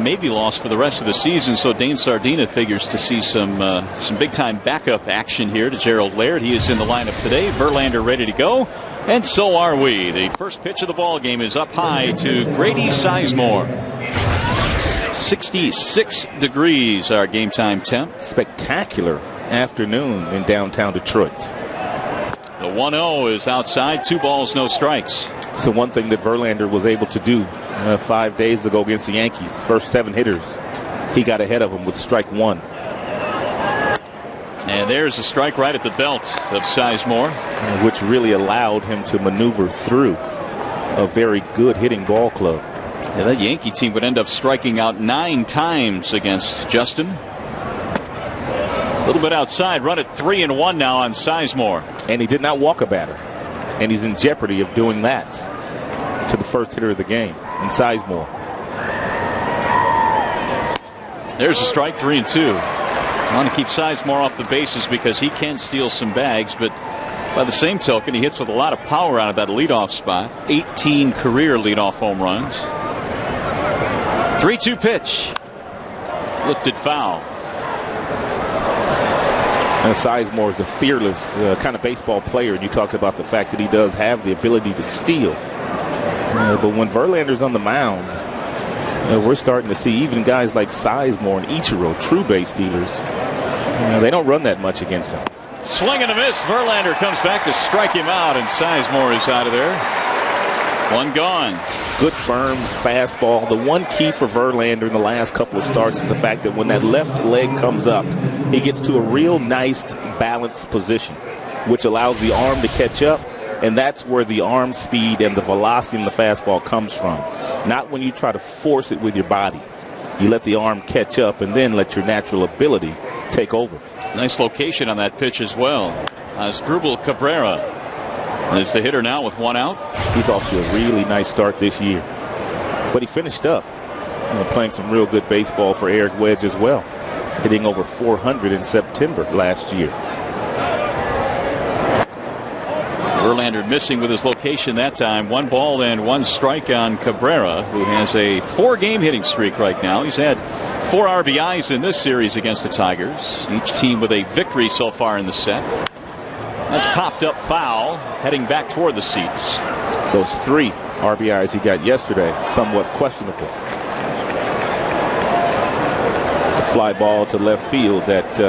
maybe lost for the rest of the season. So Dane Sardina figures to see some big-time backup action here to Gerald Laird. He is in the lineup today. Verlander ready to go, and so are we. The first pitch of the ball game is up high to Grady Sizemore. 66 degrees our game time temp. Spectacular afternoon in downtown Detroit. The 1-0 is outside. 2 balls, no strikes. So one thing that Verlander was able to do 5 days ago against the Yankees, first 7 hitters, he got ahead of them with strike 1. And there's a strike right at the belt of Sizemore, which really allowed him to maneuver through a very good hitting ball club. Yeah, that Yankee team would end up striking out 9 times against Justin. A little bit outside, run at 3-1 now on Sizemore. And he did not walk a batter. And he's in jeopardy of doing that to the first hitter of the game, in Sizemore. There's a strike, 3-2. I want to keep Sizemore off the bases because he can steal some bags, but by the same token, he hits with a lot of power out of that leadoff spot. 18 career leadoff home runs. 3-2 pitch. Lifted foul. And Sizemore is a fearless kind of baseball player, and you talked about the fact that he does have the ability to steal. But when Verlander's on the mound, we're starting to see even guys like Sizemore and Ichiro, true base stealers, they don't run that much against him. Swing and a miss. Verlander comes back to strike him out, and Sizemore is out of there. 1 gone. Good firm fastball. The one key for Verlander in the last couple of starts is the fact that when that left leg comes up, he gets to a real nice balanced position, which allows the arm to catch up, and that's where the arm speed and the velocity in the fastball comes from. Not when you try to force it with your body. You let the arm catch up and then let your natural ability take over. Nice location on that pitch as well. Asdrubal Cabrera is the hitter now with 1 out. He's off to a really nice start this year. But he finished up playing some real good baseball for Eric Wedge as well, hitting over 400 in September last year. Verlander missing with his location that time. 1 ball and 1 strike on Cabrera, who has a 4-game hitting streak right now. He's had 4 RBIs in this series against the Tigers. Each team with a victory so far in the set. That's popped up foul, heading back toward the seats. Those 3 RBIs he got yesterday, somewhat questionable. A fly ball to left field that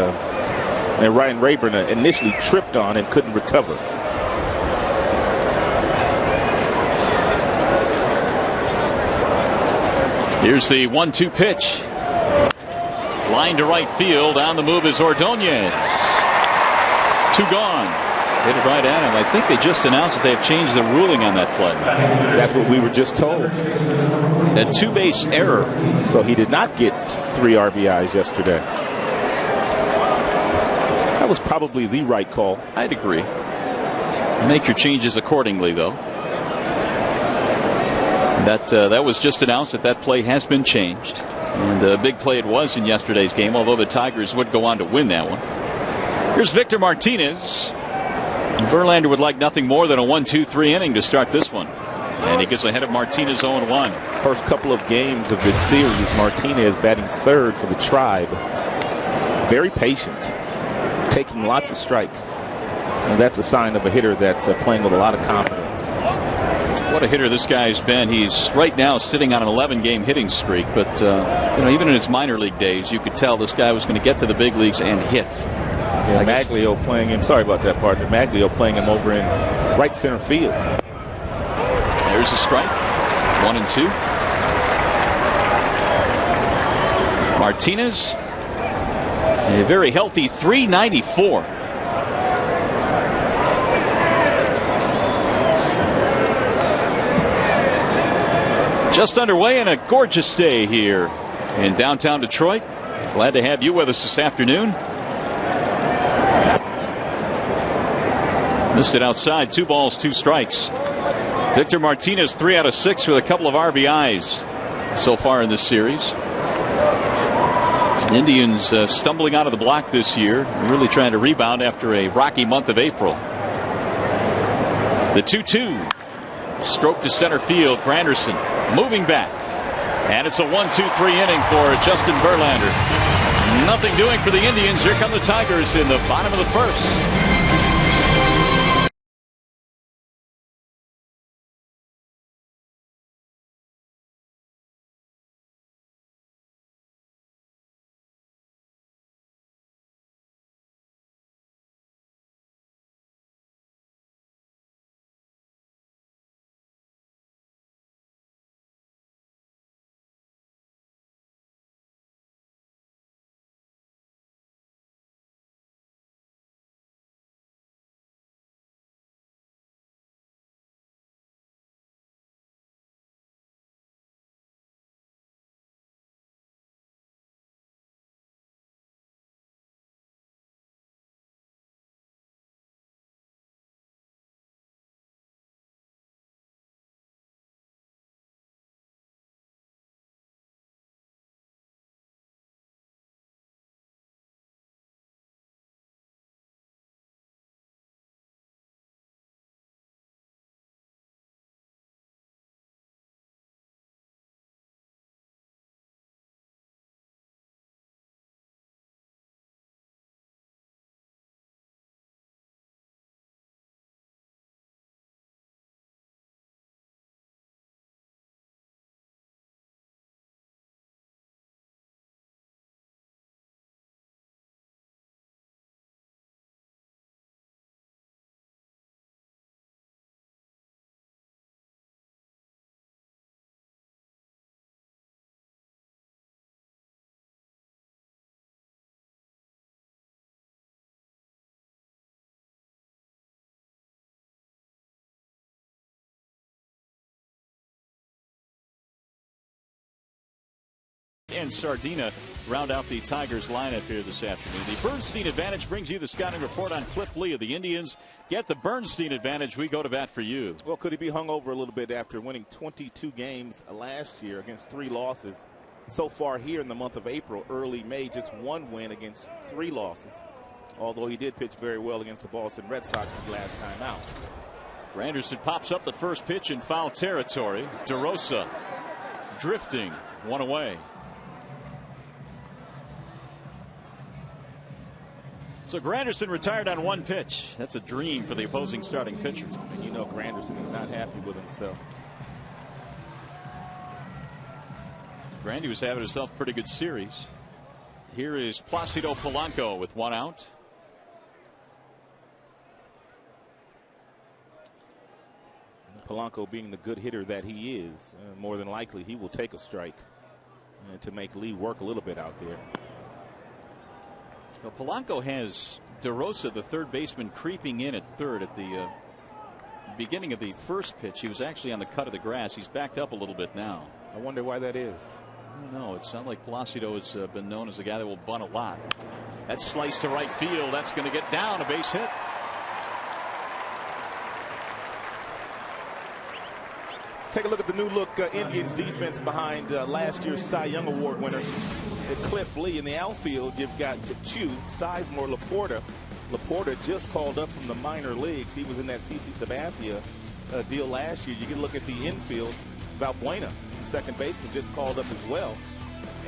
Ryan Rayburn initially tripped on and couldn't recover. Here's the 1-2 pitch. Line to right field. On the move is Ordonez. 2 gone. Hit it right at him. I think they just announced that they've changed the ruling on that play. That's what we were just told. A 2-base error. So he did not get 3 RBIs yesterday. That was probably the right call. I'd agree. Make your changes accordingly, though. That was just announced that play has been changed. And a big play it was in yesterday's game, although the Tigers would go on to win that one. Here's Victor Martinez. Verlander would like nothing more than a 1-2-3 inning to start this one. And he gets ahead of Martinez 0-1. First couple of games of this series, Martinez batting 3rd for the Tribe. Very patient, taking lots of strikes. And that's a sign of a hitter that's playing with a lot of confidence. What a hitter this guy's been. He's right now sitting on an 11-game hitting streak. But, even in his minor league days, you could tell this guy was going to get to the big leagues and hit. Yeah, Maglio playing him. Sorry about that, partner. Maglio playing him over in right center field. There's a strike. 1-2. Martinez, a very healthy 394. Just underway and a gorgeous day here in downtown Detroit. Glad to have you with us this afternoon. Missed it outside. 2 balls, 2 strikes. Victor Martinez 3 out of 6 with a couple of RBIs so far in this series. Indians stumbling out of the block this year, really trying to rebound after a rocky month of April. The 2-2. Stroke to center field. Granderson moving back. And it's a 1-2-3 inning for Justin Verlander. Nothing doing for the Indians. Here come the Tigers in the bottom of the first. And Sardina round out the Tigers lineup here this afternoon. The Bernstein Advantage brings you the scouting report on Cliff Lee of the Indians. Get the Bernstein Advantage. We go to bat for you. Well, could he be hung over a little bit after winning 22 games last year against 3 losses? So far here in the month of April, early May, just 1 win against 3 losses. Although he did pitch very well against the Boston Red Sox his last time out. Granderson pops up the first pitch in foul territory. DeRosa drifting, 1 away. So Granderson retired on 1 pitch. That's a dream for the opposing starting pitcher. And you know Granderson is not happy with himself. Grandy was having himself a pretty good series. Here is Placido Polanco with 1 out. Polanco being the good hitter that he is, more than likely he will take a strike to make Lee work a little bit out there. Well, Polanco has DeRosa, the third baseman, creeping in at third at the beginning of the first pitch. He was actually on the cut of the grass. He's backed up a little bit now. I wonder why that is. I don't know. It sounds like Placido has been known as a guy that will bunt a lot. That slice to right field. That's going to get down, a base hit. Take a look at the new look Indians defense behind last year's Cy Young Award winner Cliff Lee. In the outfield, you've got Chu, Sizemore, Laporta. Laporta just called up from the minor leagues. He was in that CC Sabathia deal last year. You can look at the infield. Valbuena, second baseman, just called up as well.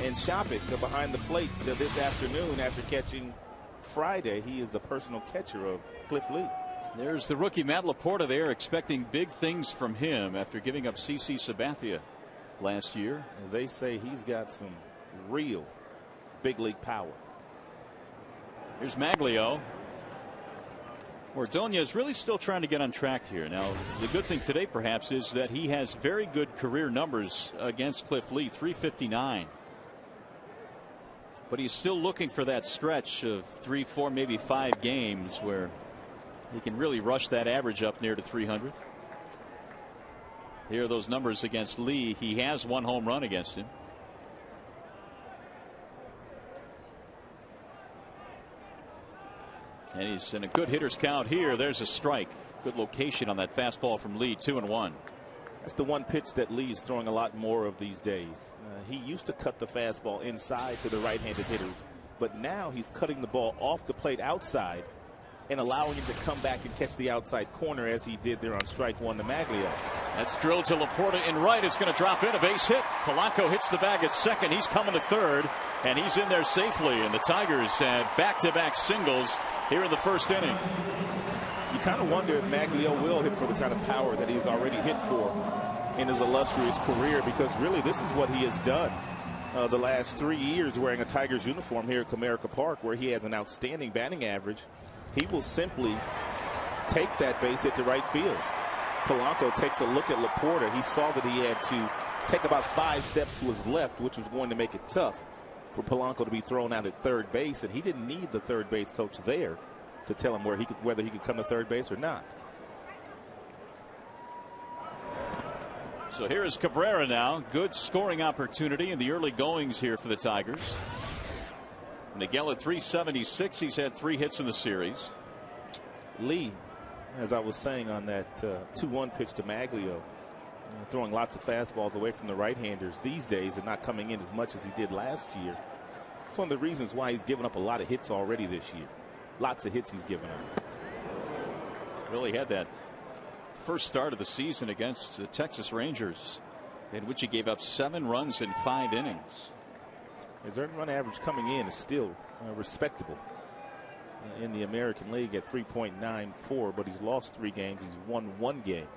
And Shoppett behind the plate this afternoon after catching Friday. He is the personal catcher of Cliff Lee. There's the rookie Matt Laporta there, expecting big things from him after giving up CC Sabathia last year. And they say he's got some real big league power. Here's Maglio. Ordonez really still trying to get on track here. Now, the good thing today perhaps is that he has very good career numbers against Cliff Lee, 359. But he's still looking for that stretch of 3, 4, maybe 5 games where he can really rush that average up near to 300. Here are those numbers against Lee. He has 1 home run against him. And he's in a good hitter's count here. There's a strike. Good location on that fastball from Lee. 2-1. That's the one pitch that Lee's throwing a lot more of these days. He used to cut the fastball inside to the right-handed hitters, but now he's cutting the ball off the plate outside and allowing him to come back and catch the outside corner as he did there on strike 1 to Maglio. That's drilled to Laporta in right. It's going to drop in. A base hit. Polanco hits the bag at second. He's coming to third, and he's in there safely. And the Tigers had back-to-back singles here in the first inning. You kind of wonder if Maglio will hit for the kind of power that he's already hit for in his illustrious career, because really this is what he has done the last 3 years wearing a Tigers uniform here at Comerica Park, where he has an outstanding batting average. He will simply take that base hit to right field. Polanco takes a look at Laporta. He saw that he had to take about 5 steps to his left, which was going to make it tough for Polanco to be thrown out at third base, and he didn't need the third base coach there to tell him whether he could come to third base or not. So here is Cabrera now. Good scoring opportunity in the early goings here for the Tigers. Miguel at 376. He's had 3 hits in the series. Lee, as I was saying on that 2-1 pitch to Maglio, throwing lots of fastballs away from the right-handers these days and not coming in as much as he did last year. It's one of the reasons why he's given up a lot of hits already this year. Lots of hits he's given up. Really had that first start of the season against the Texas Rangers, in which he gave up 7 runs in 5 innings. His earned run average coming in is still respectable in the American League at 3.94, but he's lost 3 games. He's won 1 game.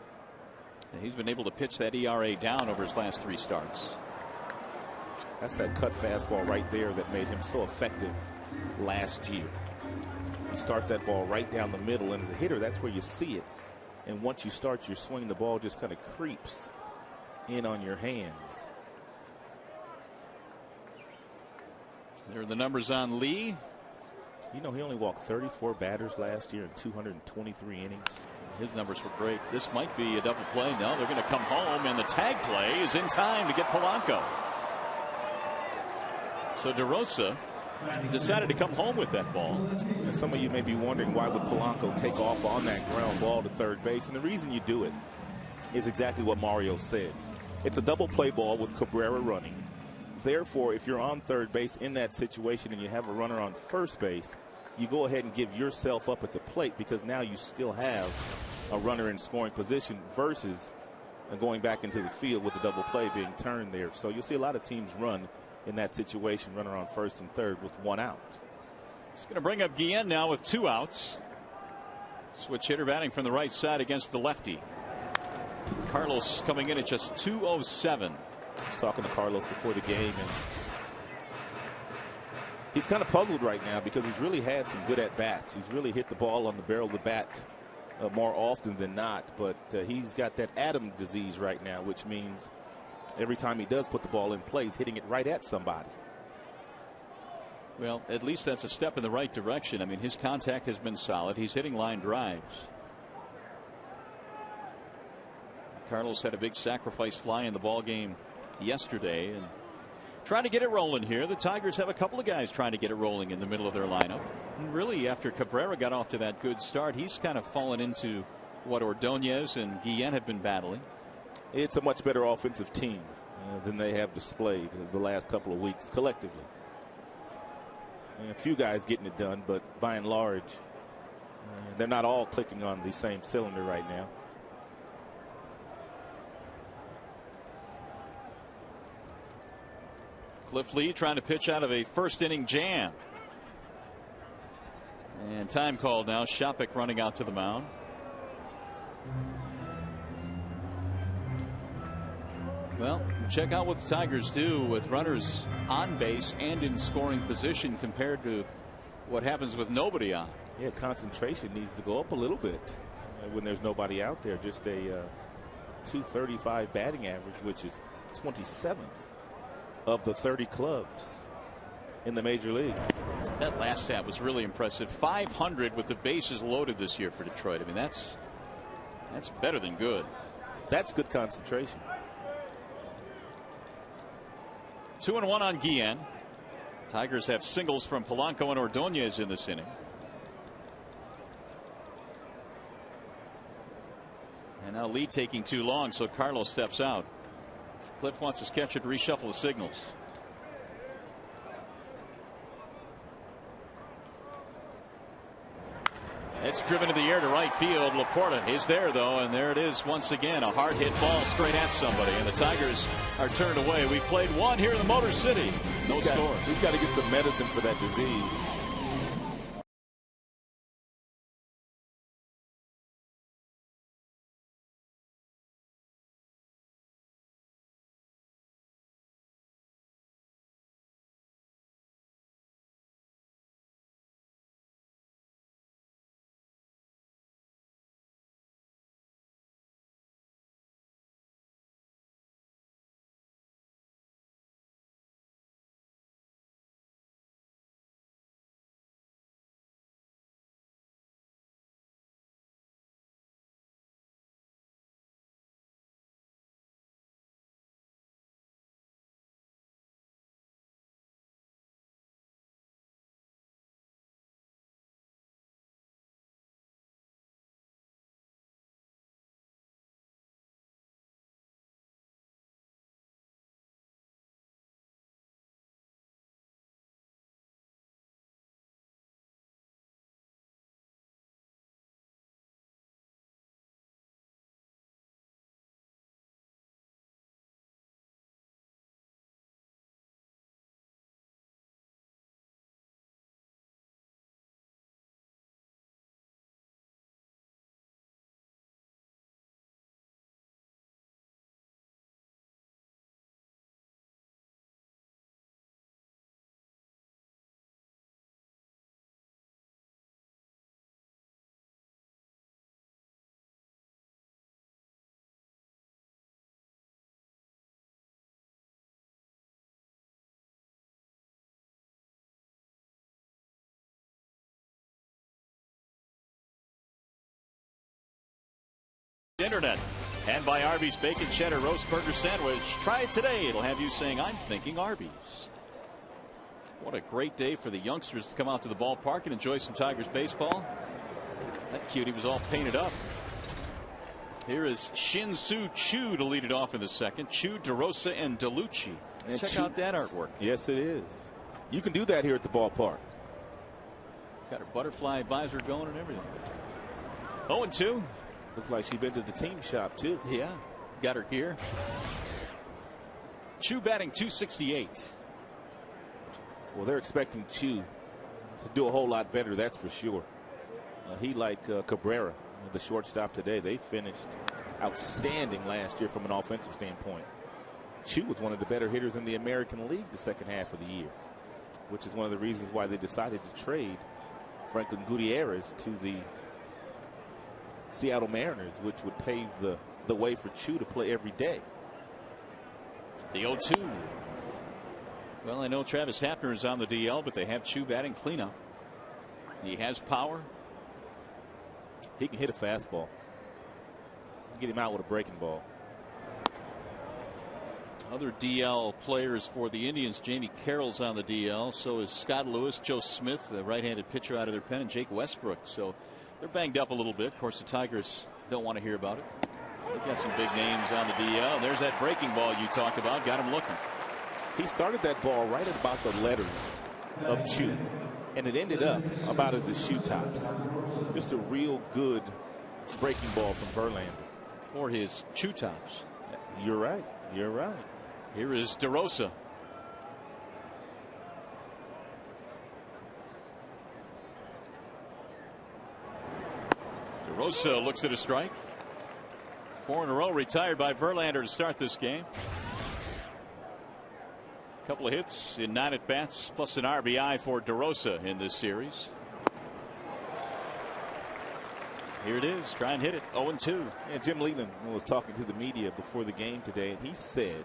And he's been able to pitch that ERA down over his last 3 starts. That's that cut fastball right there that made him so effective last year. He starts that ball right down the middle, and as a hitter, that's where you see it. And once you start your swing, the ball just kind of creeps in on your hands. There are the numbers on Lee. You know, he only walked 34 batters last year in 223 innings. His numbers were great. This might be a double play. No, they're going to come home, and the tag play is in time to get Polanco. So DeRosa decided to come home with that ball. And some of you may be wondering, why would Polanco take off on that ground ball to third base? And the reason you do it is exactly what Mario said. It's a double play ball with Cabrera running. Therefore, if you're on third base in that situation and you have a runner on first base, you go ahead and give yourself up at the plate, because now you still have a runner in scoring position versus going back into the field with the double play being turned there. So you'll see a lot of teams run in that situation, runner on first and third with 1 out. He's going to bring up Guillen now with 2 outs. Switch hitter batting from the right side against the lefty. Carlos coming in at just 207. I was talking to Carlos before the game, and he's kind of puzzled right now because he's really had some good at-bats. He's really hit the ball on the barrel of the bat more often than not, but he's got that Adam disease right now, which means every time he does put the ball in play, he's hitting it right at somebody. Well, at least that's a step in the right direction. I mean, his contact has been solid. He's hitting line drives. Carlos had a big sacrifice fly in the ball game yesterday, and trying to get it rolling here. The Tigers have a couple of guys trying to get it rolling in the middle of their lineup. And really, after Cabrera got off to that good start, he's kind of fallen into what Ordonez and Guillen have been battling. It's a much better offensive team than they have displayed the last couple of weeks collectively. And a few guys getting it done, but by and large, they're not all clicking on the same cylinder right now. Cliff Lee trying to pitch out of a first inning jam. And time called now. Shopik running out to the mound. Well, check out what the Tigers do with runners on base and in scoring position compared to what happens with nobody on. Yeah, concentration needs to go up a little bit when there's nobody out there. Just a 235 batting average, which is 27th of the 30 clubs in the major leagues. That last stat was really impressive. 500 with the bases loaded this year for Detroit. I mean, that's better than good. That's good concentration. 2-1 on Guillen. Tigers have singles from Polanco and Ordonez in this inning. And now Lee taking too long, so Carlos steps out. Cliff wants his catcher to reshuffle the signals. It's driven to the air to right field. Laporta is there, though, and there it is once again. A hard hit ball straight at somebody, and the Tigers are turned away. We played one here in the Motor City. No score. We've got to get some medicine for that disease. Internet and by Arby's Bacon Cheddar Roast Burger Sandwich. Try it today. It'll have you saying, I'm thinking Arby's. What a great day for the youngsters to come out to the ballpark and enjoy some Tigers baseball. That cutie was all painted up. Here is Shin-Soo Choo to lead it off in the second. Choo, DeRosa, and DeLucci. And check out that artwork. Yes, it is. You can do that here at the ballpark. Got her butterfly visor going and everything. 0-2. Looks like she's been to the team shop, too. Yeah, got her gear. Choo batting .268. Well, they're expecting Choo to do a whole lot better, that's for sure. He, like Cabrera, the shortstop today, they finished outstanding last year from an offensive standpoint. Choo was one of the better hitters in the American League the second half of the year, which is one of the reasons why they decided to trade Franklin Gutierrez to the Seattle Mariners, which would pave the way for Choo to play every day. The 0-2. Well, I know Travis Hafner is on the DL, but they have Choo batting cleanup. He has power. He can hit a fastball. Get him out with a breaking ball. Other DL players for the Indians. Jamie Carroll's on the DL. So is Scott Lewis, Joe Smith, the right-handed pitcher out of their pen, and Jake Westbrook. So they're banged up a little bit. Of course, the Tigers don't want to hear about it. They've got some big names on the DL. There's that breaking ball you talked about. Got him looking. He started that ball right at about the letters of Choo, and it ended up about as the shoe tops. Just a real good breaking ball from Verlander. Or his chew tops. You're right. You're right. Here is DeRosa. DeRosa looks at a strike. 4 in a row retired by Verlander to start this game. A couple of hits in 9 at bats, plus an RBI for DeRosa in this series. Here it is. Try and hit it. 0-2. And Jim Leland was talking to the media before the game today, and he said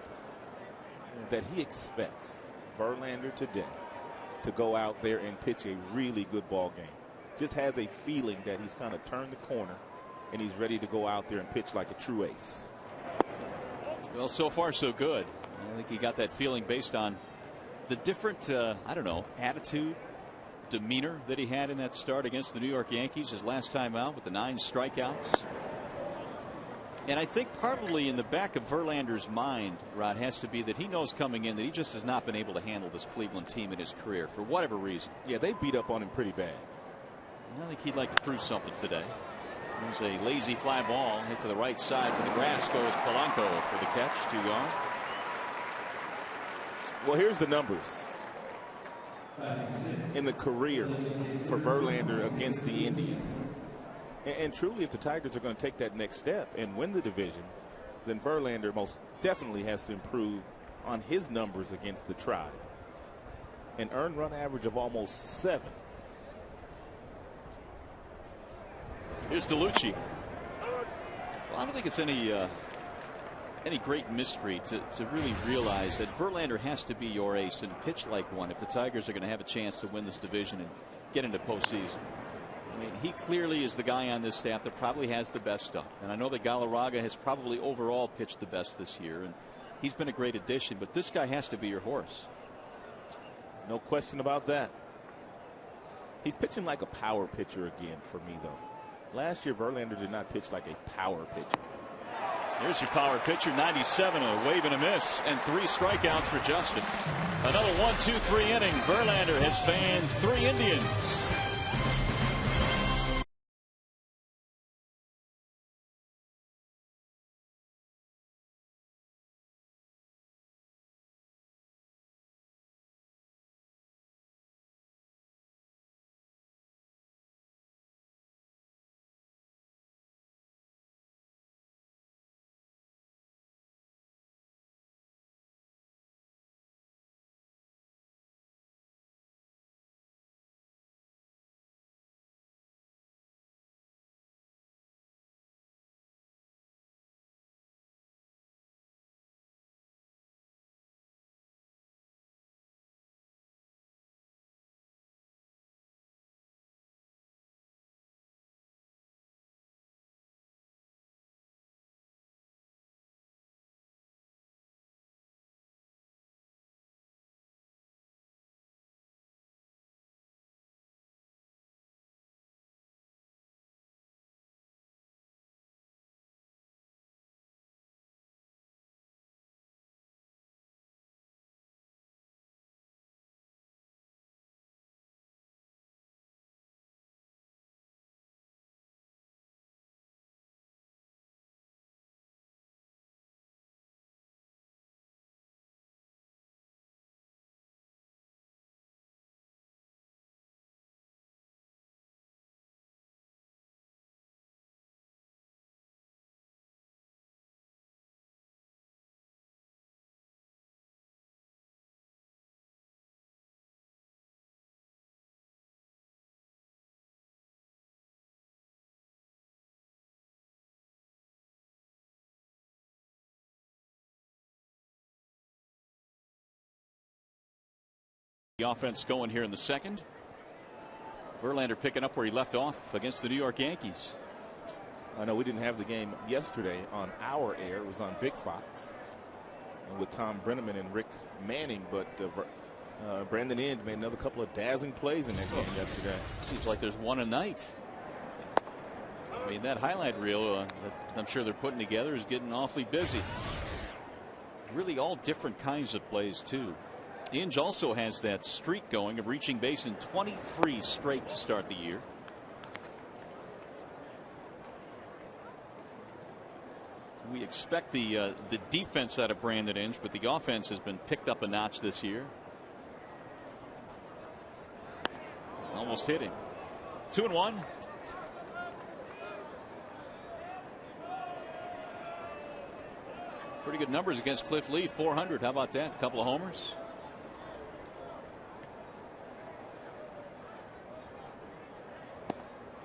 that he expects Verlander today to go out there and pitch a really good ball game. Just has a feeling that he's kind of turned the corner and he's ready to go out there and pitch like a true ace. Well, so far so good. I think he got that feeling based on the different, I don't know, attitude, demeanor that he had in that start against the New York Yankees his last time out with the 9 strikeouts. And I think probably in the back of Verlander's mind, Rod, has to be that he knows coming in that he just has not been able to handle this Cleveland team in his career for whatever reason. Yeah, they beat up on him pretty bad. I think he'd like to prove something today. There's a lazy fly ball hit to the right side. To the grass goes Polanco for the catch. 2 gone. Well, here's the numbers in the career for Verlander against the Indians. And truly, if the Tigers are going to take that next step and win the division, then Verlander most definitely has to improve on his numbers against the Tribe. An earned run average of almost 7. Here's DeLucci. Well, I don't think it's any great mystery to really realize that Verlander has to be your ace and pitch like one if the Tigers are going to have a chance to win this division and get into postseason. I mean, he clearly is the guy on this staff that probably has the best stuff. And I know that Galarraga has probably overall pitched the best this year, and he's been a great addition, but this guy has to be your horse. No question about that. He's pitching like a power pitcher again for me, though. Last year, Verlander did not pitch like a power pitcher. Here's your power pitcher, 97, a wave and a miss, and 3 strikeouts for Justin. Another 1-2-3 inning. Verlander has fanned 3 Indians. The offense going here in the second. Verlander picking up where he left off against the New York Yankees. I know we didn't have the game yesterday on our air. It was on Big Fox with Tom Brenneman and Rick Manning, but Brandon Inge made another couple of dazzling plays in that game yesterday. Seems like there's one a night. I mean, that highlight reel that I'm sure they're putting together is getting awfully busy. Really all different kinds of plays too. Inge also has that streak going of reaching base in 23 straight to start the year. We expect the defense out of Brandon Inge, but the offense has been picked up a notch this year. Almost hit him. 2-1. Pretty good numbers against Cliff Lee. 400. How about that? A couple of homers.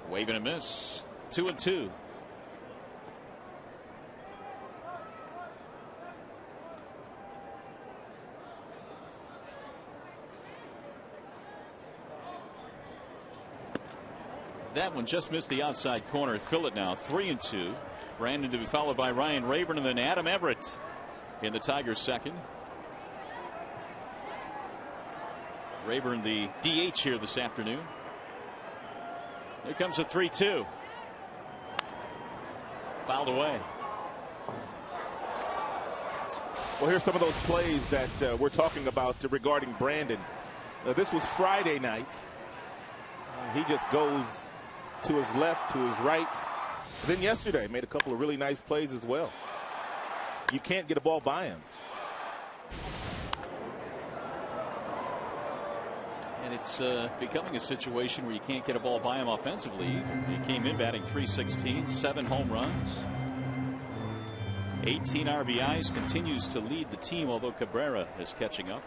Wave and a miss. 2-2. That one just missed the outside corner. Fill it now. 3-2. Brandon to be followed by Ryan Rayburn, and then Adam Everett in the Tigers' second. Rayburn the DH here this afternoon. Here comes a 3-2. Fouled away. Well, here's some of those plays that we're talking about regarding Brandon. This was Friday night. He just goes to his left, to his right. Then yesterday, made a couple of really nice plays as well. You can't get a ball by him. And it's becoming a situation where you can't get a ball by him offensively. He came in batting .316, 7 home runs, 18 RBIs, continues to lead the team, although Cabrera is catching up.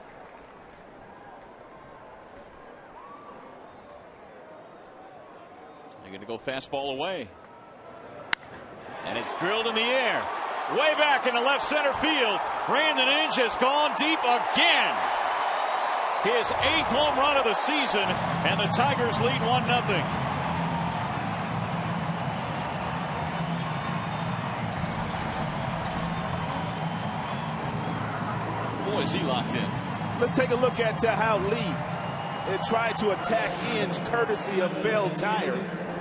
They're going to go fastball away. And it's drilled in the air. Way back in the left center field. Brandon Inge has gone deep again. His 8th home run of the season, and the Tigers lead 1-0. Boy, is he locked in. Let's take a look at how Lee tried to attack Inge, courtesy of Bell Tire.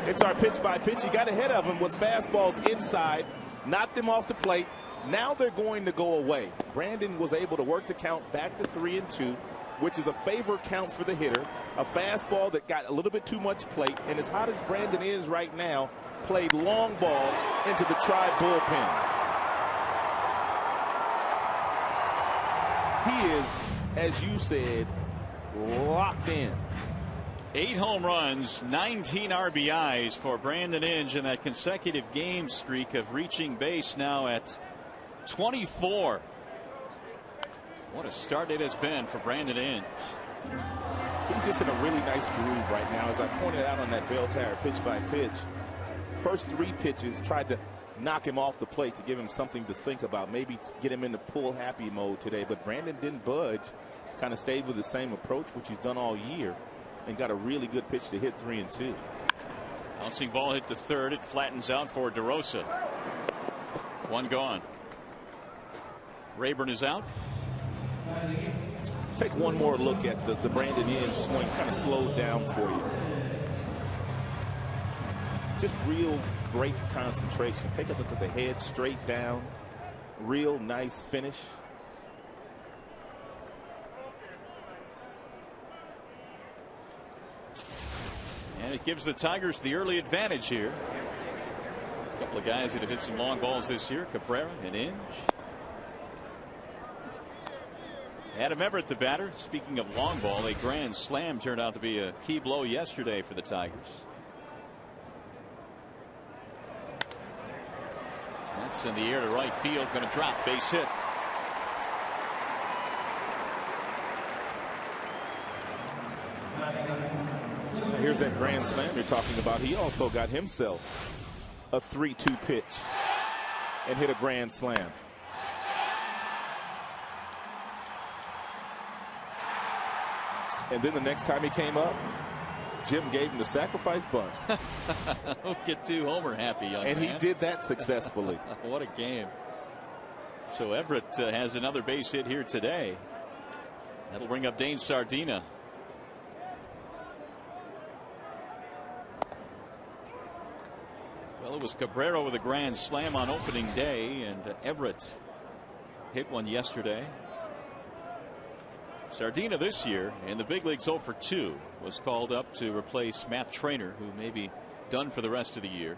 It's our pitch-by-pitch. He got ahead of him with fastballs inside, knocked him off the plate. Now they're going to go away. Brandon was able to work the count back to 3-2. Which is a favor count for the hitter. A fastball that got a little bit too much plate, and as hot as Brandon is right now, played long ball into the Tribe bullpen. He is, as you said, locked in. 8 home runs, 19 RBIs for Brandon Inge, and that consecutive game streak of reaching base now at 24. What a start it has been for Brandon Inge. He's just in a really nice groove right now. As I pointed out on that Bell Tire pitch-by-pitch, first 3 pitches tried to knock him off the plate to give him something to think about, maybe get him into pull happy mode today. But Brandon didn't budge, kind of stayed with the same approach, which he's done all year, and got a really good pitch to hit 3-2. Bouncing ball hit to third. It flattens out for DeRosa. 1 gone. Rayburn is out. Let's take one more look at the Brandon Inge swing, kind of slowed down for you. Just real great concentration. Take a look at the head straight down. Real nice finish. And it gives the Tigers the early advantage here. A couple of guys that have hit some long balls this year, Cabrera and Inge. Adam Everett, the batter. Speaking of long ball, a grand slam turned out to be a key blow yesterday for the Tigers. That's in the air to right field, going to drop, base hit. Here's that grand slam you're talking about. He also got himself a 3-2 pitch and hit a grand slam. And then the next time he came up, Jim gave him the sacrifice bunt. Don't get too homer happy, young man. And he did that successfully. What a game. So Everett has another base hit here today. That'll bring up Dane Sardina. Well, it was Cabrera with a grand slam on opening day, and Everett hit one yesterday. Sardina this year in the big leagues 0 for 2 was called up to replace Matt Trainer, who may be done for the rest of the year.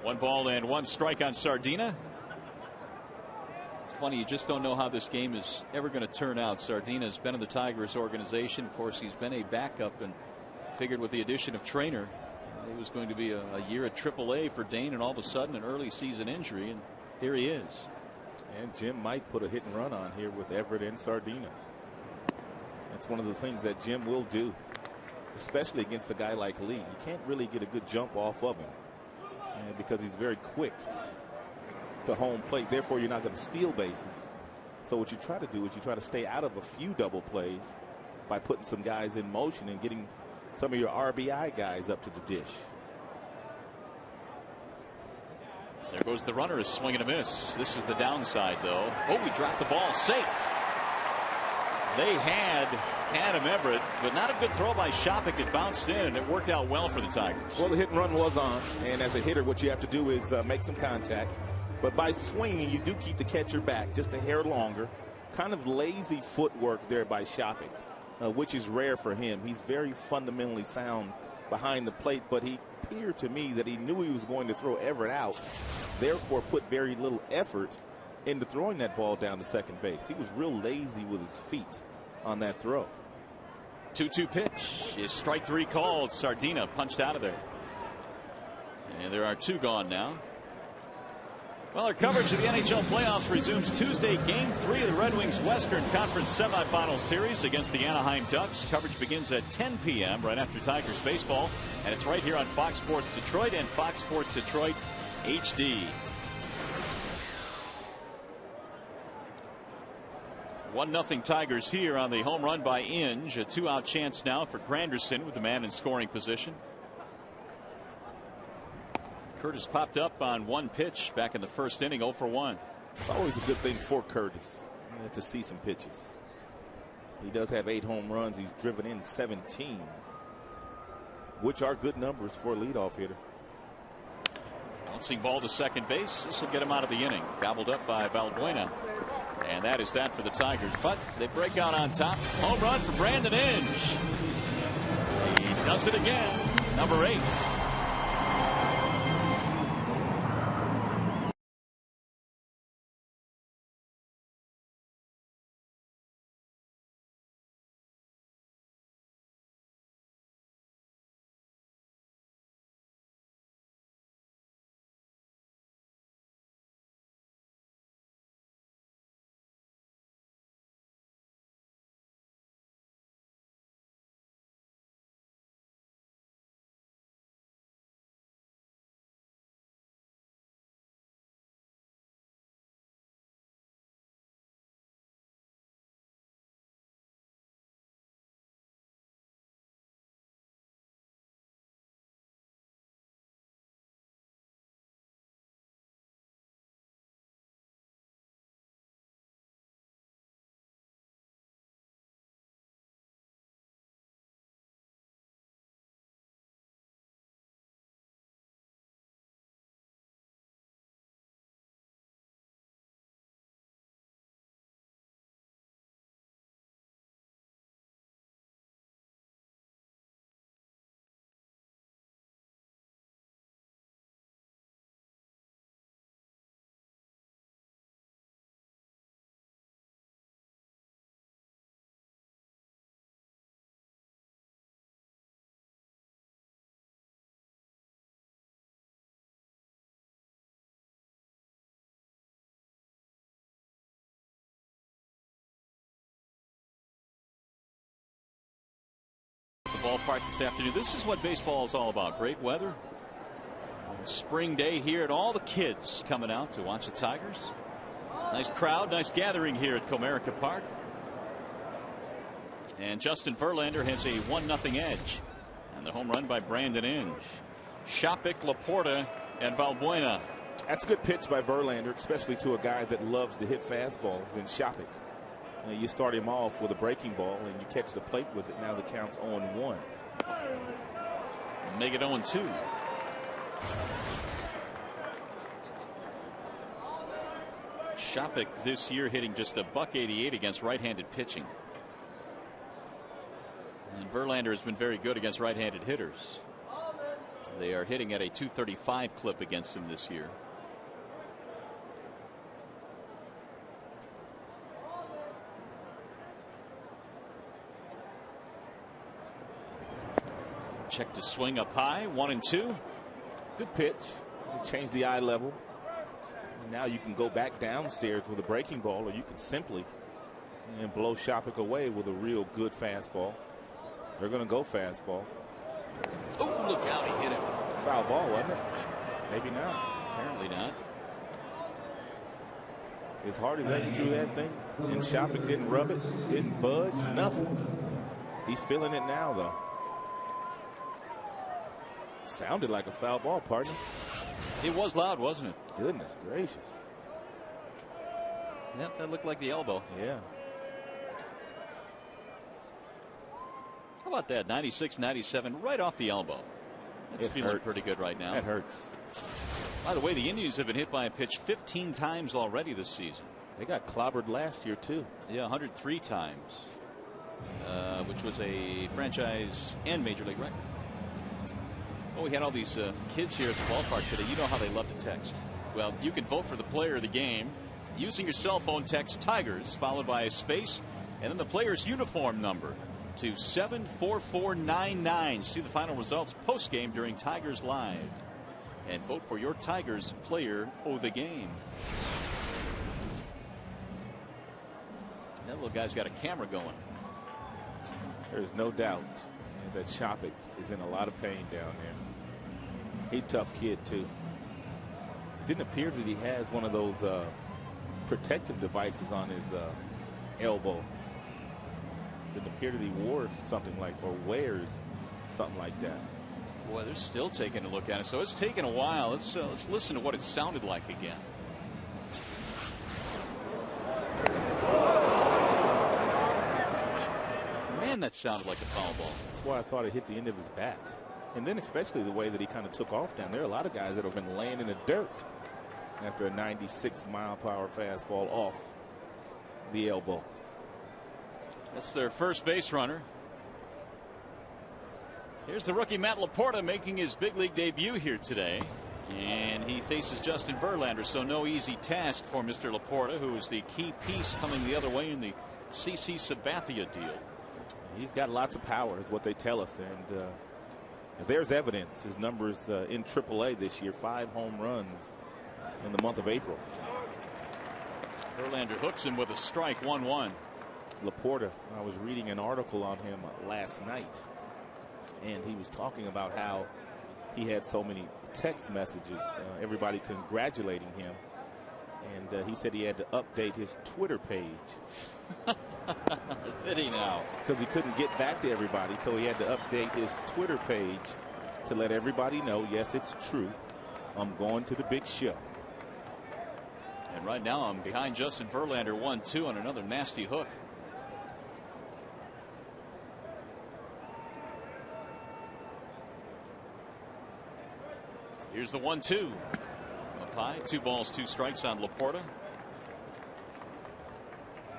One ball and 1 strike on Sardina. It's funny, you just don't know how this game is ever going to turn out. Sardina has been in the Tigers organization. Of course, he's been a backup, and figured with the addition of Trainer, it was going to be a year at AAA for Dane, and all of a sudden an early season injury, and here he is. And Jim might put a hit and run on here with Everett and Sardina. That's one of the things that Jim will do, especially against a guy like Lee. You can't really get a good jump off of him because he's very quick to home plate. Therefore, you're not going to steal bases. So what you try to do is you try to stay out of a few double plays by putting some guys in motion and getting some of your RBI guys up to the dish. There goes the runner, is swing and a miss. This is the downside, though. Oh, we dropped the ball. Safe. They had Adam Everett, but not a good throw by Shopik. It bounced in, and it worked out well for the Tigers. Well, the hit and run was on, and as a hitter, what you have to do is make some contact. But by swinging, you do keep the catcher back just a hair longer, kind of lazy footwork there by Shopping, which is rare for him. He's very fundamentally sound behind the plate, but he appeared to me that he knew he was going to throw Everett out, therefore put very little effort into throwing that ball down to second base. He was real lazy with his feet on that throw. 2-2 pitch is strike 3 called. Sardina punched out of there. And there are 2 gone now. Well, our coverage of the NHL playoffs resumes Tuesday, Game 3 of the Red Wings Western Conference semifinal series against the Anaheim Ducks. Coverage begins at 10 p.m. right after Tigers baseball, and it's right here on Fox Sports Detroit and Fox Sports Detroit HD. 1-0 Tigers here on the home run by Inge. A 2-out chance now for Granderson with the man in scoring position. Curtis popped up on 1 pitch back in the first inning, 0 for 1. It's always a good thing for Curtis to see some pitches. He does have 8 home runs. He's driven in 17, which are good numbers for a leadoff hitter. Bouncing ball to second base. This will get him out of the inning. Gobbled up by Valbuena. And that is that for the Tigers. But they break out on top. Home run for Brandon Inge. He does it again. Number 8. Ballpark this afternoon. This is what baseball is all about. Great weather. Spring day here, and all the kids coming out to watch the Tigers. Nice crowd, nice gathering here at Comerica Park. And Justin Verlander has a 1-0 edge. And the home run by Brandon Inge. Shopping, Laporta, and Valbuena. That's a good pitch by Verlander, especially to a guy that loves to hit fastballs in Shopping. You start him off with a breaking ball and you catch the plate with it. Now the count's 0-1. Make it 0-2. Shopping this year hitting just a .188 against right-handed pitching. And Verlander has been very good against right-handed hitters. They are hitting at a .235 clip against him this year. Check to swing up high, 1-2. Good pitch. Change the eye level. Now you can go back downstairs with a breaking ball, or you can simply blow Shopping away with a real good fastball. They're going to go fastball. Oh, look out, he hit it. Foul ball, wasn't it? Maybe not. Apparently not. As hard as they do that thing, and Shopping didn't rub it, didn't budge, nothing. He's feeling it now, though. Sounded like a foul ball, partner. It was loud, wasn't it? Goodness gracious. Yep, that looked like the elbow. Yeah. How about that? 96, 97, right off the elbow. It's feeling pretty good right now. That hurts. By the way, the Indians have been hit by a pitch 15 times already this season. They got clobbered last year, too. Yeah, 103 times, which was a franchise and major league record. Well, we had all these kids here at the ballpark today. You know how they love to text. Well, you can vote for the player of the game using your cell phone. Text Tigers followed by a space and then the player's uniform number to 74499. See the final results post game during Tigers Live and vote for your Tigers player of the game. That little guy's got a camera going. There's no doubt that Shopik is in a lot of pain down there. He's a tough kid, too. It didn't appear that he has one of those protective devices on his elbow. Didn't appear that he wore something like, or wears something like that. Boy, they're still taking a look at it. So it's taken a while. Let's listen to what it sounded like again. Man, that sounded like a foul ball. That's why I thought it hit the end of his bat. And then especially the way that he kind of took off down there. A lot of guys that have been laying in the dirt after a 96-mile-per-hour fastball off the elbow. That's their first base runner. Here's the rookie Matt Laporta making his big league debut here today. And he faces Justin Verlander, so no easy task for Mr. Laporta, who is the key piece coming the other way in the CC Sabathia deal. He's got lots of power is what they tell us. And there's evidence. His numbers in AAA this year, 5 home runs in the month of April. Verlander hooks him with a strike, 1-1. Laporta, I was reading an article on him last night, and he was talking about how he had so many text messages, everybody congratulating him, and he said he had to update his Twitter page. Did he now? Because he couldn't get back to everybody, so he had to update his Twitter page to let everybody know, yes, it's true, I'm going to the big show. And right now I'm behind Justin Verlander 1-2 on another nasty hook. Here's the 1-2. Up high, 2 balls, 2 strikes on Laporta.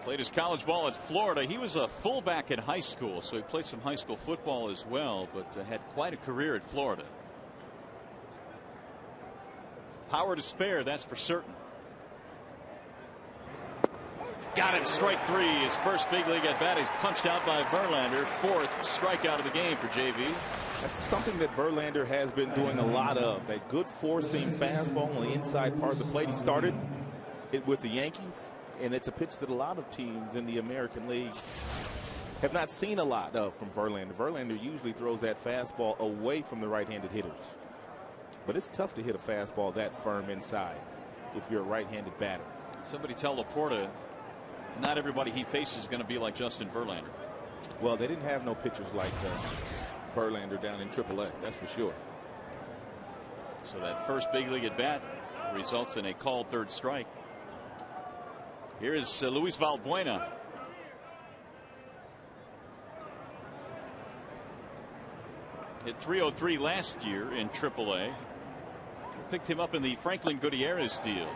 Played his college ball at Florida. He was a fullback in high school, so he played some high school football as well, but had quite a career at Florida. Power to spare, that's for certain. Got him, strike 3. His first big league at bat. He's punched out by Verlander. 4th strikeout of the game for JV. That's something that Verlander has been doing a lot of. That good 4-seam fastball on the inside part of the plate. He started it with the Yankees, and it's a pitch that a lot of teams in the American League have not seen a lot of from Verlander. Verlander usually throws that fastball away from the right-handed hitters. But it's tough to hit a fastball that firm inside if you're a right-handed batter. Somebody tell Laporta not everybody he faces is going to be like Justin Verlander. Well, they didn't have no pitchers like Verlander down in AAA, that's for sure. So that first big league at bat results in a called 3rd strike. Here is Luis Valbuena. Hit .303 last year in AAA. Picked him up in the Franklin Gutierrez deal.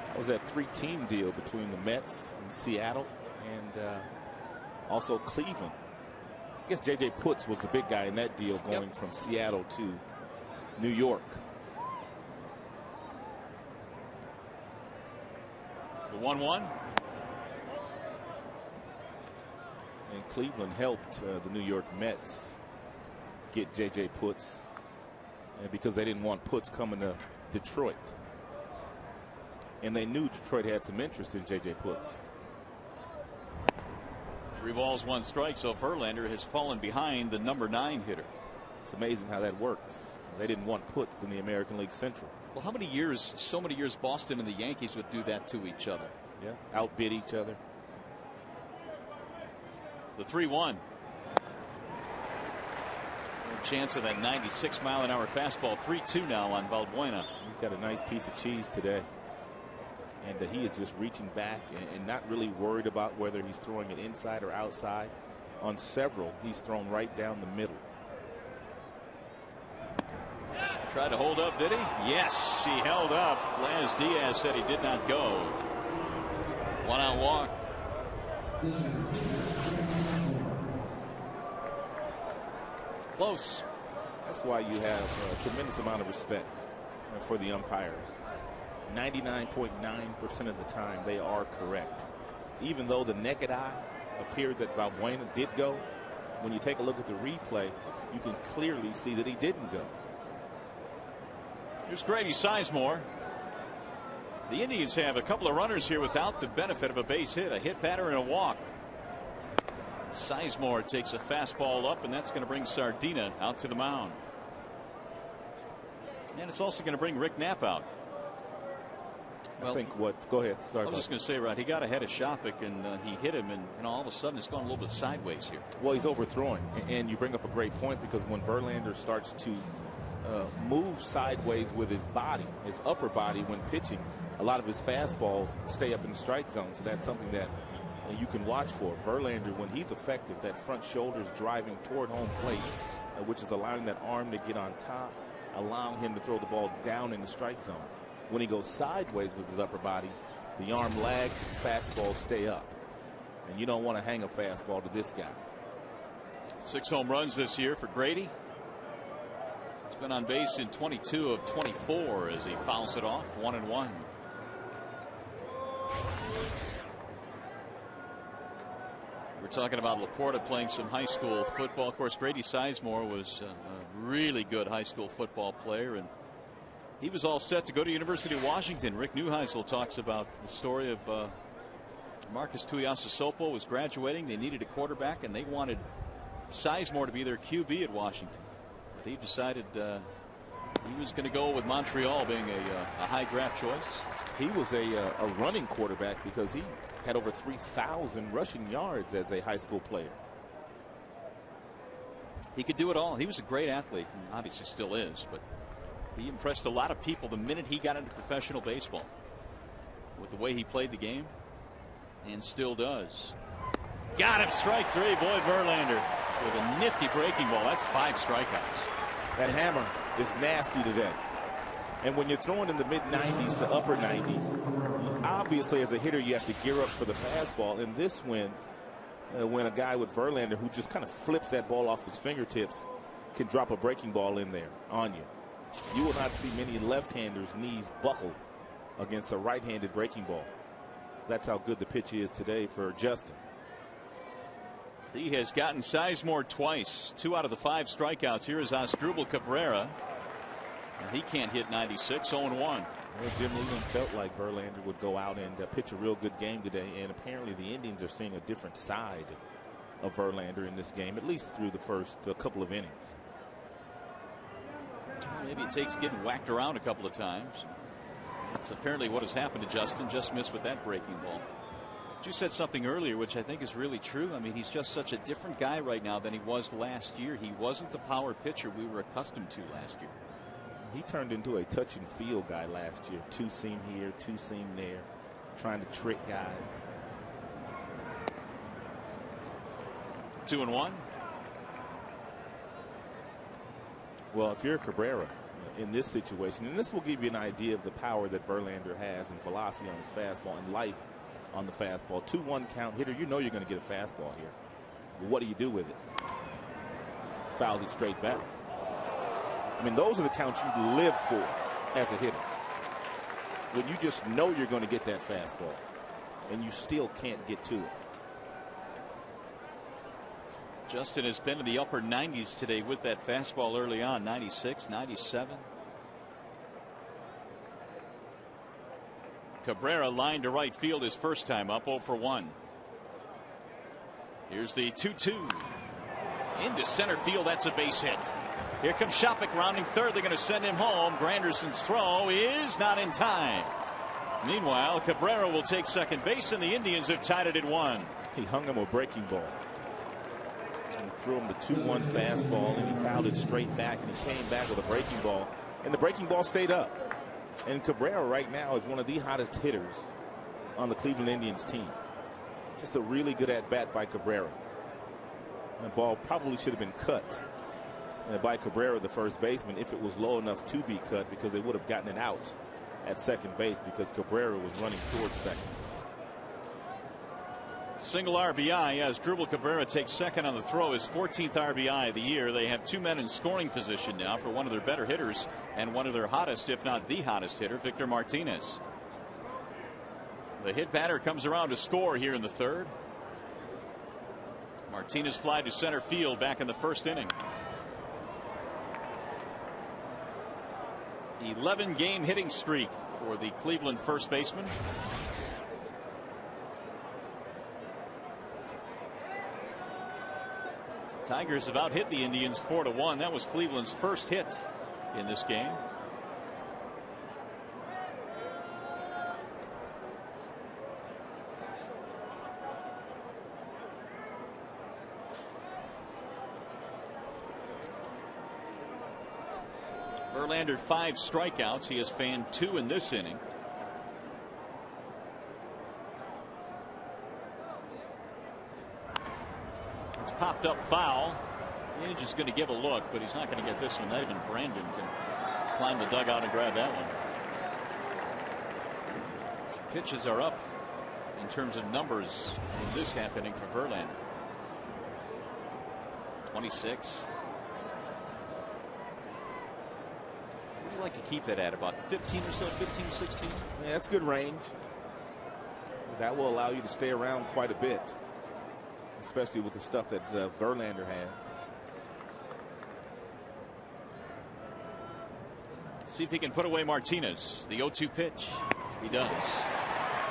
That was that 3-team deal between the Mets and Seattle and also Cleveland. I guess J.J. Putz was the big guy in that deal going from Seattle to New York. The 1-1. And Cleveland helped the New York Mets get J.J. Putz because they didn't want Putz coming to Detroit. And they knew Detroit had some interest in J.J. Putz. 3 balls, 1 strike. So Verlander has fallen behind the number 9 hitter. It's amazing how that works. They didn't want Putz in the American League Central. Well, how many years, so many years Boston and the Yankees would do that to each other? Yeah, outbid each other. The 3-1. Chance of that 96-mile-an-hour fastball. 3-2 now on Valbuena. He's got a nice piece of cheese today. And he is just reaching back and not really worried about whether he's throwing it inside or outside. On several, he's thrown right down the middle. Tried to hold up, did he? Yes, he held up. Laz Diaz said he did not go. 1-out walk. Close. That's why you have a tremendous amount of respect for the umpires. 99.9% of the time they are correct. Even though the naked eye appeared that Valbuena did go, when you take a look at the replay, you can clearly see that he didn't go. Here's Grady Sizemore. The Indians have a couple of runners here without the benefit of a base hit, a hit batter and a walk. Sizemore takes a fastball up, and that's going to bring Sardina out to the mound. And it's also going to bring Rick Knapp out. Well, I think what? Go ahead. Sorry. I was just going to say, Rod, he got ahead of Shopik, and he hit him, and all of a sudden it's gone a little bit sideways here. Well, he's overthrowing, and you bring up a great point, because when Verlander starts to move sideways with his body, his upper body, when pitching, a lot of his fastballs stay up in the strike zone. So that's something that you can watch for. Verlander, when he's effective, that front shoulder's driving toward home plate, which is allowing that arm to get on top, allowing him to throw the ball down in the strike zone. When he goes sideways with his upper body, the arm lags, fastballs stay up. And you don't want to hang a fastball to this guy. 6 home runs this year for Grady. He's been on base in 22 of 24 as he fouls it off. 1-1. We're talking about Laporta playing some high school football. Of course, Grady Sizemore was a really good high school football player, and he was all set to go to University of Washington. Rick Neuheisel talks about the story of Marcus Tuiasosopo was graduating. They needed a quarterback, and they wanted Sizemore to be their QB at Washington. But he decided he was going to go with Montreal being a high draft choice. He was a running quarterback because he had over 3,000 rushing yards as a high school player. He could do it all. He was a great athlete, and obviously still is, but he impressed a lot of people the minute he got into professional baseball with the way he played the game, and still does. Got him. Strike 3. Boyd Verlander with a nifty breaking ball. That's 5 strikeouts. That hammer is nasty today. And when you're throwing in the mid-90s to upper 90s, obviously as a hitter you have to gear up for the fastball. And this wins when a guy with Verlander, who just kind of flips that ball off his fingertips, can drop a breaking ball in there on you. You will not see many left-handers' knees buckle against a right-handed breaking ball. That's how good the pitch is today for Justin. He has gotten Sizemore twice. 2 out of the 5 strikeouts. Here is Asdrubal Cabrera. And he can't hit 96. 0-1. Well, Jim Leland felt like Verlander would go out and pitch a real good game today. And apparently the Indians are seeing a different side of Verlander in this game, at least through the first couple of innings. Maybe it takes getting whacked around a couple of times. That's apparently what has happened to Justin. Just missed with that breaking ball. But you said something earlier which I think is really true. I mean, he's just such a different guy right now than he was last year. He wasn't the power pitcher we were accustomed to last year. He turned into a touch and feel guy last year. 2-seam here, 2-seam there, trying to trick guys. 2-1. Well, if you're Cabrera in this situation, and this will give you an idea of the power that Verlander has and velocity on his fastball and life on the fastball. 2-1 count hitter, you know you're going to get a fastball here. But what do you do with it? Fouls it straight back. I mean, those are the counts you live for as a hitter. When you just know you're going to get that fastball and you still can't get to it. Justin has been in the upper 90s today with that fastball early on. 96, 97. Cabrera lined to right field his first time up, 0 for 1. Here's the 2-2 into center field. That's a base hit. Here comes Shopik rounding third. They're going to send him home. Granderson's throw is not in time. Meanwhile, Cabrera will take second base, and the Indians have tied it at 1. He hung him a breaking ball. And threw him the 2-1 fastball, and he fouled it straight back, and he came back with a breaking ball, and the breaking ball stayed up. And Cabrera right now is one of the hottest hitters on the Cleveland Indians team. Just a really good at-bat by Cabrera. And the ball probably should have been cut. by Cabrera, the first baseman, if it was low enough to be cut, because they would have gotten it out at second base because Cabrera was running towards second. Single RBI as Drupal Cabrera takes second on the throw, his 14th RBI of the year. They have two men in scoring position now for one of their better hitters and one of their hottest, if not the hottest hitter, Victor Martinez. The hit batter comes around to score here in the third. Martinez fly to center field back in the first inning. 11-game hitting streak for the Cleveland first baseman. Tigers have out-hit the Indians 4-1. That was Cleveland's first hit in this game. Verlander 5 strikeouts. He has fanned 2 in this inning. It's popped up foul. Inge is going to give a look, but he's not going to get this one. Not even Brandon can climb the dugout and grab that one. Pitches are up in terms of numbers in this half inning for Verlander. 26. Would you like to keep it at about 15 or so, 15, 16? Yeah, that's good range. That will allow you to stay around quite a bit, especially with the stuff that Verlander has. See if he can put away Martinez. The 0-2 pitch. He does.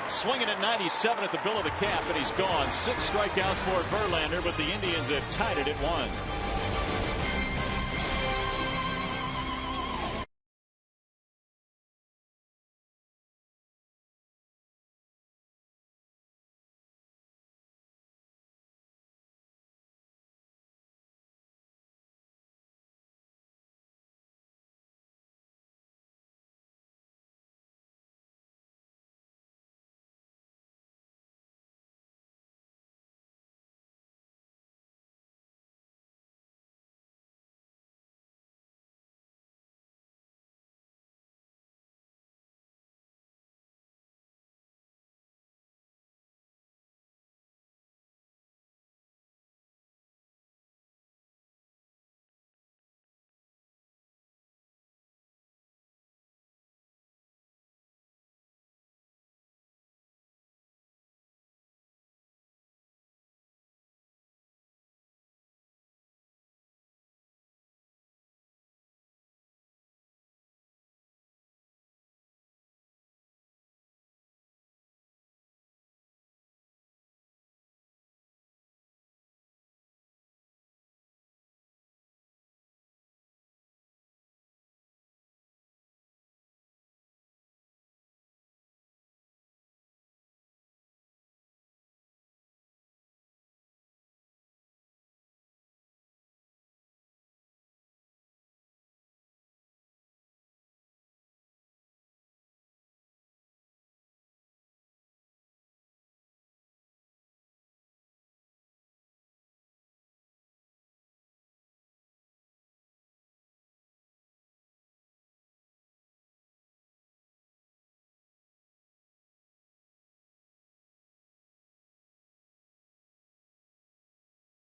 Swinging at 97 at the bill of the cap, and he's gone. 6 strikeouts for Verlander, but the Indians have tied it at 1.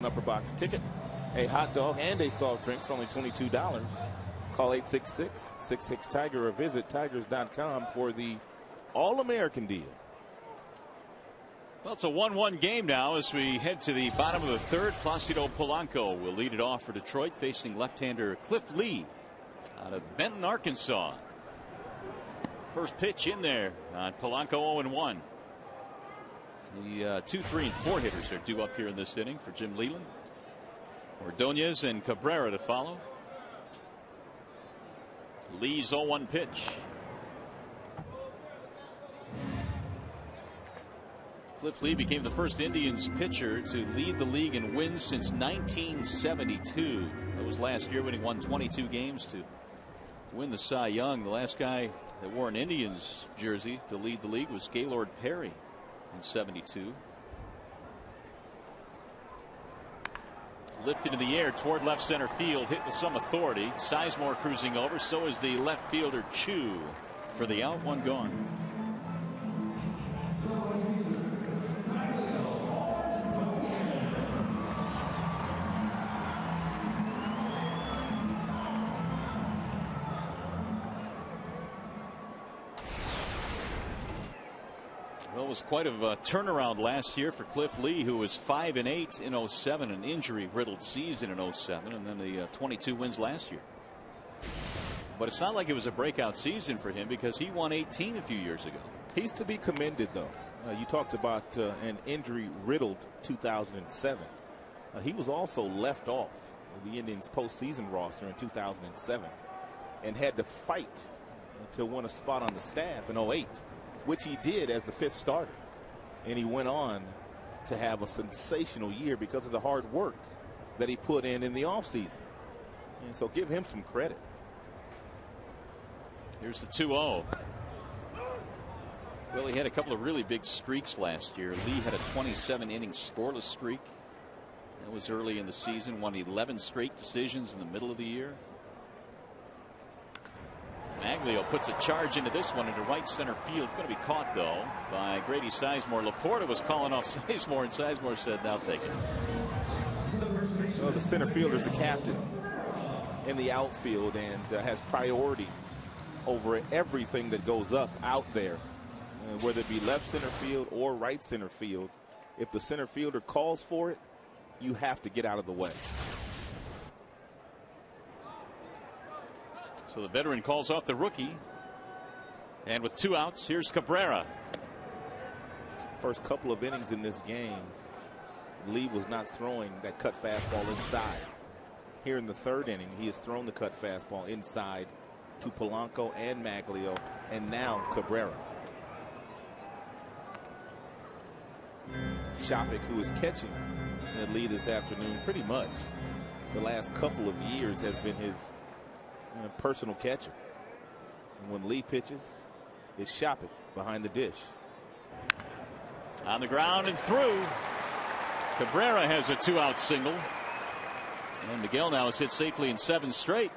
Upper box ticket, a hot dog, and a soft drink for only $22. Call 866-66-TIGER or visit tigers.com for the All-American deal. Well, it's a 1-1 game now as we head to the bottom of the third. Placido Polanco will lead it off for Detroit, facing left-hander Cliff Lee out of Benton, Arkansas. First pitch in there on Polanco. 0-1. The 2, 3, and 4 hitters are due up here in this inning for Jim Leyland. Ordonez and Cabrera to follow. Lee's 0-1 pitch. Cliff Lee became the first Indians pitcher to lead the league in wins since 1972. That was last year, winning 122 games to win the Cy Young. The last guy that wore an Indians jersey to lead the league was Gaylord Perry in 72. Lifted in the air toward left center field, hit with some authority. Sizemore cruising over, so is the left fielder Chu for the out, one gone. Well, it was quite a turnaround last year for Cliff Lee, who was 5-8 in 07, an injury-riddled season in 07, and then the 22 wins last year. But it's not like it was a breakout season for him because he won 18 a few years ago. He's to be commended, though. You talked about an injury-riddled 2007. He was also left off the Indians' postseason roster in 2007 and had to fight to win a spot on the staff in 08. Which he did as the 5th starter. And he went on to have a sensational year because of the hard work that he put in the offseason. And so give him some credit. Here's the 2-0. Well, he had a couple of really big streaks last year. Lee had a 27-inning scoreless streak. That was early in the season. Won 11 straight decisions in the middle of the year. Maglio puts a charge into this one into right center field. Going to be caught, though, by Grady Sizemore. Laporta was calling off Sizemore, and Sizemore said, "I'll take it." Well, the center fielder is the captain in the outfield and has priority over everything that goes up out there, whether it be left center field or right center field. If the center fielder calls for it, you have to get out of the way. So the veteran calls off the rookie. And with 2 outs, here's Cabrera. First couple of innings in this game, Lee was not throwing that cut fastball inside. Here in the 3rd inning, he has thrown the cut fastball inside to Polanco and Maglio, and now Cabrera. Shopik, who is catching Lee this afternoon pretty much the last couple of years, has been his personal catcher. And when Lee pitches, it's Shopik behind the dish. On the ground and through. Cabrera has a 2-out single. And Miguel now is hit safely in 7 straight.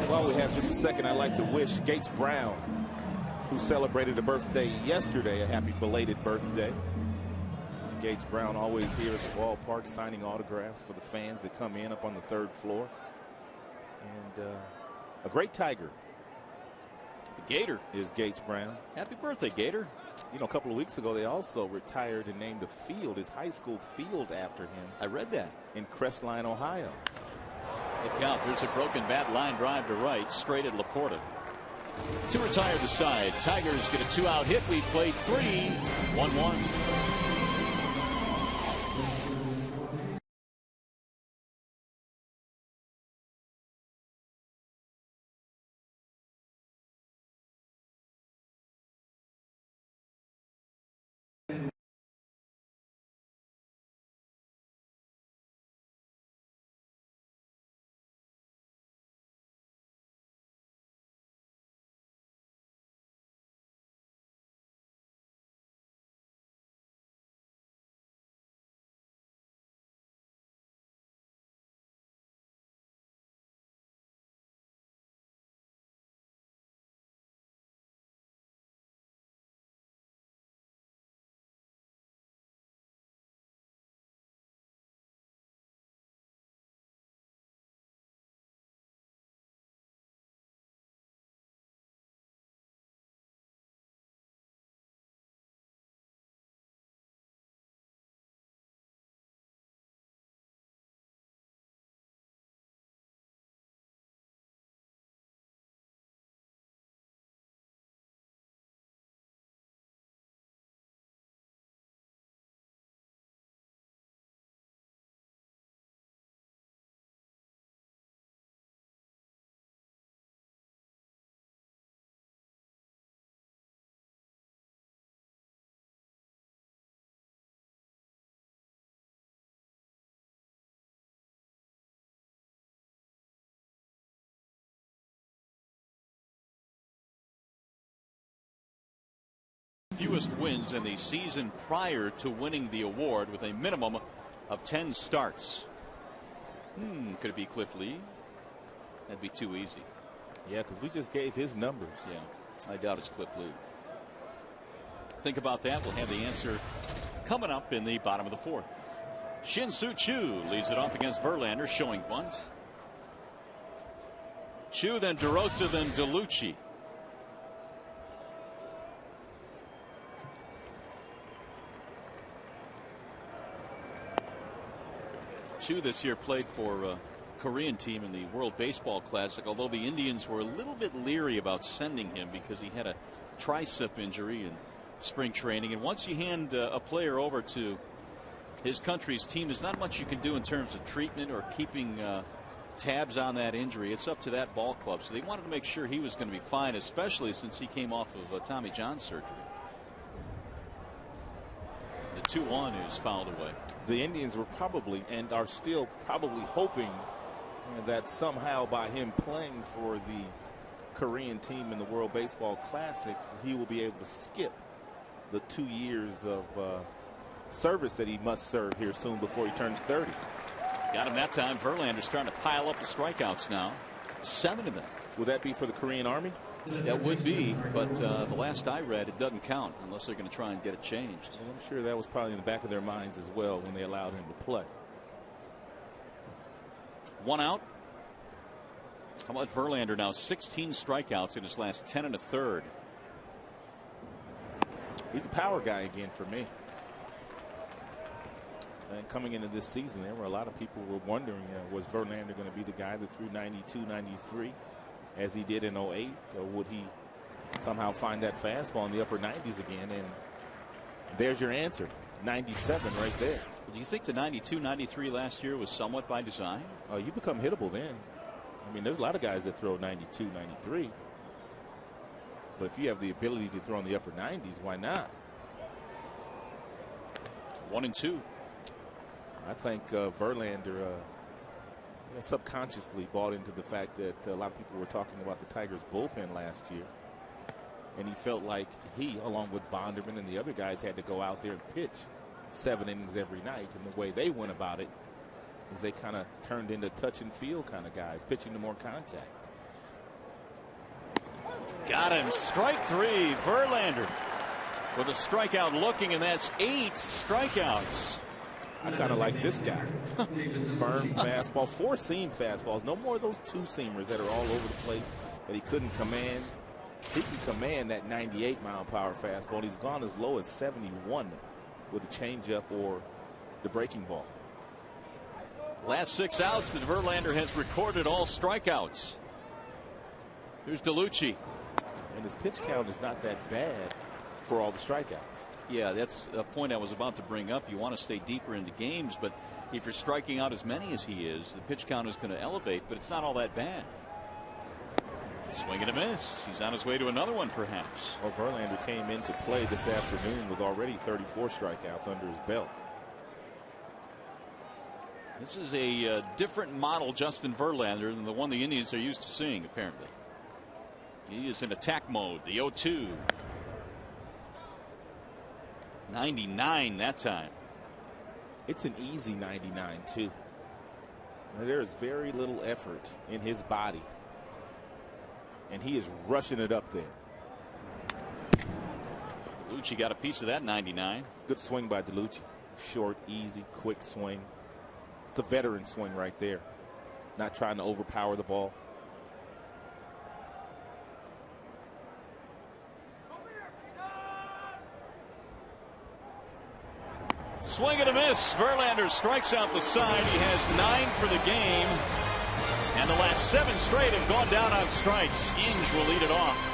While we have just a second, I'd like to wish Gates Brown, who celebrated a birthday yesterday, a happy belated birthday. Gates Brown always here at the ballpark signing autographs for the fans that come in up on the 3rd floor. And a great Tiger. The Gator is Gates Brown. Happy birthday, Gator. You know, a couple of weeks ago, they also retired and named a field, his high school field, after him. I read that. In Crestline, Ohio. Look out. There's a broken bat line drive to right, straight at Laporta. To retire the side. Tigers get a 2-out hit. We played 3, 1-1. Fewest wins in the season prior to winning the award, with a minimum of 10 starts. Could it be Cliff Lee? That'd be too easy. Yeah, because we just gave his numbers. Yeah, I doubt it's Cliff Lee. Think about that. We'll have the answer coming up in the bottom of the fourth. Shin-Soo Choo leads it off against Verlander, showing bunt. Choo, then DeRosa, then DeLucci. Choo this year played for a Korean team in the World Baseball Classic, although the Indians were a little bit leery about sending him because he had a tricep injury in spring training. And once you hand a player over to his country's team, there's not much you can do in terms of treatment or keeping tabs on that injury. It's up to that ball club. So they wanted to make sure he was going to be fine, especially since he came off of Tommy John surgery. The 2-1 is fouled away. The Indians were probably and are still probably hoping that somehow by him playing for the Korean team in the World Baseball Classic, he will be able to skip the 2 years of service that he must serve here soon before he turns 30. Got him that time. Verlander's starting to pile up the strikeouts now. 7 of them. Would that be for the Korean Army? That would be, but the last I read, it doesn't count unless they're going to try and get it changed. Well, I'm sure that was probably in the back of their minds as well when they allowed him to play. 1 out. How about Verlander now? 16 strikeouts in his last 10 1/3. He's a power guy again for me. And coming into this season, there were a lot of people were wondering, was Verlander going to be the guy that threw 92, 93 as he did in 08, or would he somehow find that fastball in the upper 90s again? And there's your answer. 97 right there. Do you think the 92, 93 last year was somewhat by design? Oh, you become hittable then. I mean, there's a lot of guys that throw 92, 93. But if you have the ability to throw in the upper 90s, why not? 1-2. I think Verlander subconsciously bought into the fact that a lot of people were talking about the Tigers bullpen last year. And he felt like he, along with Bonderman and the other guys, had to go out there and pitch 7 innings every night. And the way they went about it is they kind of turned into touch and feel kind of guys, pitching to more contact. Got him. Strike 3. Verlander with a strikeout looking, and that's 8 strikeouts. I kind of like this guy. Firm fastball, 4-seam fastballs. No more of those 2-seamers that are all over the place that he couldn't command. He can command that 98-mile-per-hour fastball. And he's gone as low as 71 with a changeup or the breaking ball. Last 6 outs that Verlander has recorded all strikeouts. Here's DeLucci. And his pitch count is not that bad for all the strikeouts. Yeah, that's a point I was about to bring up. You want to stay deeper into games, but if you're striking out as many as he is, the pitch count is going to elevate, but it's not all that bad. Swing and a miss. He's on his way to another one, perhaps. Well, Verlander came into play this afternoon with already 34 strikeouts under his belt. This is a different model Justin Verlander than the one the Indians are used to seeing, apparently. He is in attack mode. The 0-2. 99 that time. It's an easy 99 too. There is very little effort in his body, and he is rushing it up there. DeLucci got a piece of that 99. Good swing by DeLucci. Short, easy, quick swing. It's a veteran swing right there. Not trying to overpower the ball. Swing and a miss. Verlander strikes out the side. He has 9 for the game. And the last 7 straight have gone down on strikes. Inge will lead it off.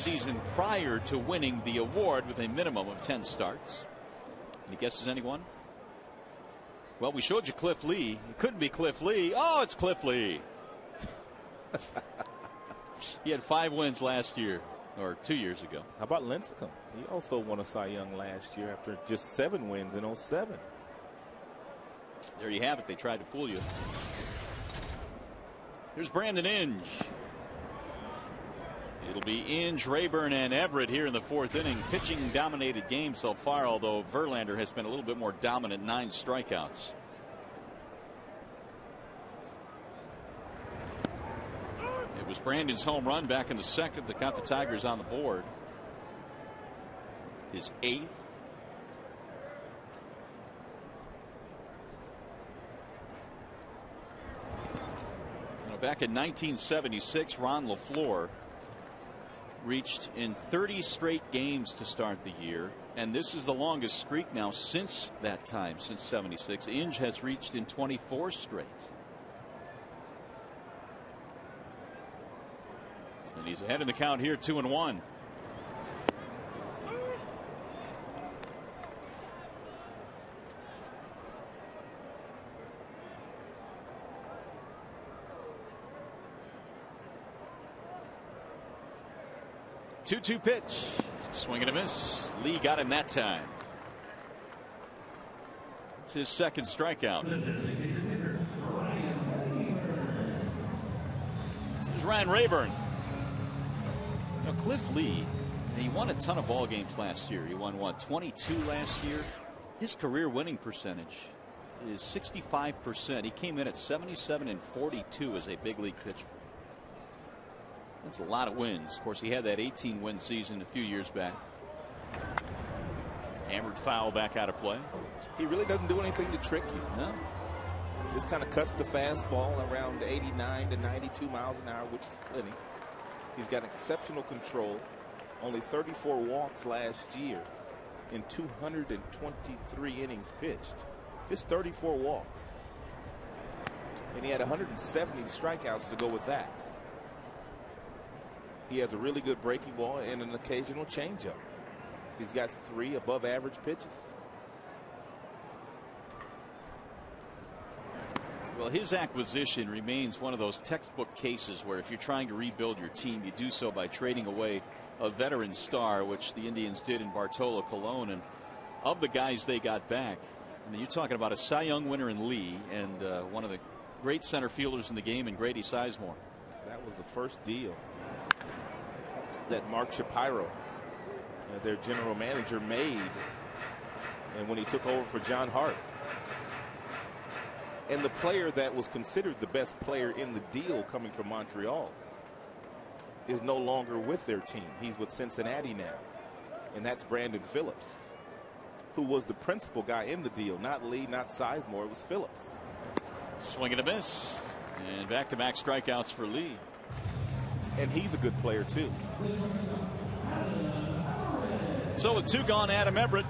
season prior to winning the award with a minimum of 10 starts. Any guesses, anyone? Well, we showed you Cliff Lee. It couldn't be Cliff Lee. Oh, it's Cliff Lee. He had 5 wins last year, or 2 years ago. How about Lincecum? He also won a Cy Young last year after just 7 wins in 07. There you have it. They tried to fool you. Here's Brandon Inge. It'll be Inge, Rayburn, and Everett here in the 4th inning. Pitching dominated game so far, although Verlander has been a little bit more dominant, 9 strikeouts. It was Brandon's home run back in the 2nd that got the Tigers on the board. His 8th. Back in 1976, Ron LaFleur reached in 30 straight games to start the year, and this is the longest streak now since that time, since 76. Inge has reached in 24 straight. And he's ahead in the count here, 2-1. Two-two pitch. Swing and a miss. Lee got him that time. It's his 2nd strikeout. There's Ryan Rayburn. Now, Cliff Lee, he won a ton of ball games last year. He won, what, 22 last year? His career winning percentage is 65%. He came in at 77 and 42 as a big league pitcher. That's a lot of wins. Of course, he had that 18-win season a few years back. Hammered foul back out of play. He really doesn't do anything to trick you. No. Just kind of cuts the fastball around 89 to 92 miles an hour, which is plenty. He's got exceptional control. Only 34 walks last year in 223 innings pitched. Just 34 walks. And he had 170 strikeouts to go with that. He has a really good breaking ball and an occasional changeup. He's got 3 above average pitches. Well, his acquisition remains one of those textbook cases where if you're trying to rebuild your team, you do so by trading away a veteran star, which the Indians did in Bartolo Colon. And of the guys they got back, I mean, you're talking about a Cy Young winner in Lee and one of the great center fielders in the game in Grady Sizemore. That was the first deal that Mark Shapiro, their general manager, made, and when he took over for John Hart. And the player that was considered the best player in the deal coming from Montreal is no longer with their team. He's with Cincinnati now, and that's Brandon Phillips, who was the principal guy in the deal. Not Lee, not Sizemore. It was Phillips. Swing and a miss, and back-to-back strikeouts for Lee. And he's a good player, too. So with 2 gone, Adam Everett.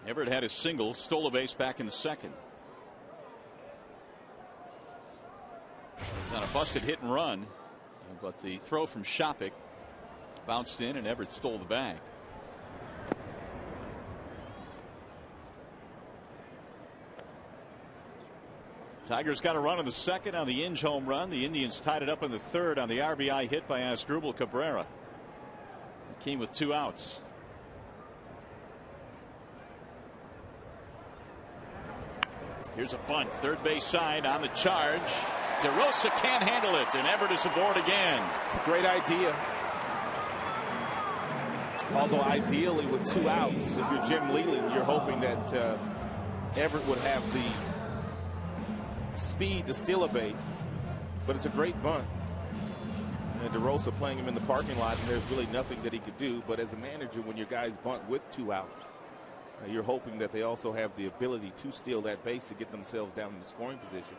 Everett had his single, stole a base back in the 2nd. On a busted hit and run, but the throw from Shopik bounced in and Everett stole the bag. Tigers got a run in the 2nd on the Inge home run. The Indians tied it up in the 3rd on the RBI hit by Asdrubal Cabrera. It came with 2 outs. Here's a bunt, 3rd base side on the charge. DeRosa can't handle it, and Everett is aboard again. It's a great idea. Although ideally with 2 outs, if you're Jim Leyland, you're hoping that Everett would have the speed to steal a base. But it's a great bunt. And DeRosa playing him in the parking lot, and there's really nothing that he could do. But as a manager, when your guys bunt with 2 outs, you're hoping that they also have the ability to steal that base to get themselves down in the scoring position,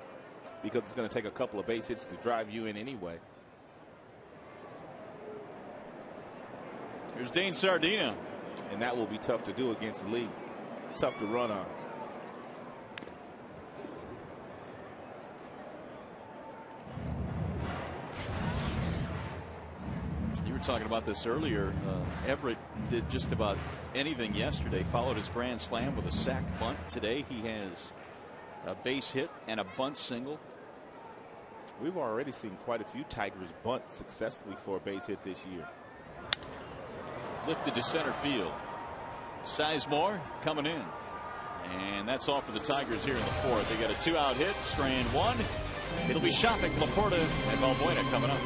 because it's going to take a couple of base hits to drive you in anyway. Here's Dane Sardina. And that will be tough to do against Lee. It's tough to run on. talking about this earlier. Everett did just about anything yesterday. Followed his grand slam with a sac bunt. Today he has a base hit and a bunt single. We've already seen quite a few Tigers bunt successfully for a base hit this year. Lifted to center field. Sizemore coming in. And that's all for the Tigers here in the fourth. They got a 2-out hit, strand one. It'll be Shopping, Laporta, and Valbuena coming up.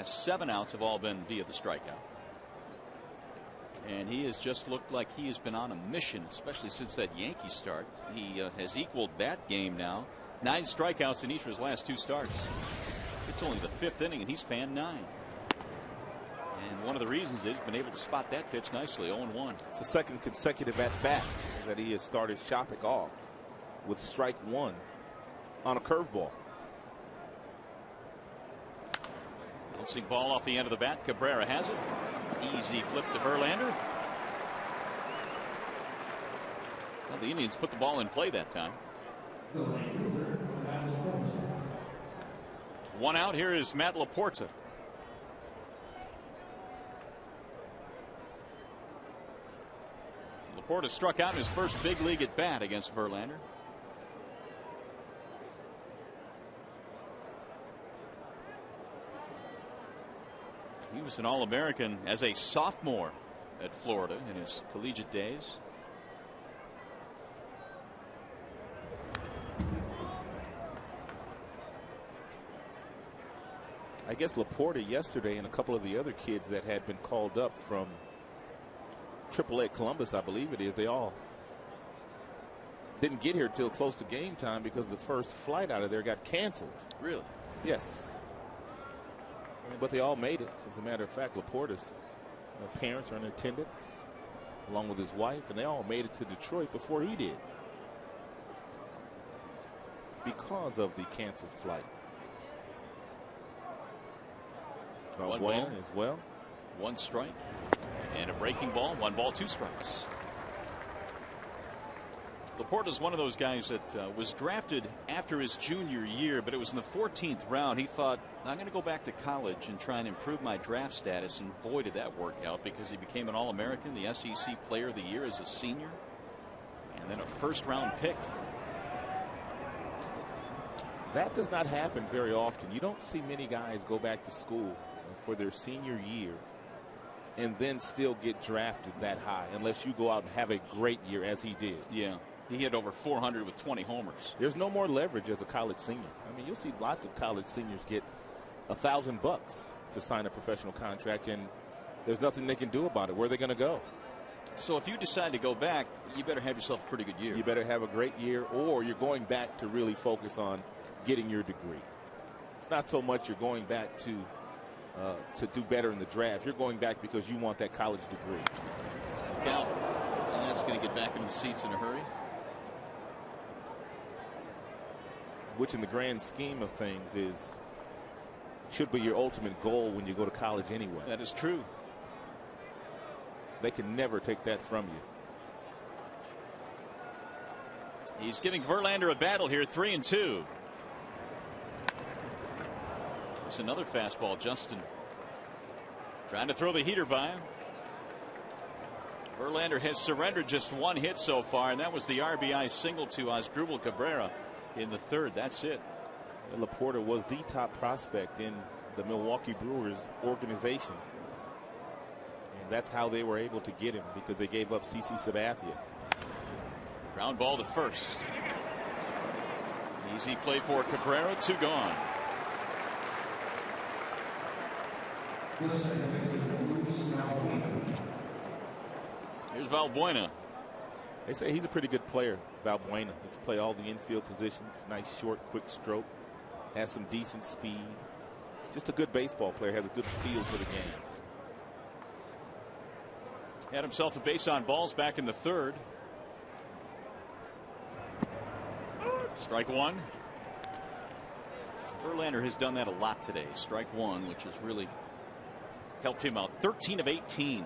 Seven outs have all been via the strikeout. And he has just looked like he has been on a mission, especially since that Yankee start. He has equaled that game now. 9 strikeouts in each of his last 2 starts. It's only the 5th inning, and he's fanned 9. And one of the reasons is he's been able to spot that pitch nicely, 0-1. It's the second consecutive at-bat that he has started Shopping off with strike 1 on a curveball. Bouncing ball off the end of the bat. Cabrera has it. Easy flip to Verlander. Well, the Indians put the ball in play that time. 1 out. Here is Matt Laporta. Laporta struck out in his first big league at bat against Verlander. He was an All-American as a sophomore at Florida in his collegiate days. I guess Laporta yesterday and a couple of the other kids that had been called up from CLE Columbus, I believe it is, they all didn't get here till close to game time because the first flight out of there got canceled. Really? Yes. But they all made it. As a matter of fact, Laporta's parents are in attendance along with his wife, and they all made it to Detroit before he did because of the canceled flight. Valbuena as well. 1 strike and a breaking ball. 1 ball, 2 strikes. Laporta is one of those guys that was drafted after his junior year, but it was in the 14th round. He thought, I'm going to go back to college and try and improve my draft status, and boy, did that work out, because he became an All-American, the SEC Player of the Year as a senior, and then a first-round pick. That does not happen very often. You don't see many guys go back to school for their senior year and then still get drafted that high, unless you go out and have a great year as he did. Yeah. He hit over 400 with 20 homers. There's no more leverage as a college senior. I mean, you'll see lots of college seniors get $1,000 to sign a professional contract, and there's nothing they can do about it. Where are they going to go? So if you decide to go back, you better have yourself a pretty good year. You better have a great year, or you're going back to really focus on getting your degree. It's not so much you're going back to do better in the draft. You're going back because you want that college degree. Look out. And that's going to get back into the seats in a hurry. Which in the grand scheme of things should be your ultimate goal when you go to college anyway. That is true. They can never take that from you. He's giving Verlander a battle here, 3-2. There's another fastball. Justin trying to throw the heater by him. Verlander has surrendered just one hit so far, and that was the RBI single to Asdrubal Cabrera in the third. That's it. Laporta was the top prospect in the Milwaukee Brewers organization. And that's how they were able to get him, because they gave up CC Sabathia. Ground ball to first. Easy play for Cabrera. 2 gone. Here's Valbuena. They say he's a pretty good player, Valbuena. He can play all the infield positions. Nice, short, quick stroke. Has some decent speed. Just a good baseball player. Has a good feel for the game. Had himself a base on balls back in the third. Strike one. Verlander has done that a lot today. Strike one, which has really helped him out. 13 of 18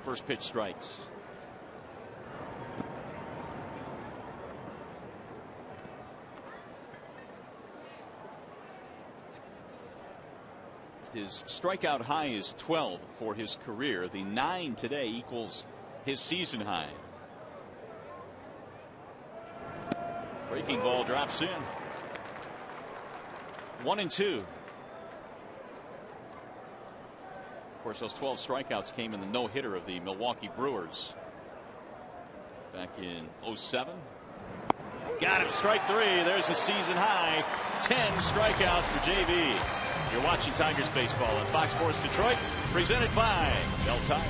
first pitch strikes. His strikeout high is 12 for his career. The 9 today equals his season high. Breaking ball drops in. 1-2. Of course, those 12 strikeouts came in the no-hitter of the Milwaukee Brewers back in 07. Got him, strike 3. There's a season high. 10 strikeouts for JV. You're watching Tigers baseball on Fox Sports Detroit, presented by Bell Tire.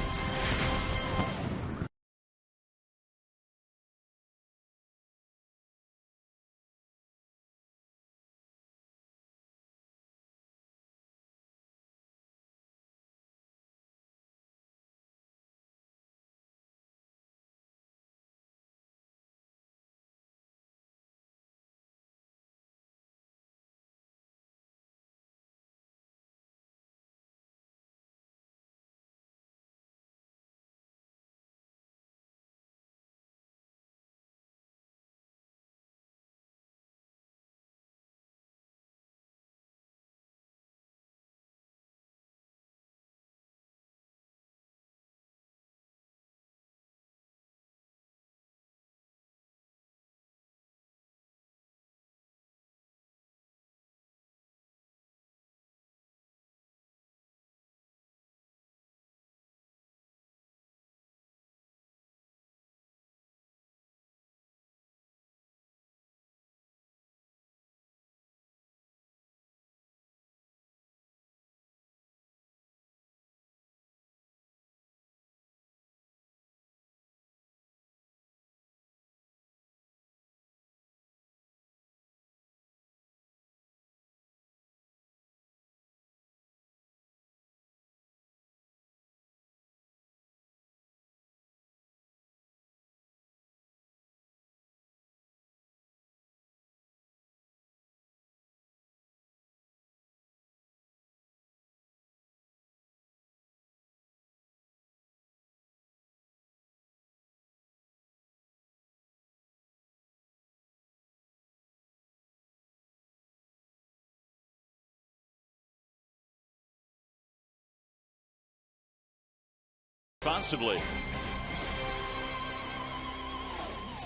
Responsibly.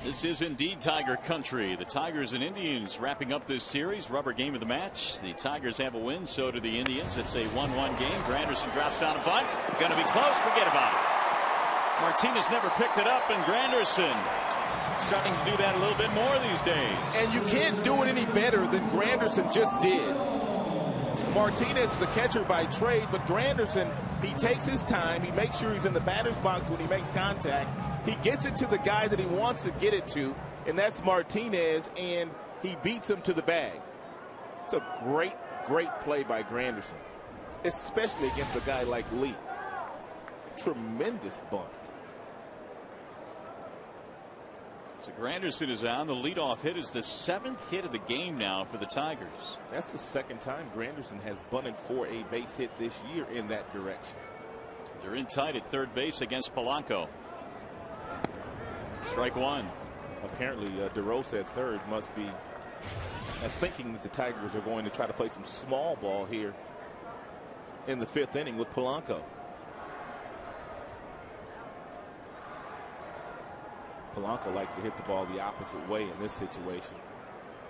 This is indeed Tiger country. The Tigers and Indians wrapping up this series. Rubber game of the match. The Tigers have a win. So do the Indians. It's a 1-1 game. Granderson drops down a bunt. Going to be close. Forget about it. Martinez never picked it up, and Granderson starting to do that a little bit more these days. And you can't do it any better than Granderson just did. Martinez is a catcher by trade, but Granderson, He takes his time. He makes sure he's in the batter's box when he makes contact. He gets it to the guys that he wants to get it to, and that's Martinez, and he beats him to the bag. It's a great, great play by Granderson, especially against a guy like Lee. Tremendous bunt. So Granderson is on. The leadoff hit is the 7th hit of the game now for the Tigers. That's the 2nd time Granderson has bunted for a base hit this year in that direction. They're in tight at third base against Polanco. Strike one. Apparently, DeRosa at third must be thinking that the Tigers are going to try to play some small ball here in the 5th inning with Polanco. Polanco likes to hit the ball the opposite way in this situation,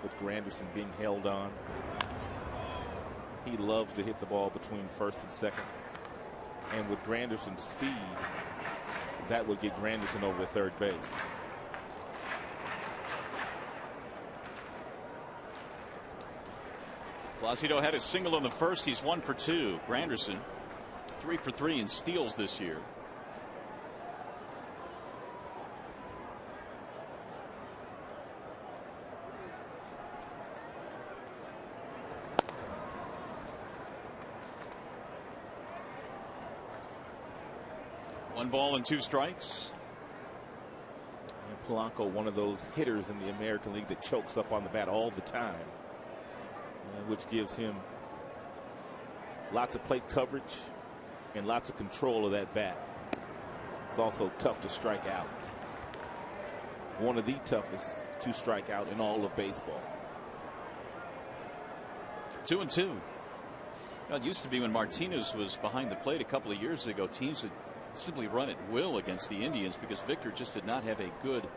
with Granderson being held on. He loves to hit the ball between first and second. And with Granderson's speed, that would get Granderson over to third base. Placido had a single in the first. He's 1 for 2. Granderson 3 for 3 in steals this year. One ball and 2 strikes. And Polanco, one of those hitters in the American League that chokes up on the bat all the time, which gives him lots of plate coverage and lots of control of that bat. It's also tough to strike out. One of the toughest to strike out in all of baseball. 2-2. It used to be when Martinez was behind the plate a couple of years ago, teams would simply run at will against the Indians because Victor just did not have a good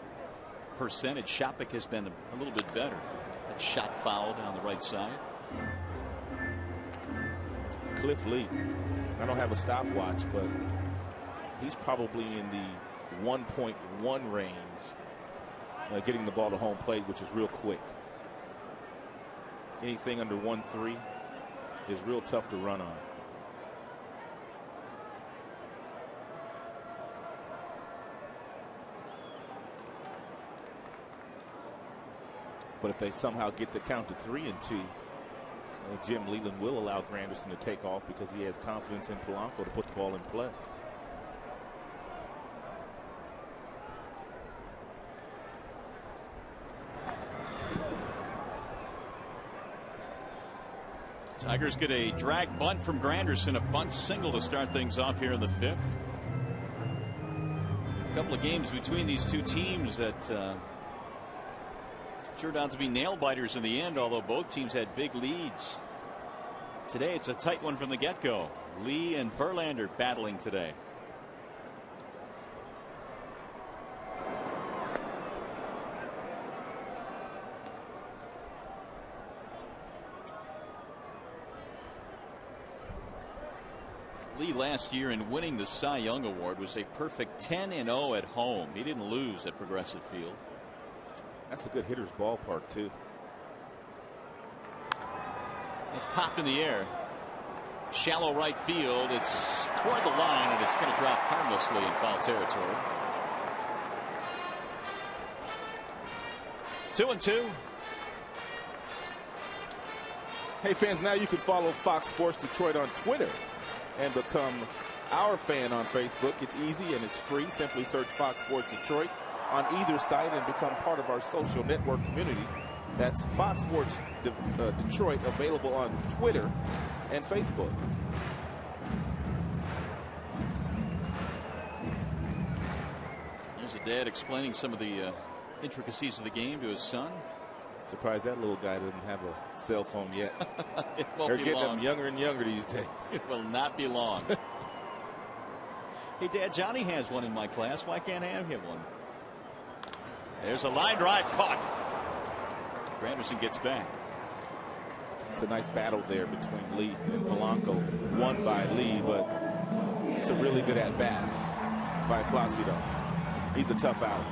percentage. Shopik has been a little bit better. That shot foul down the right side. Cliff Lee, I don't have a stopwatch, but he's probably in the 1.1 range, getting the ball to home plate, which is real quick. Anything under 1.3 is real tough to run on. But if they somehow get the count to 3-2, Jim Leyland will allow Granderson to take off because he has confidence in Polanco to put the ball in play. Tigers get a drag bunt from Granderson, a bunt single to start things off here in the 5th. A couple of games between these two teams that turned out to be nail biters in the end, although both teams had big leads. Today it's a tight one from the get-go. Lee and Verlander battling today. Lee last year in winning the Cy Young Award was a perfect 10-0 at home. He didn't lose at Progressive Field. That's a good hitter's ballpark, too. It's popped in the air. Shallow right field. It's toward the line, and it's going to drop harmlessly in foul territory. 2-2. Hey, fans, now you can follow Fox Sports Detroit on Twitter and become our fan on Facebook. It's easy and it's free. Simply search Fox Sports Detroit on either site and become part of our social network community. That's Fox Sports Detroit, available on Twitter and Facebook. There's a dad explaining some of the intricacies of the game to his son. Surprised that little guy doesn't have a cell phone yet. It won't They're be getting long. them younger and younger these days. It will not be long. Hey, Dad, Johnny has one in my class. Why can't I have him one? There's a line drive caught. Granderson gets back. It's a nice battle there between Lee and Polanco. Won by Lee, but it's a really good at-bat by Placido. He's a tough out.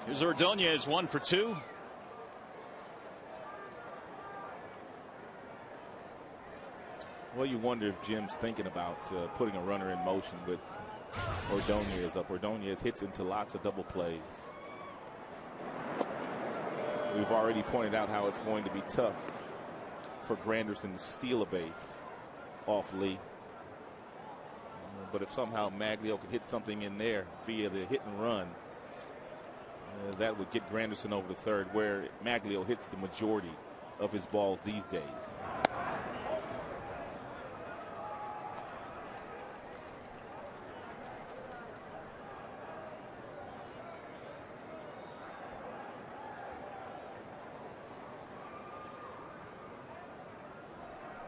Here's Ordonez, 1 for 2. Well, you wonder if Jim's thinking about putting a runner in motion with Ordonez up. Ordonez hits into lots of double plays. We've already pointed out how it's going to be tough for Granderson to steal a base off Lee. But if somehow Maglio could hit something in there via the hit and run, that would get Granderson over to third, where Maglio hits the majority of his balls these days.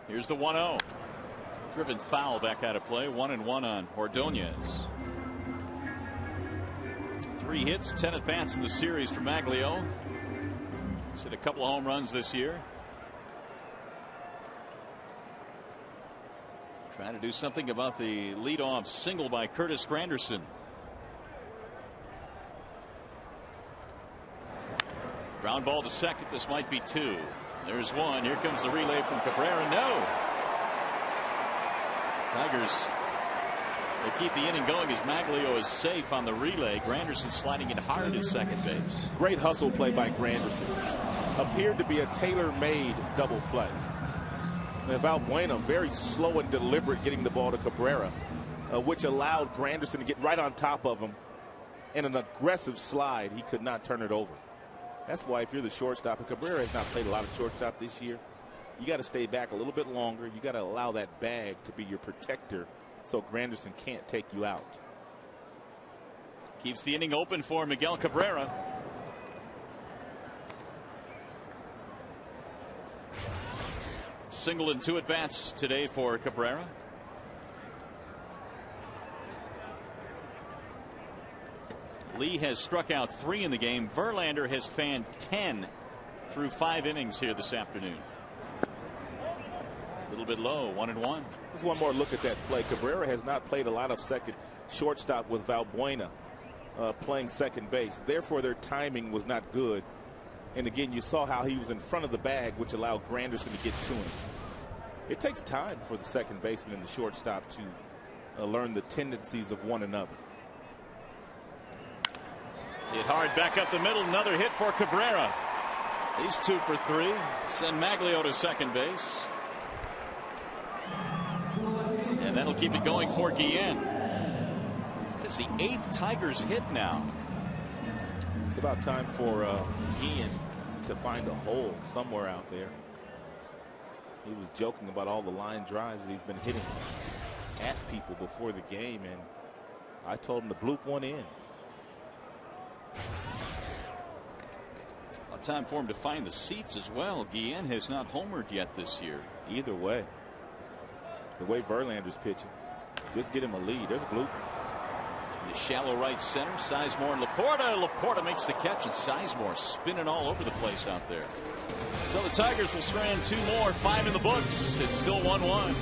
Here's the 1-0. Driven foul back out of play. 1-1 on Ordonez. 3 hits, 10 at bats in the series for Maglio. He's hit a couple of home runs this year. Trying to do something about the leadoff single by Curtis Granderson. Ground ball to second. This might be 2. There's 1. Here comes the relay from Cabrera. No. Tigers, they keep the inning going as Maglio is safe on the relay. Granderson sliding in hard at second base. Great hustle play by Granderson. Appeared to be a tailor-made double play. And Valbuena very slow and deliberate getting the ball to Cabrera, which allowed Granderson to get right on top of him. In an aggressive slide, he could not turn it over. That's why if you're the shortstop, and Cabrera has not played a lot of shortstop this year, you got to stay back a little bit longer. You got to allow that bag to be your protector so Granderson can't take you out. Keeps the inning open for Miguel Cabrera. Single and 2 at bats today for Cabrera. Lee has struck out 3 in the game. Verlander has fanned 10 through 5 innings here this afternoon. A little bit low, 1-1. Just one more look at that play. Cabrera has not played a lot of second shortstop with Valbuena playing second base. Therefore, their timing was not good. And again, you saw how he was in front of the bag, which allowed Granderson to get to him. It takes time for the second baseman and the shortstop to learn the tendencies of one another. Hit hard back up the middle. Another hit for Cabrera. He's 2 for 3. Send Maglio to second base. And that'll keep it going for Guillen. It's the 8th Tigers hit now. It's about time for Guillen to find a hole somewhere out there. He was joking about all the line drives that he's been hitting at people before the game, and I told him to bloop one in. A time for him to find the seats as well. Guillen has not homered yet this year. Either way, the way Verlander's pitching, just get him a lead. There's a bloop. In the shallow right center, Sizemore and Laporta. Laporta makes the catch, and Sizemore spinning all over the place out there. So the Tigers will strand 2 more, 5 in the books. It's still 1-1.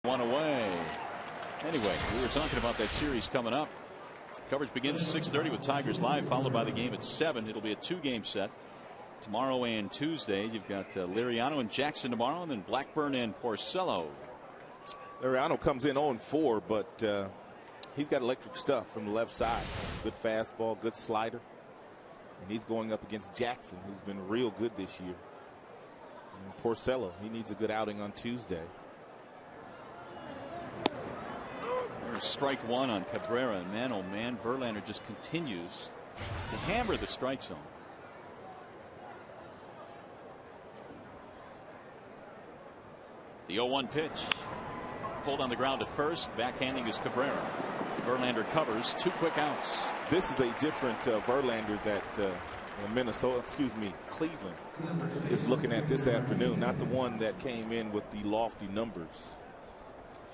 one away. Anyway, we were talking about that series coming up. Coverage begins at 6:30 with Tigers Live, followed by the game at 7. It'll be a 2-game set. Tomorrow and Tuesday, you've got Liriano and Jackson tomorrow, and then Blackburn and Porcello. Liriano comes in 0-4, but he's got electric stuff from the left side. Good fastball, good slider. And he's going up against Jackson, who's been real good this year. And Porcello, he needs a good outing on Tuesday. There's strike one on Cabrera, and man, oh man, Verlander just continues to hammer the strike zone. The 0-1 pitch. Pulled on the ground to first. Backhanding is Cabrera. Verlander covers. 2 quick outs. This is a different Verlander that Cleveland is looking at this afternoon. Not the one that came in with the lofty numbers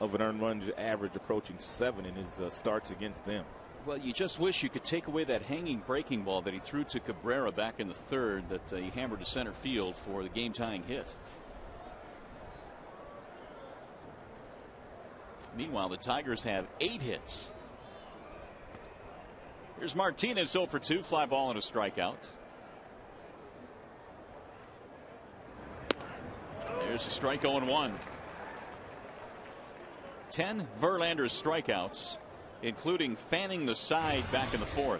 of an earned run average approaching 7 in his starts against them. Well, you just wish you could take away that hanging breaking ball that he threw to Cabrera back in the 3rd that he hammered to center field for the game-tying hit. Meanwhile, the Tigers have 8 hits. Here's Martinez, 0 for 2, fly ball and a strikeout. There's a strike, 0-1. 10 Verlander strikeouts, including fanning the side back in the 4th.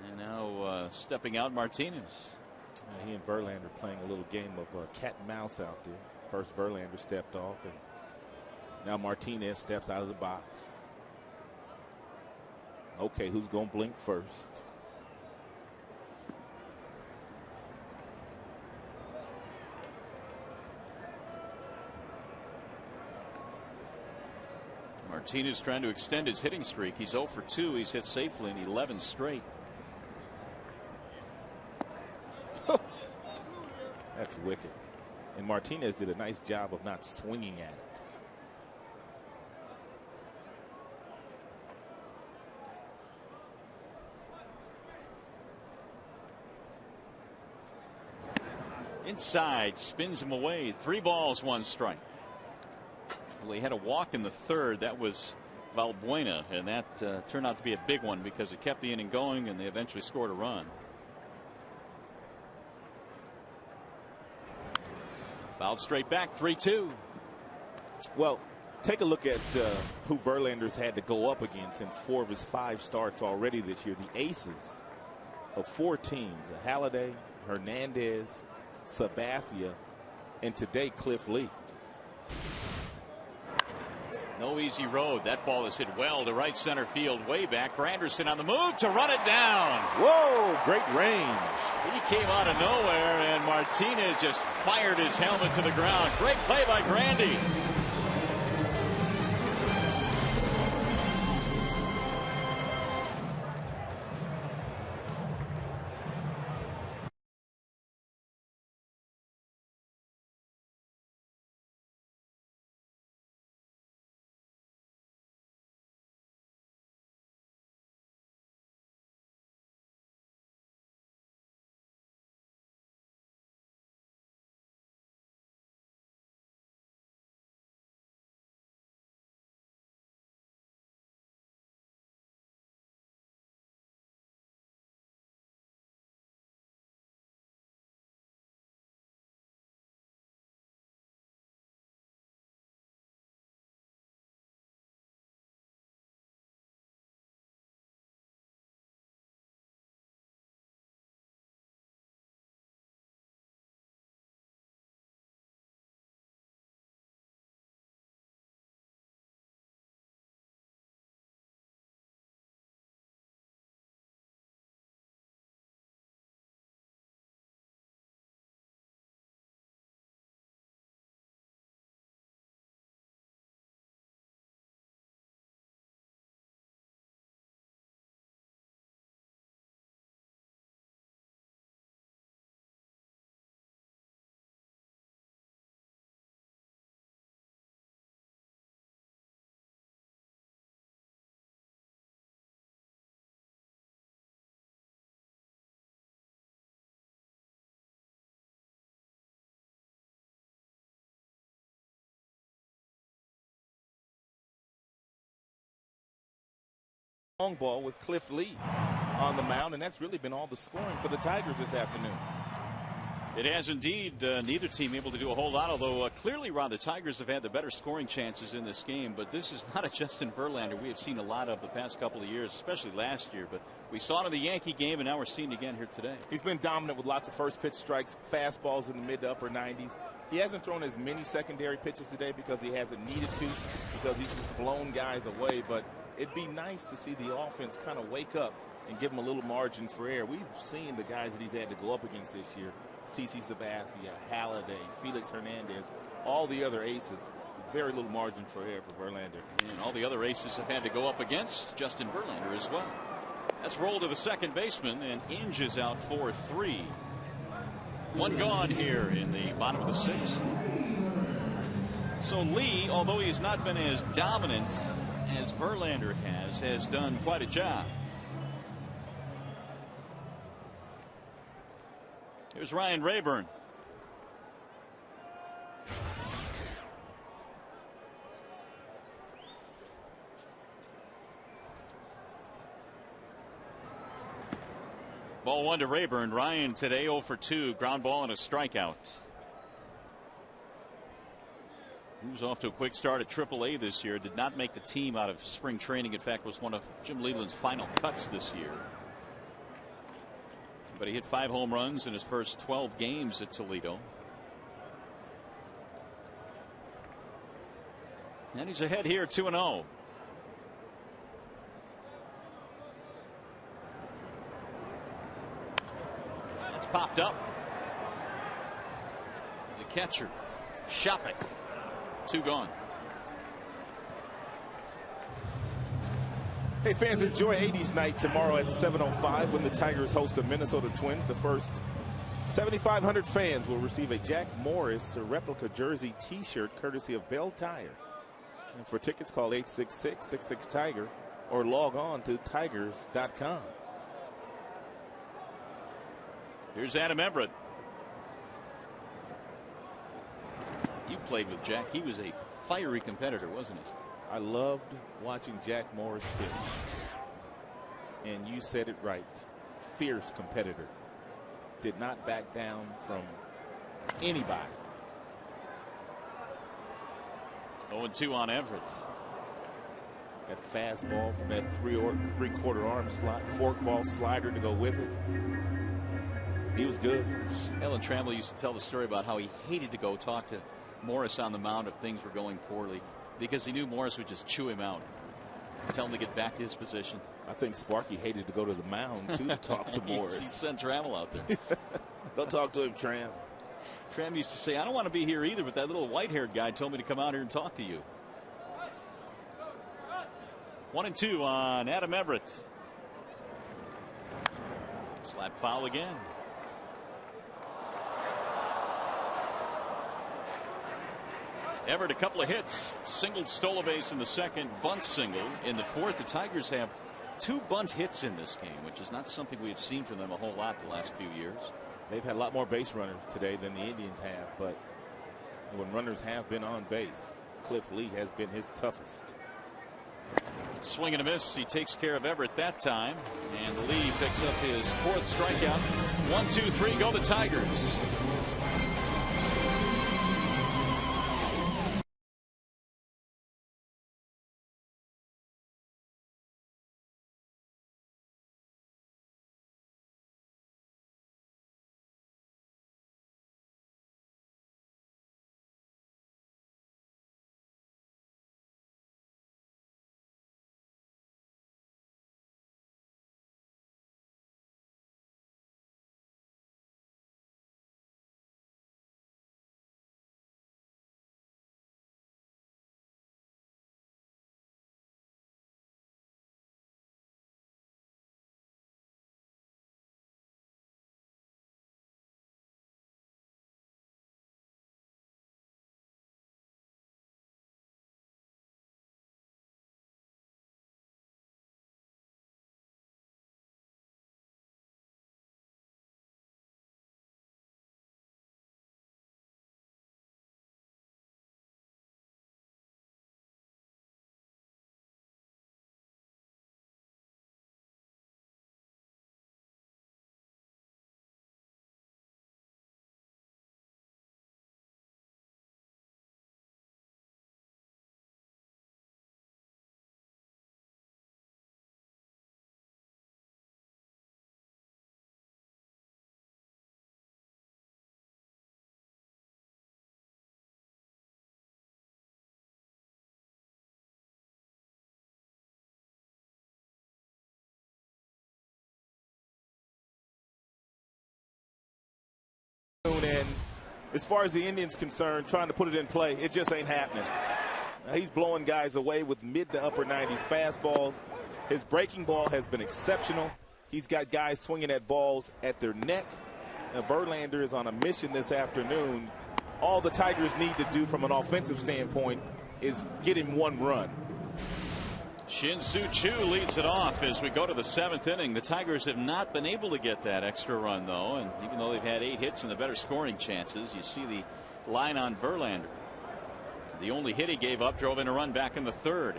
And now stepping out, Martinez. He and Verlander playing a little game of cat and mouse out there. First Verlander stepped off, and now Martinez steps out of the box. Okay, who's going to blink first? Martinez trying to extend his hitting streak. He's 0 for 2. He's hit safely in 11 straight. That's wicked. And Martinez did a nice job of not swinging at it. Inside, spins him away. 3 balls, 1 strike. Well, he had a walk in the 3rd. That was Valbuena, and that turned out to be a big one because it kept the inning going, and they eventually scored a run. Fouled straight back, 3-2. Well, take a look at who Verlander's had to go up against in 4 of his 5 starts already this year. The aces of 4 teams: Halladay, Hernandez, Sabathia, and today Cliff Lee. No easy road. That ball is hit well to right center field, way back. Granderson on the move to run it down. Whoa, great range. He came out of nowhere, and Martinez just fired his helmet to the ground. Great play by Grandy. long ball with Cliff Lee on the mound, and that's really been all the scoring for the Tigers this afternoon. It has indeed. Neither team able to do a whole lot, although clearly, Ron, the Tigers have had the better scoring chances in this game. But this is not a Justin Verlander we have seen a lot of the past couple of years, especially last year. But we saw it in the Yankee game, and now we're seeing it again here today. He's been dominant with lots of first pitch strikes, fastballs in the mid to upper 90s. He hasn't thrown as many secondary pitches today because he hasn't needed to, because he's just blown guys away. But it'd be nice to see the offense kind of wake up and give him a little margin for error. We've seen the guys that he's had to go up against this year. CC Sabathia, Halladay, Felix Hernandez, all the other aces, very little margin for error for Verlander. And all the other aces have had to go up against Justin Verlander as well. Let's roll to the second baseman, and Inge is out for 3. One gone here in the bottom of the 6th. So Lee, although he's not been as dominant as Verlander has done quite a job. Here's Ryan Rayburn. Ball 1 to Rayburn. Ryan today 0 for 2. Ground ball and a strikeout. He was off to a quick start at AAA this year. Did not make the team out of spring training. In fact, was one of Jim Leyland's final cuts this year. But he hit 5 home runs in his first 12 games at Toledo. And he's ahead here 2-0. That's popped up. The catcher, Shopik. 2 gone. Hey fans, enjoy 80s night tomorrow at 7:05 when the Tigers host the Minnesota Twins. The first 7,500 fans will receive a Jack Morris replica jersey t-shirt courtesy of Bell Tire. And for tickets, call 866-66-TIGER or log on to tigers.com. Here's Adam Everett. You played with Jack. He was a fiery competitor, wasn't he? I loved watching Jack Morris pitch. And you said it right. Fierce competitor. Did not back down from anybody. 0-2 on Everett. That fastball from that three-quarter arm slot, forkball slider to go with it. He was good. Ellen Trammell used to tell the story about how he hated to go talk to Morris on the mound if things were going poorly, because he knew Morris would just chew him out, tell him to get back to his position. I think Sparky hated to go to the mound too to talk to Morris. He'd send Trammell out there. Don't talk to him, Tram. Tram used to say, I don't want to be here either, but that little white-haired guy told me to come out here and talk to you. 1-2 on Adam Everett. Slap foul again. Everett, a couple of hits, singled, stole a base in the second, bunt single in the fourth. The Tigers have 2 bunt hits in this game, which is not something we've seen from them a whole lot the last few years. They've had a lot more base runners today than the Indians have, but when runners have been on base, Cliff Lee has been his toughest. Swing and a miss. He takes care of Everett that time, and Lee picks up his 4th strikeout. 1-2-3, go the Tigers. as far as the Indians concerned, trying to put it in play, it just ain't happening. Now, he's blowing guys away with mid to upper 90s fastballs. His breaking ball has been exceptional. He's got guys swinging at balls at their neck. Now, Verlander is on a mission this afternoon. All the Tigers need to do from an offensive standpoint is get him one run. Shin-Soo Choo leads it off as we go to the 7th inning. The Tigers have not been able to get that extra run, though, and even though they've had 8 hits and the better scoring chances, you see the line on Verlander. The only hit he gave up drove in a run back in the 3rd.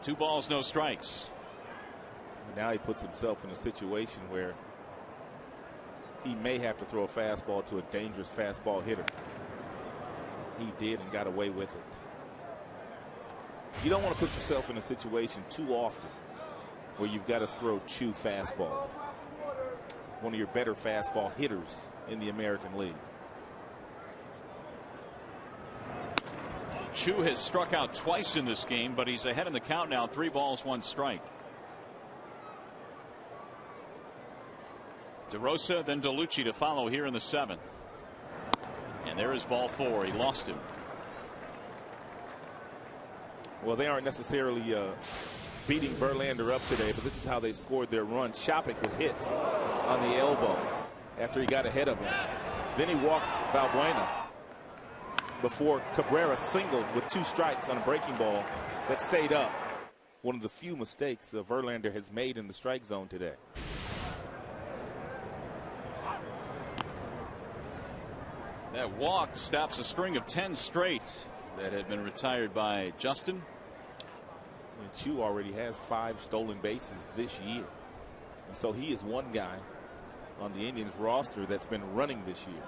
2 balls, no strikes. Now he puts himself in a situation where he may have to throw a fastball to a dangerous fastball hitter. He did and got away with it. You don't want to put yourself in a situation too often where you've got to throw Choo fastballs. One of your better fastball hitters in the American League. Choo has struck out twice in this game, but he's ahead in the count now. 3 balls, 1 strike. DeRosa, then DeLucci to follow here in the 7th. And there is ball 4. He lost him. Well, they aren't necessarily beating Verlander up today, but this is how they scored their run. Shopik was hit on the elbow after he got ahead of him. Then he walked Valbuena before Cabrera singled with 2 strikes on a breaking ball that stayed up. One of the few mistakes that Verlander has made in the strike zone today. That walk stops a string of 10 straight that had been retired by Justin. And Choo already has 5 stolen bases this year. And so he is one guy on the Indians roster that's been running this year.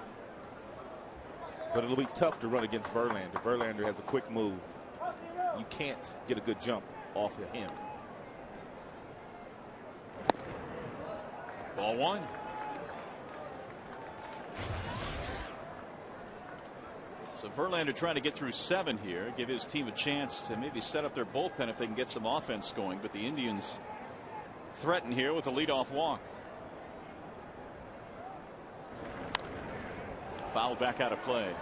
But it'll be tough to run against Verlander. Verlander has a quick move. You can't get a good jump off of him. Ball 1. So Verlander trying to get through 7 here, give his team a chance to maybe set up their bullpen if they can get some offense going. But the Indians threaten here with a leadoff walk. Foul back out of play.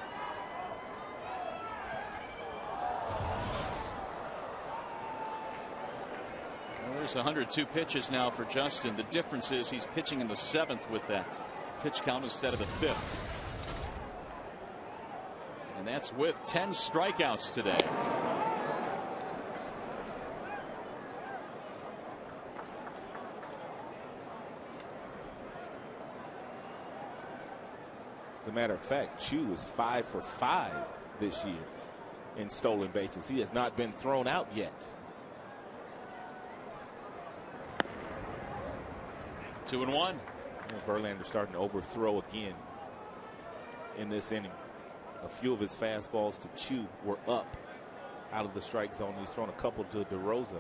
Well, there's 102 pitches now for Justin. The difference is he's pitching in the 7th with that pitch count instead of the 5th. And that's with 10 strikeouts today. As a matter of fact, Choo is 5 for 5 this year in stolen bases. He has not been thrown out yet. 2-1. Verlander starting to overthrow again in this inning. A few of his fastballs to Choo were up out of the strike zone. He's thrown a couple to DeRosa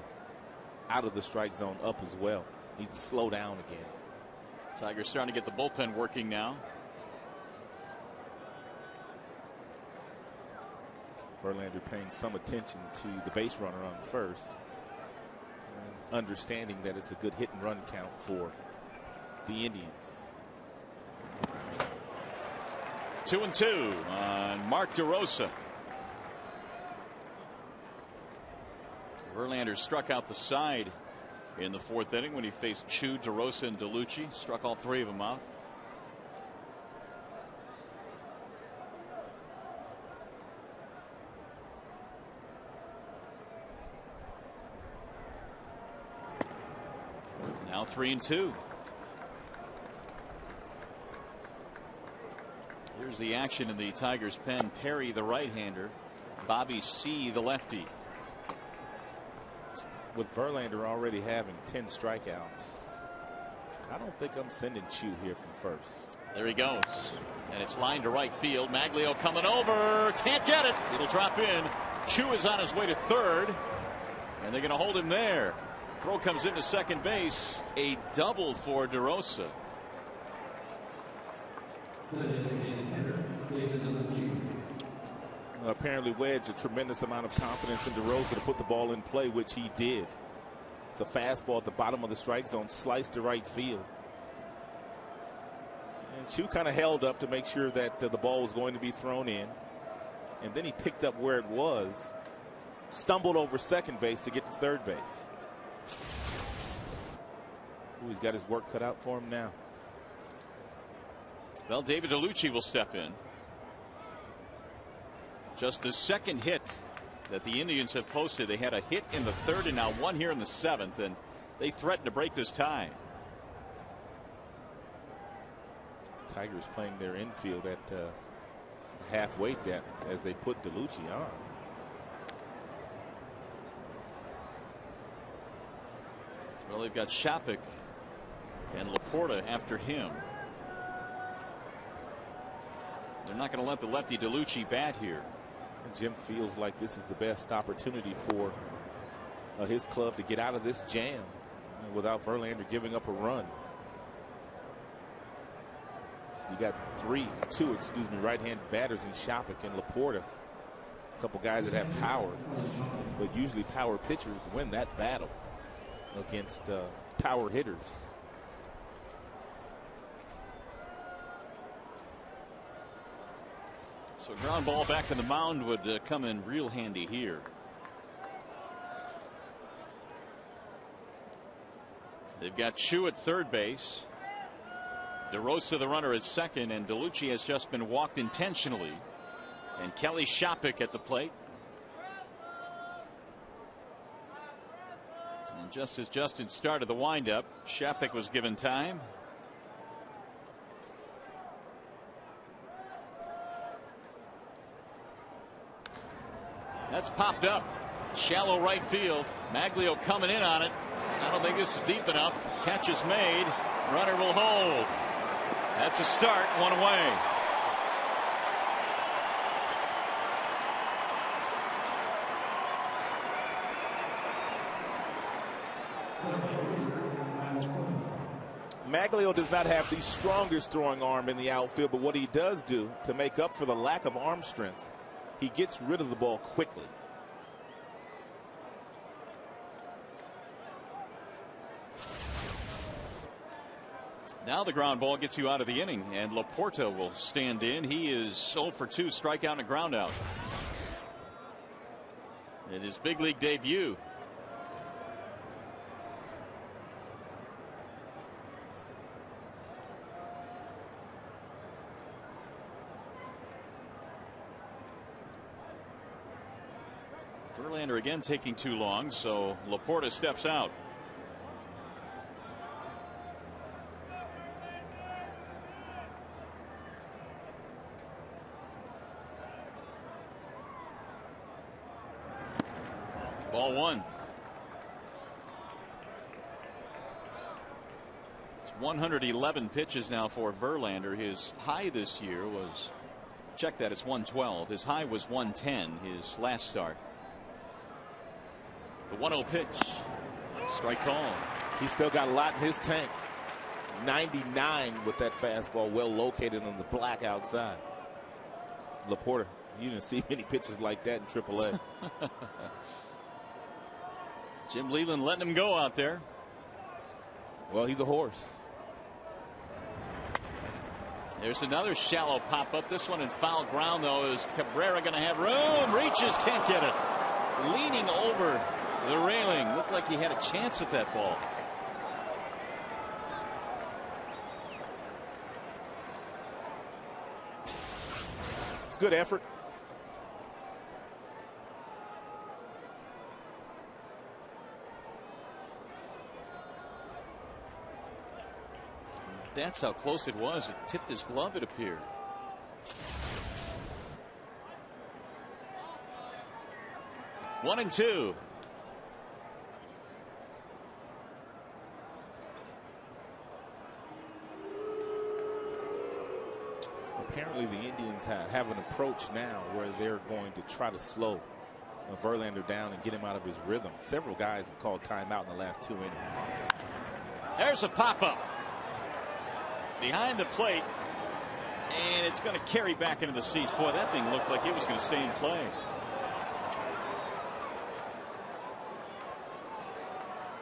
out of the strike zone up as well. Needs to slow down again. Tigers starting to get the bullpen working now. Verlander paying some attention to the base runner on first, understanding that it's a good hit and run count for the Indians. 2-2 on Mark DeRosa. Verlander struck out the side in the 4th inning when he faced Choo, DeRosa, and DeLucci. Struck all 3 of them out. Now 3-2. Here's the action in the Tigers pen. Perry, the right-hander. Bobby C, the lefty. With Verlander already having 10 strikeouts, I don't think I'm sending Choo here from first. There he goes. And it's lined to right field. Maglio coming over. Can't get it. It'll drop in. Choo is on his way to 3rd. And they're going to hold him there. Throw comes into second base. A double for DeRosa. Apparently Wedge a tremendous amount of confidence in DeRosa to put the ball in play, which he did. It's a fastball at the bottom of the strike zone, sliced to right field. And Chu kind of held up to make sure that the ball was going to be thrown in. And then he picked up where it was, stumbled over second base to get to third base. Ooh, he's got his work cut out for him now. Well, David DeLucci will step in. Just the second hit that the Indians have posted. They had a hit in the third and now one here in the seventh, and they threatened to break this tie. Tigers playing their infield at halfway depth as they put DeLucci on. Well, they've got Shapik and Laporta after him. They're not going to let the lefty DeLucci bat here. And Jim feels like this is the best opportunity for his club to get out of this jam without Verlander giving up a run. You got two right-handed batters in Shapik and Laporta. A couple guys that have power, but usually power pitchers win that battle against power hitters. So a ground ball back to the mound would come in real handy here. They've got Chu at third base. DeRosa, the runner, at second, and DeLucci has just been walked intentionally. And Kelly Shapik at the plate. And just as Justin started the windup, Shapik was given time. That's popped up. Shallow right field. Maglio coming in on it. I don't think this is deep enough. Catch is made. Runner will hold. That's a start. One away. Maglio does not have the strongest throwing arm in the outfield, but what he does do to make up for the lack of arm strength, he gets rid of the ball quickly. Now the ground ball gets you out of the inning, and Laporta will stand in. He is 0 for 2, strikeout and a ground out. In his big league debut. Verlander again taking too long, so Laporta steps out. Ball one. It's 111 pitches now for Verlander. His high this year was, check that, it's 112. His high was 110 his last start. The 1-0 pitch. Strike call. He's still got a lot in his tank. 99 with that fastball well located on the black outside. Laporta, you didn't see many pitches like that in AAA. Jim Leland letting him go out there. Well, he's a horse. There's another shallow pop-up. This one in foul ground, though. Is Cabrera going to have room? Reaches, can't get it. Leaning over the railing. Looked like he had a chance at that ball. It's good effort. That's how close it was. It tipped his glove, it appeared. One and two. Apparently the Indians have an approach now where they're going to try to slow Verlander down and get him out of his rhythm. Several guys have called timeout in the last 2 innings. There's a pop-up behind the plate, and it's going to carry back into the seats. Boy, that thing looked like it was going to stay in play.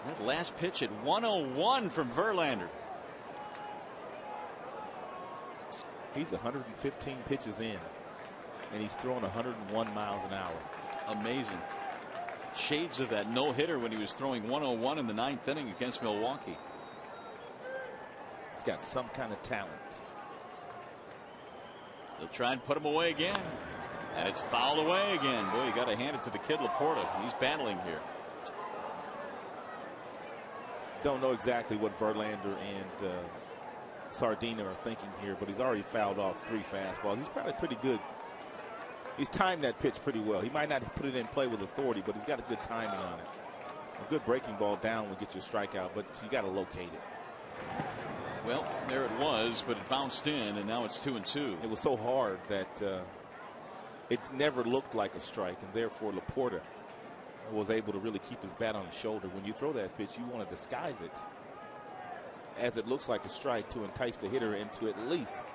That last pitch at 101 from Verlander. He's 115 pitches in, and he's throwing 101 miles an hour. Amazing. Shades of that no-hitter when he was throwing 101 in the 9th inning against Milwaukee. He's got some kind of talent. They'll try and put him away again. And it's fouled away again. Boy, you got to hand it to the kid Laporta. He's battling here. Don't know exactly what Verlander and Sardina are thinking here, but he's already fouled off 3 fastballs. He's probably pretty good. He's timed that pitch pretty well. He might not put it in play with authority, but he's got a good timing on it. A good breaking ball down will get you a strikeout, but you got to locate it. Well, there it was, but it bounced in, and now it's 2-2. It was so hard that it never looked like a strike, and therefore Laporta was able to really keep his bat on his shoulder. When you throw that pitch, you want to disguise it as it looks like a strike to entice the hitter into at least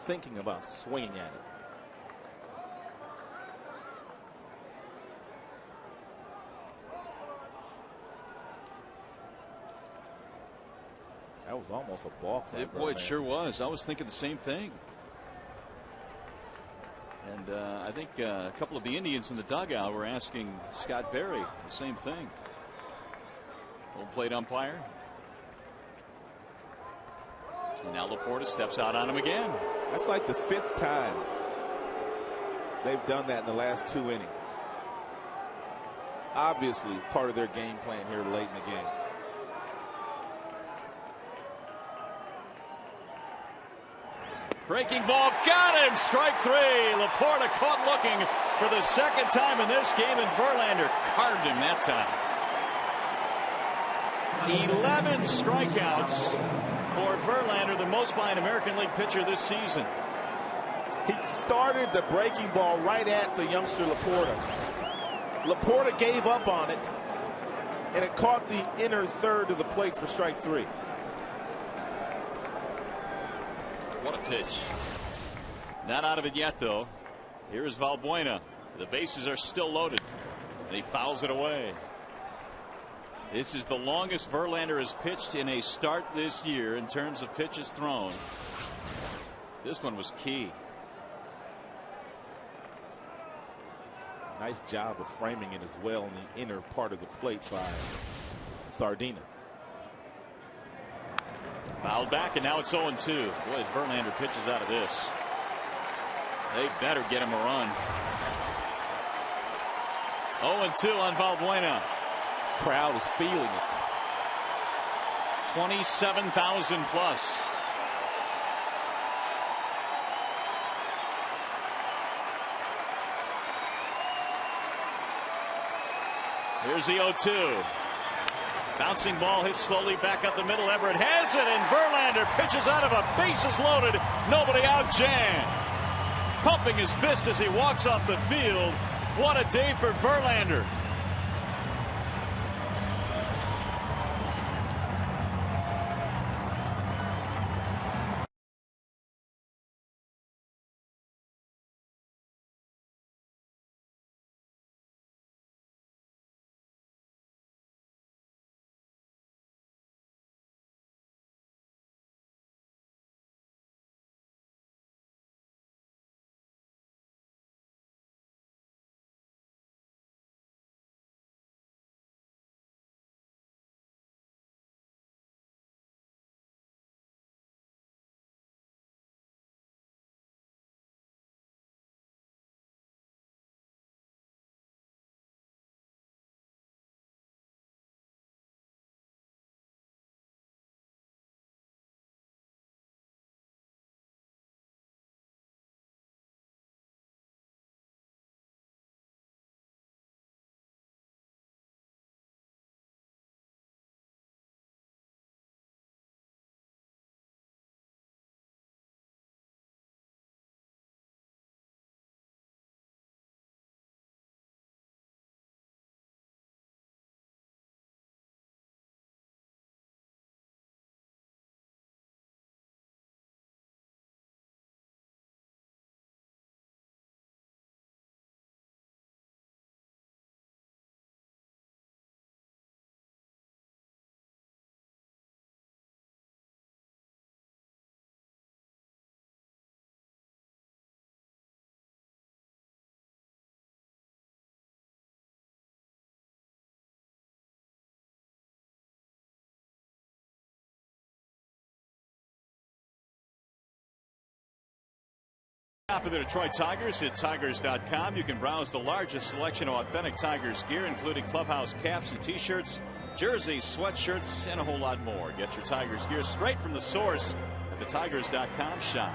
thinking about swinging at it. That was almost a balk. Boy, it sure was. I was thinking the same thing. And I think a couple of the Indians in the dugout were asking Scott Berry the same thing. Home plate umpire. And now Laporta steps out on him again. That's like the 5th time they've done that in the last 2 innings. Obviously part of their game plan here late in the game. Breaking ball, got him. Strike 3. Laporta caught looking for the 2nd time in this game, and Verlander carved him that time. 11 strikeouts for Verlander, the most by an American League pitcher this season. He started the breaking ball right at the youngster Laporta. Laporta gave up on it, and it caught the inner third of the plate for strike 3. What a pitch. Not out of it yet, though. Here's Valbuena. The bases are still loaded, and he fouls it away. This is the longest Verlander has pitched in a start this year in terms of pitches thrown. This one was key. Nice job of framing it as well in the inner part of the plate by Sardina. Fouled back, and now it's 0-2. Boy, if Verlander pitches out of this, they better get him a run. 0-2 on Valbuena. Crowd is feeling it. 27,000 plus. Here's the 0-2. Bouncing ball hits slowly back up the middle. Everett has it, and Verlander pitches out of a bases loaded, nobody out jam. Pumping his fist as he walks off the field. What a day for Verlander. Top of the Detroit Tigers at Tigers.com. You can browse the largest selection of authentic Tigers gear, including clubhouse caps and t-shirts, jerseys, sweatshirts, and a whole lot more. Get your Tigers gear straight from the source at the Tigers.com shop.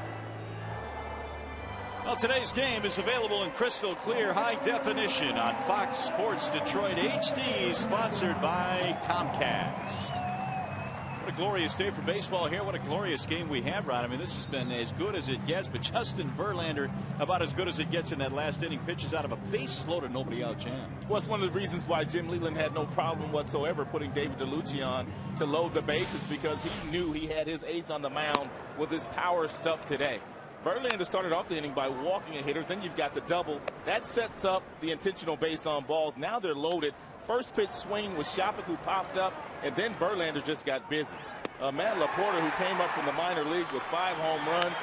Well, today's game is available in crystal clear high definition on Fox Sports Detroit HD, sponsored by Comcast. What a glorious day for baseball here. What a glorious game we have, Rod. I mean, this has been as good as it gets, but Justin Verlander about as good as it gets in that last inning. Pitches out of a bases-loaded, nobody-out jam. Well, it's one of the reasons why Jim Leyland had no problem whatsoever putting David DeLucia on to load the bases, because he knew he had his ace on the mound with his power stuff today. Verlander started off the inning by walking a hitter. Then you've got the double. That sets up the intentional base on balls. Now they're loaded. First pitch swing was Shopik, who popped up, and then Verlander just got busy. Matt Laporta, who came up from the minor leagues with 5 home runs,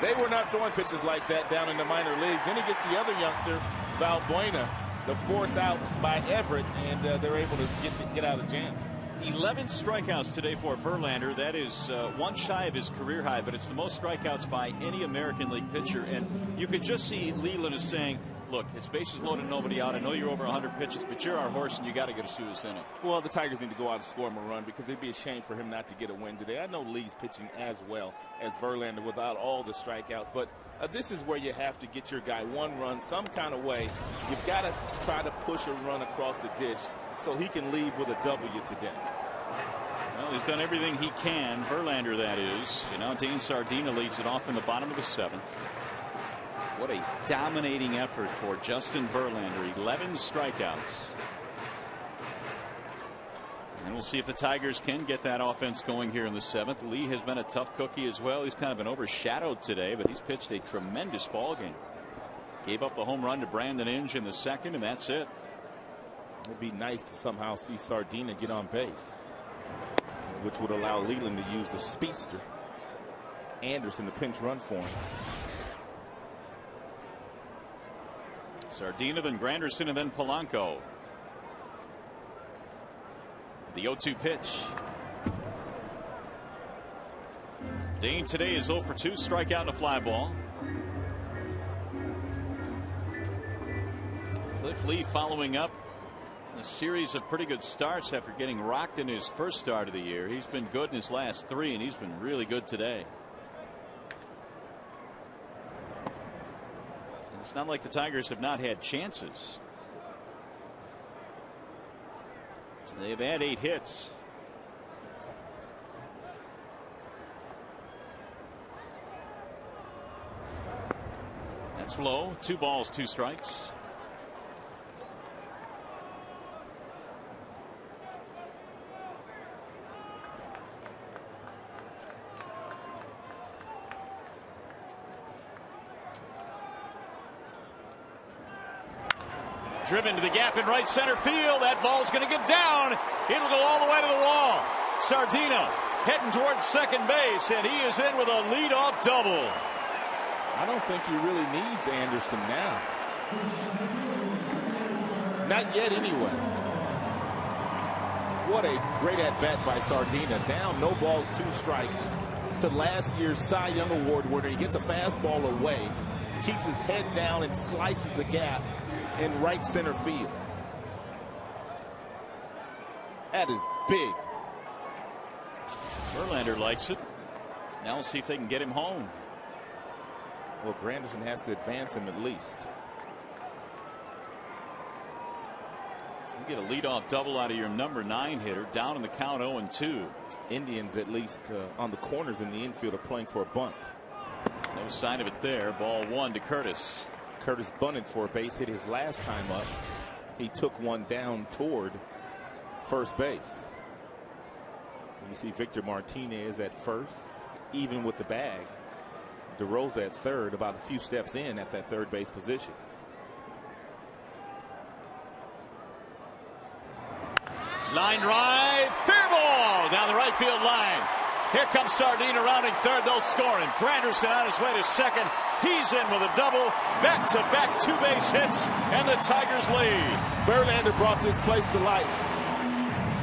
they were not throwing pitches like that down in the minor leagues. Then he gets the other youngster, Valbuena, the force out by Everett, and they're able to get out of the jams. 11 strikeouts today for Verlander. That is one shy of his career high, but it's the most strikeouts by any American League pitcher. And you could just see Leyland is saying, look, it's bases loaded, nobody out. I know you're over 100 pitches, but you're our horse, and you got to get us through this inning. Well, the Tigers need to go out and score him a run, because it'd be a shame for him not to get a win today. I know Lee's pitching as well as Verlander without all the strikeouts, but this is where you have to get your guy one run some kind of way. You've got to try to push a run across the dish so he can leave with a W today. Well, he's done everything he can. Verlander, that is. You know, Dane Sardina leads it off in the bottom of the 7th. What a dominating effort for Justin Verlander. 11 strikeouts. And we'll see if the Tigers can get that offense going here in the 7th. Lee has been a tough cookie as well. He's kind of been overshadowed today, but he's pitched a tremendous ball game. Gave up the home run to Brandon Inge in the 2nd, and that's it. It would be nice to somehow see Sardina get on base, which would allow Leyland to use the speedster Anderson to pinch run for him. Sardina, then Granderson, and then Polanco. The 0-2 pitch. Dane today is 0 for 2, strikeout and a fly ball. Cliff Lee following up a series of pretty good starts after getting rocked in his first start of the year. He's been good in his last 3, and he's been really good today. And it's not like the Tigers have not had chances. They've had 8 hits. That's low. 2 balls, 2 strikes. Driven to the gap in right center field. That ball's going to get down. It'll go all the way to the wall. Sardina heading towards second base, and he is in with a leadoff double. I don't think he really needs Anderson now. Not yet, anyway. What a great at-bat by Sardina. Down, no balls, 2 strikes, to last year's Cy Young Award winner. He gets a fastball away, keeps his head down, and slices the gap in right center field. That is big. Verlander likes it. Now we'll see if they can get him home. Well, Granderson has to advance him at least. You get a leadoff double out of your number 9 hitter, down in the count 0-2. Indians, at least on the corners in the infield, are playing for a bunt. No sign of it there. Ball 1 to Curtis. Curtis bunted for a base hit his last time up. He took one down toward first base. You see Victor Martinez at first, even with the bag. DeRosa at third, about a few steps in at that third base position. Line drive, fair ball down the right field line. Here comes Sardina rounding third. They'll score him. Granderson on his way to second. He's in with a double. Back-to-back 2-base hits, and the Tigers lead. Verlander brought this place to life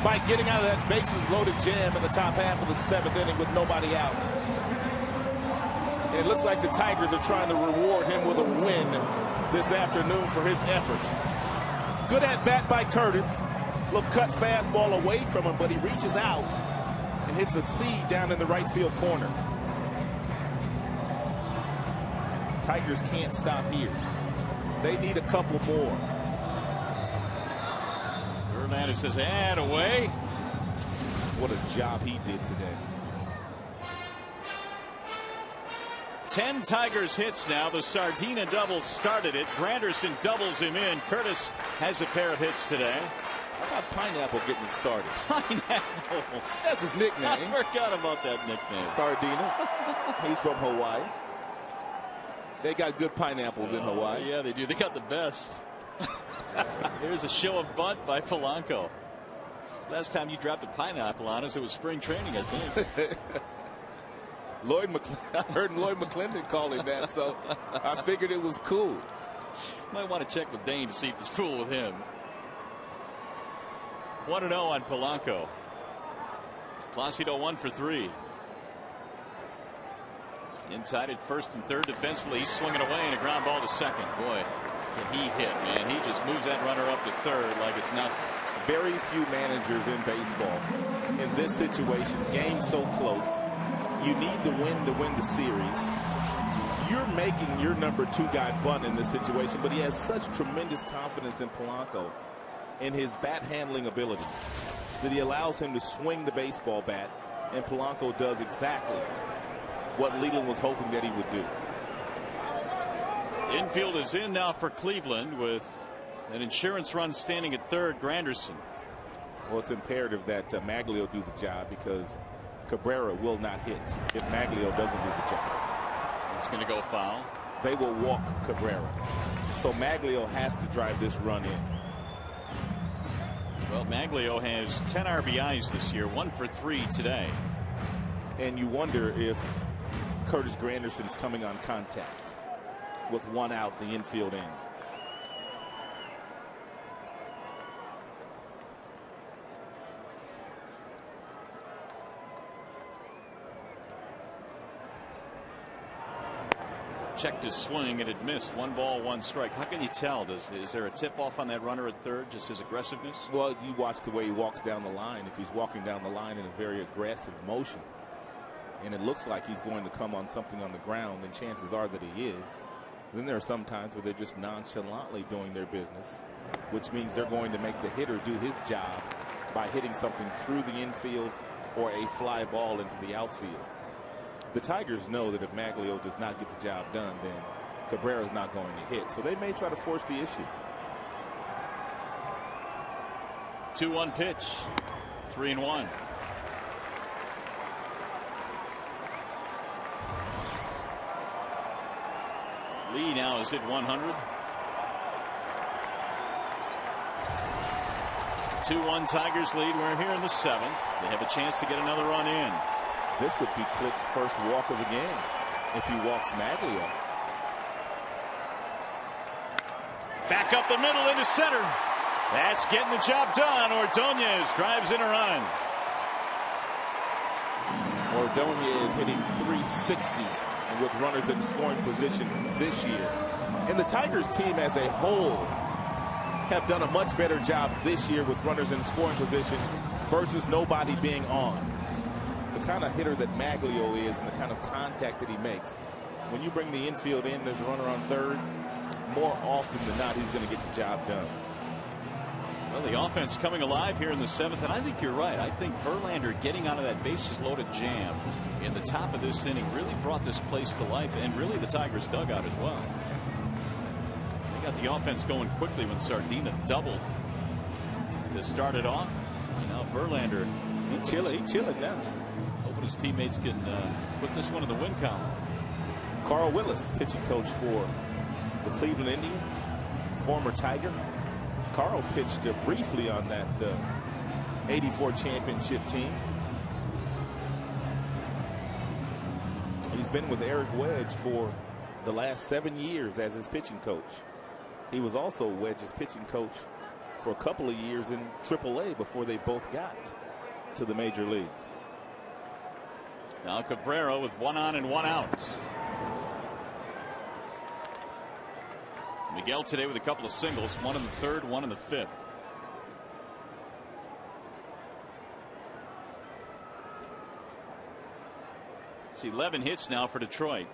by getting out of that bases-loaded jam in the top half of the 7th inning with nobody out. And it looks like the Tigers are trying to reward him with a win this afternoon for his effort. Good at bat by Curtis. Little cut fastball away from him, but he reaches out and hits a seed down in the right field corner. Tigers can't stop here. They need a couple more. Verlander says, and away. What a job he did today. 10 Tigers hits now. The Sardina double started it. Granderson doubles him in. Curtis has a pair of hits today. How about Pineapple getting it started? Pineapple. That's his nickname. I forgot about that nickname. Sardina. He's from Hawaii. They got good pineapples in Hawaii. Yeah, they do. They got the best. Here's a show of bunt by Polanco. Last time you dropped a pineapple on us, it was spring training, I think. I heard Lloyd McClendon call him that, so I figured it was cool. Might want to check with Dane to see if it's cool with him. 1-0 on Polanco. Placido 1 for 3. Inside at first and third defensively. He's swinging away and a ground ball to second. Boy, can he hit, man. He just moves that runner up to third like it's nothing. Very few managers in baseball in this situation, game so close, you need the win to win the series. You're making your number 2 guy bunt in this situation, but he has such tremendous confidence in Polanco in his bat handling ability that he allows him to swing the baseball bat, and Polanco does exactly what Leland was hoping that he would do. Infield is in now for Cleveland with an insurance run standing at third. Granderson. Well, it's imperative that Maglio do the job because Cabrera will not hit if Maglio doesn't do the job. It's going to go foul. They will walk Cabrera. So Maglio has to drive this run in. Well, Maglio has 10 RBIs this year, 1 for 3 today. And you wonder if Curtis Granderson's coming on contact with 1 out, the infield end. Checked his swing and it missed. 1 ball, 1 strike. How can you tell? Is there a tip off on that runner at third? Just his aggressiveness? Well, you watch the way he walks down the line. If he's walking down the line in a very aggressive motion and it looks like he's going to come on something on the ground, then chances are that he is. Then there are some times where they're just nonchalantly doing their business, which means they're going to make the hitter do his job by hitting something through the infield or a fly ball into the outfield. The Tigers know that if Maglio does not get the job done, then Cabrera's not going to hit. So they may try to force the issue. 2-1 pitch. 3-1. Lee now is hit 100. 2-1 Tigers lead. We're here in the 7th. They have a chance to get another run in. This would be Cliff's first walk of the game if he walks Maglio. Back up the middle into center. That's getting the job done. Ordonez drives in a run. Ordonez hitting .360 with runners in scoring position this year. And the Tigers team as a whole have done a much better job this year with runners in scoring position versus nobody being on. The kind of hitter that Maglio is and the kind of contact that he makes. When you bring the infield in, there's a runner on third. More often than not, he's going to get the job done. Well, the offense coming alive here in the 7th, and I think you're right. I think Verlander getting out of that bases-loaded jam in the top of this inning really brought this place to life, and really the Tigers dugout as well. They got the offense going quickly when Sardina doubled to start it off. And now Verlander. He's chilling now. Hoping his teammates can put this one in the win column. Carl Willis, pitching coach for the Cleveland Indians, former Tiger. Carl pitched briefly on that '84 championship team. He's been with Eric Wedge for the last 7 years as his pitching coach. He was also Wedge's pitching coach for a couple of years in AAA before they both got to the major leagues. Now Cabrera with 1 on and 1 out. Miguel today with a couple of singles, one in the third, one in the fifth. It's 11 hits now for Detroit.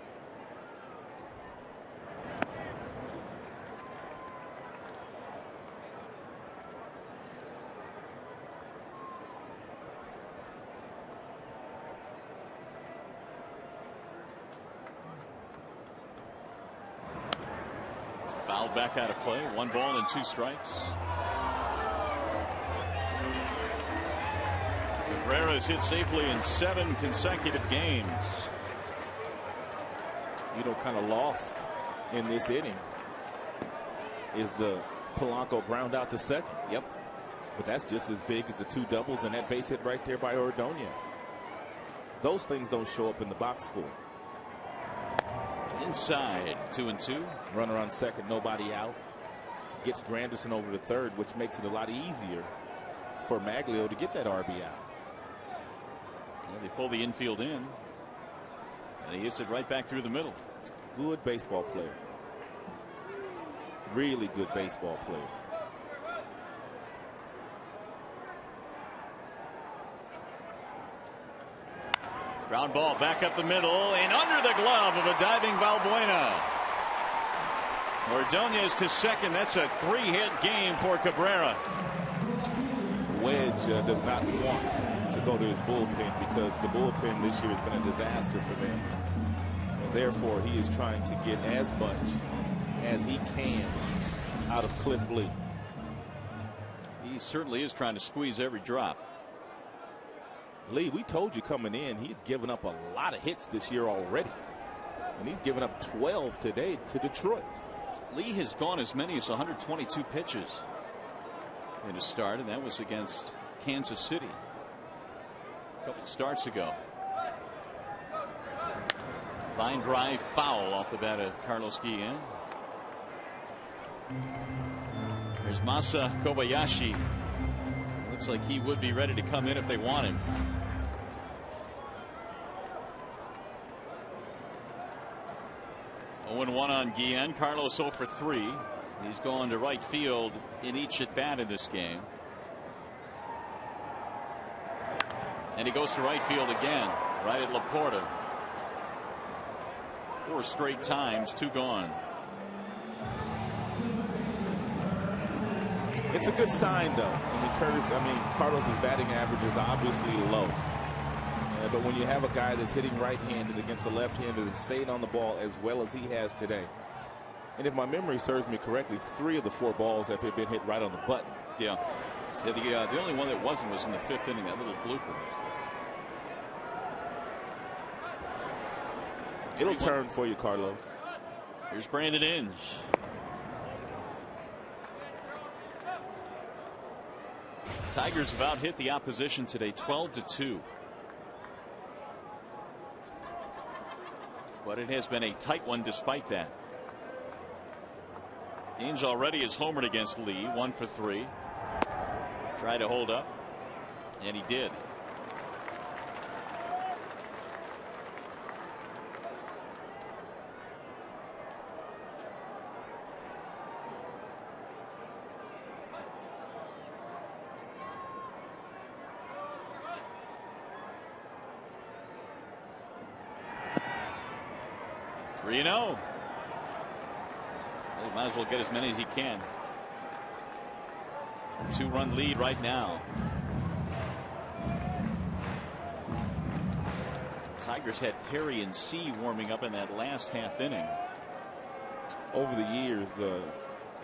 Fouled back out of play. 1 ball and 2 strikes. Cabrera has hit safely in 7 consecutive games. You know, kind of lost in this inning is the Polanco ground out to second. Yep. But that's just as big as the 2 doubles and that base hit right there by Ordonez. Those things don't show up in the box score. Inside, 2-2. Runner on second, nobody out. Gets Granderson over to third, which makes it a lot easier for Maglio to get that RBI. Yeah, they pull the infield in, and he hits it right back through the middle. Good baseball player. Really good baseball player. Ground ball back up the middle and under the glove of a diving Valbuena. Ordonez to second. That's a 3-hit game for Cabrera. Wedge does not want to go to his bullpen because the bullpen this year has been a disaster for them. And therefore, he is trying to get as much as he can out of Cliff Lee. He certainly is trying to squeeze every drop. Lee, we told you coming in, he had given up a lot of hits this year already. And he's given up 12 today to Detroit. Lee has gone as many as 122 pitches in his start, and that was against Kansas City a couple starts ago. Line drive foul off the bat of Carlos Guillen. There's Masa Kobayashi. Looks like he would be ready to come in if they want him. Oh, 1 on Guillen. Carlos 0 for 3. He's gone to right field in each at bat in this game. And he goes to right field again, right at Laporta. 4 straight times, 2 gone. It's a good sign, though. Carlos's batting average is obviously low. But when you have a guy that's hitting right-handed against a left-hander that's stayed on the ball as well as he has today, and if my memory serves me correctly, 3 of the 4 balls have been hit right on the button. Yeah. The only one that wasn't was in the 5th inning, that little blooper. It'll turn for you, Carlos. Here's Brandon Inge. Tigers have out hit the opposition today 12-2. But it has been a tight one despite that. Inge already is homered against Lee, 1 for 3. Tried to hold up, and he did. You know, he might as well get as many as he can. 2-run lead right now. Tigers had Perry and C warming up in that last half inning. Over the years,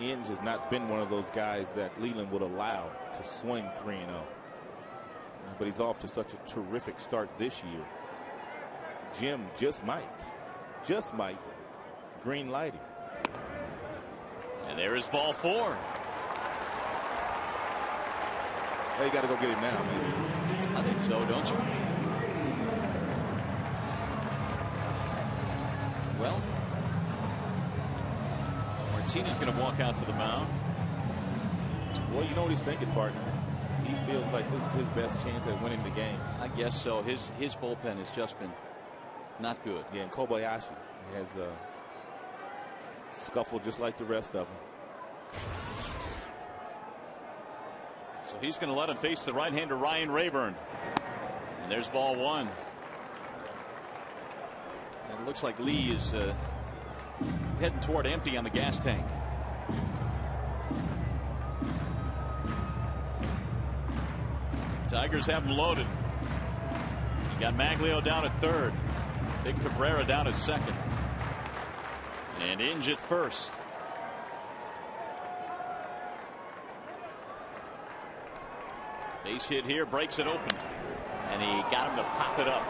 Inge has not been one of those guys that Leland would allow to swing 3-0. But he's off to such a terrific start this year. Jim just might green lighting. And there is ball 4. Hey, you got to go get him now, maybe. I think so, don't you? Well, Martinez going to walk out to the mound. Well, you know what he's thinking, partner. He feels like this is his best chance at winning the game. I guess so. His bullpen has just been not good. Yeah, and Kobayashi has Scuffle just like the rest of them. So he's going to let him face the right-hander Ryan Rayburn. And there's ball one. And it looks like Lee is heading toward empty on the gas tank. Tigers have him loaded. You got Maglio down at third. Big Cabrera down at second. And Inge at first. Base hit here, breaks it open. And he got him to pop it up.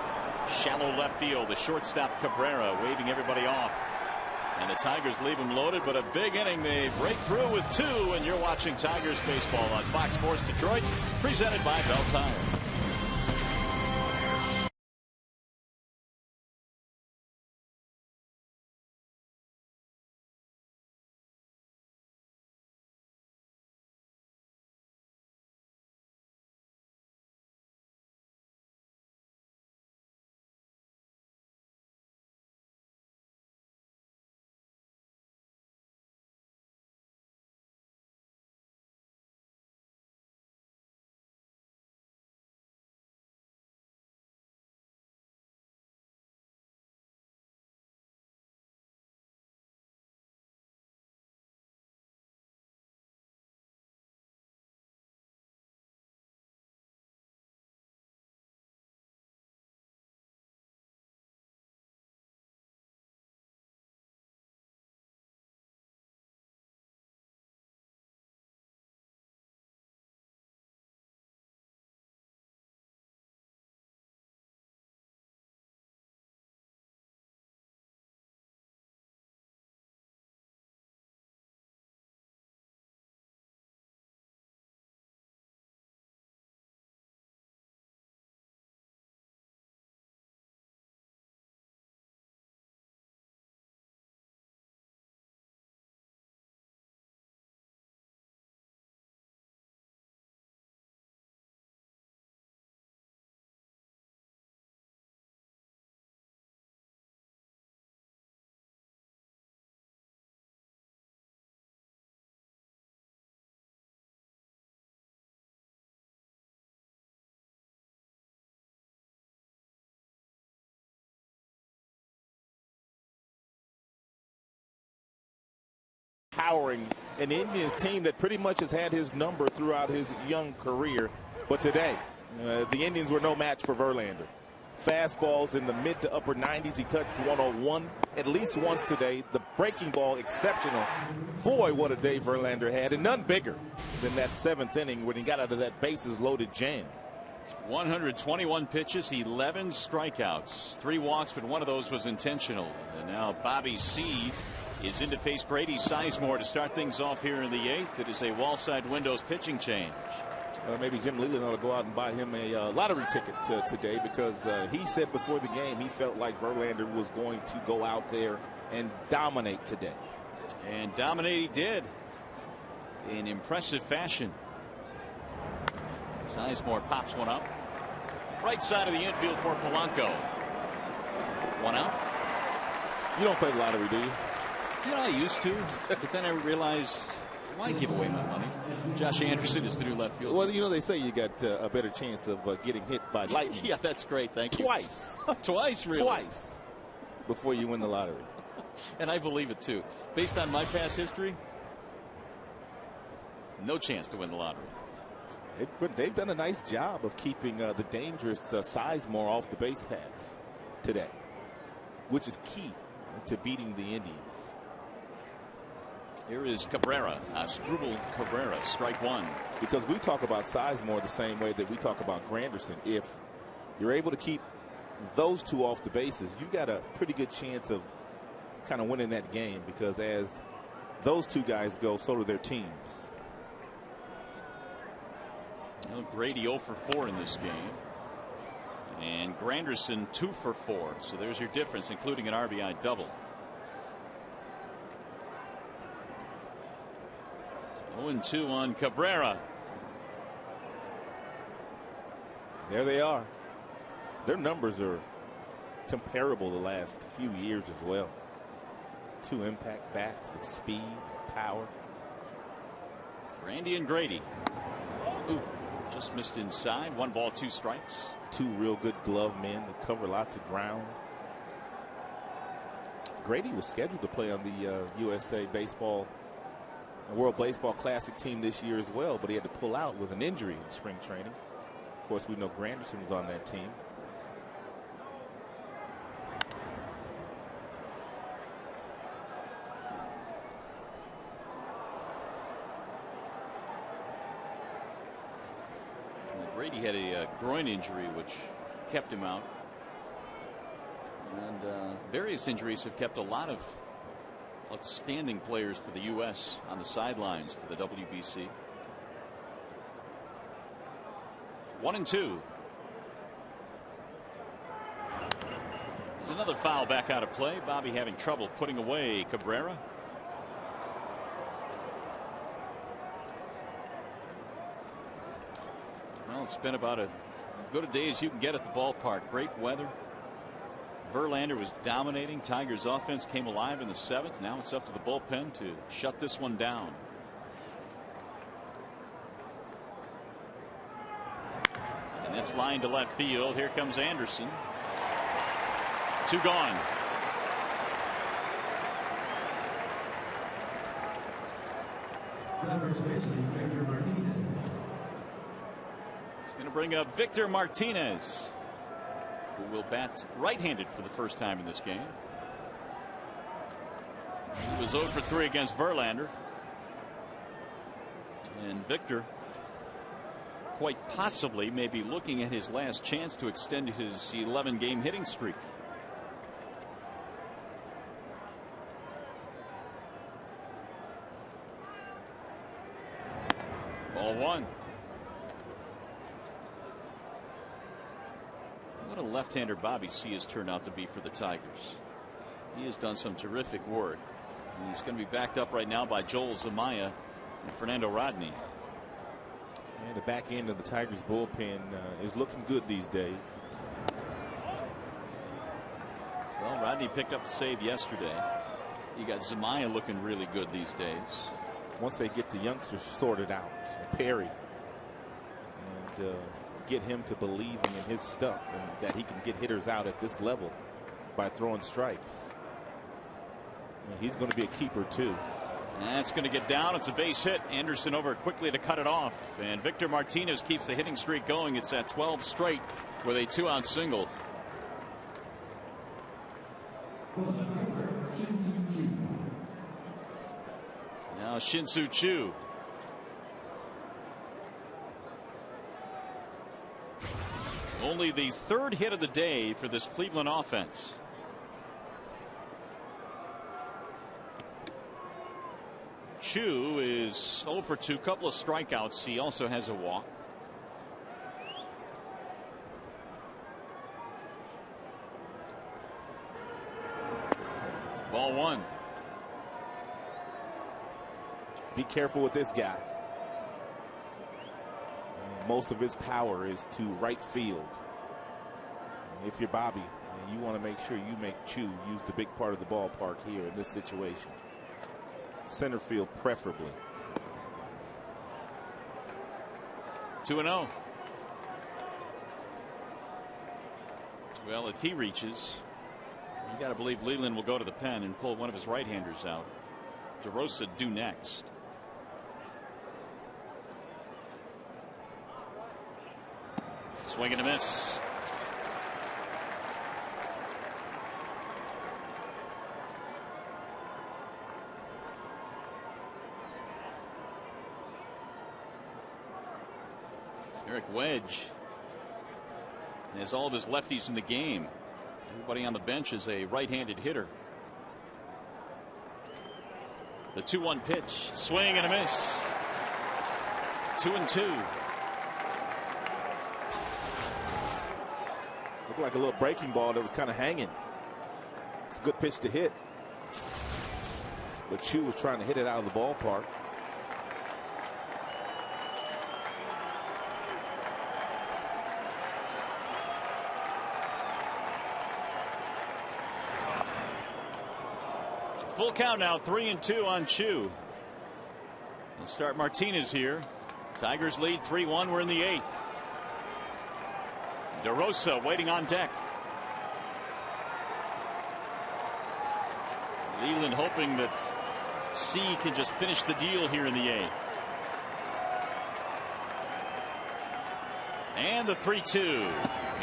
Shallow left field. The shortstop Cabrera waving everybody off. And the Tigers leave him loaded, but a big inning. They break through with two, and you're watching Tigers baseball on Fox Sports Detroit, presented by Bell Tire. Powering an Indians team that pretty much has had his number throughout his young career. But today, the Indians were no match for Verlander. Fastballs in the mid to upper 90s. He touched 101 at least once today. The breaking ball exceptional. Boy, what a day Verlander had, and none bigger than that seventh inning when he got out of that bases loaded jam. 121 pitches, 11 strikeouts, 3 walks, but one of those was intentional. And now Bobby C is in to face Grady Sizemore to start things off here in the 8th. It is a wall-side windows pitching change. Maybe Jim Leland ought to go out and buy him a lottery ticket today, because he said before the game he felt like Verlander was going to go out there and dominate today. And dominate he did in impressive fashion. Sizemore pops one up. Right side of the infield for Polanco. One out. You don't play the lottery, do you? You know, I used to, but then I realized, why give away my money? Josh Anderson is the new left fielder. Well, you know, they say you got a better chance of getting hit by lightning. Yeah, that's great. Thank you. Twice. Twice, really? Twice before you win the lottery. And I believe it, too. Based on my past history, no chance to win the lottery. They've done a nice job of keeping the dangerous Sizemore off the base paths today, which is key to beating the Indians. Here is Cabrera, Asdrubal Cabrera, strike one. Because we talk about Sizemore the same way that we talk about Granderson. If you're able to keep those two off the bases, you've got a pretty good chance of kind of winning that game, because as those two guys go, so do their teams. Well, Grady 0 for 4 in this game. And Granderson 2 for 4. So there's your difference, including an RBI double. 0-2 on Cabrera. There they are. Their numbers are comparable the last few years as well. Two impact bats with speed, power. Randy and Grady. Ooh, just missed inside. 1 ball, 2 strikes. Two real good glove men that cover lots of ground. Grady was scheduled to play on the USA Baseball and World Baseball Classic team this year as well, but he had to pull out with an injury in spring training. Of course, we know Granderson was on that team. Grady had a groin injury which kept him out. And various injuries have kept a lot of outstanding players for the U.S. on the sidelines for the WBC. 1-2. There's another foul back out of play. Bobby having trouble putting away Cabrera. Well, it's been about as good a day as you can get at the ballpark. Great weather. Verlander was dominating. Tigers offense came alive in the 7th. Now it's up to the bullpen to shut this one down. And that's lined to left field. Here comes Anderson. 2 gone. It's going to bring up Victor Martinez, who will bat right-handed for the first time in this game. He was 0 for 3 against Verlander. And Victor quite possibly may be looking at his last chance to extend his 11-game hitting streak. Ball 1. What a left-hander Bobby C has turned out to be for the Tigers. He has done some terrific work. And he's going to be backed up right now by Joel Zumaya and Fernando Rodney. And the back end of the Tigers bullpen is looking good these days. Well, Rodney picked up the save yesterday. You got Zumaya looking really good these days. Once they get the youngsters sorted out, Perry, and get him to believing in his stuff and that he can get hitters out at this level by throwing strikes. And he's going to be a keeper too. That's going to get down. It's a base hit. Anderson over quickly to cut it off. And Victor Martinez keeps the hitting streak going. It's at 12 straight with a 2-out single. Now Shin-Soo Choo. Only the 3rd hit of the day for this Cleveland offense. Choo is 0 for 2, couple of strikeouts. He also has a walk. Ball 1. Be careful with this guy. Most of his power is to right field. If you're Bobby, you want to make sure you make Choo use the big part of the ballpark here in this situation. Center field preferably. 2-0. Well, if he reaches, you got to believe Leland will go to the pen and pull one of his right-handers out. DeRosa due next. Swing and a miss. Eric Wedge has all of his lefties in the game. Everybody on the bench is a right-handed hitter. The 2-1 pitch. Swing and a miss. 2-2. Looked like a little breaking ball that was kind of hanging. It's a good pitch to hit. But Choo was trying to hit it out of the ballpark. Full count now, 3-2 on Chu. Let's start Martinez here. Tigers lead 3-1. We're in the 8th. DeRosa waiting on deck. Leland hoping that C can just finish the deal here in the 8th. And the 3-2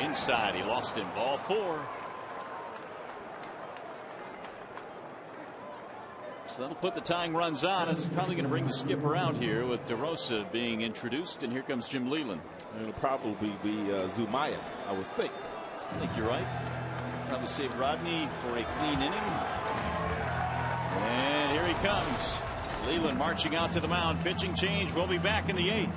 inside. He lost in ball 4. So that'll put the tying runs on. It's probably going to bring the skipper out here with DeRosa being introduced. And here comes Jim Leland. It'll probably be Zumaya, I would think. I think you're right. Probably save Rodney for a clean inning. And here he comes. Leland marching out to the mound. Pitching change. We'll be back in the 8th.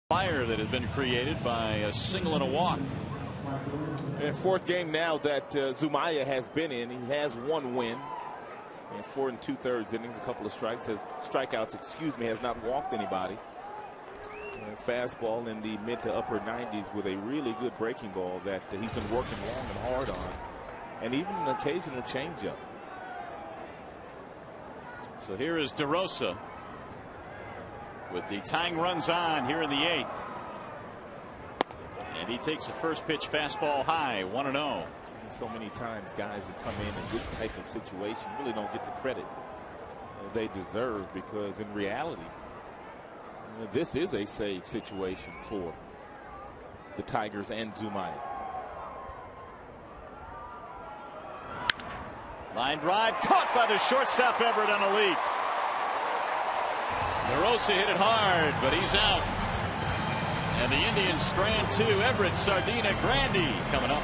Fire that has been created by a single and a walk. And 4th game now that Zumaya has been in. He has 1 win in 4 2/3 innings, a couple of strikeouts, has not walked anybody. And fastball in the mid to upper 90s with a really good breaking ball that he's been working long and hard on, and even an occasional changeup. So here is DeRosa with the tying runs on here in the 8th. And he takes the first pitch fastball high, 1-0. So many times guys that come in this type of situation really don't get the credit they deserve, because in reality this is a save situation for the Tigers and Zumaya. Line drive caught by the shortstop Everett on a leap. DeRosa hit it hard, but he's out. And the Indians strand 2. Everett, Sardina, Grandy coming up.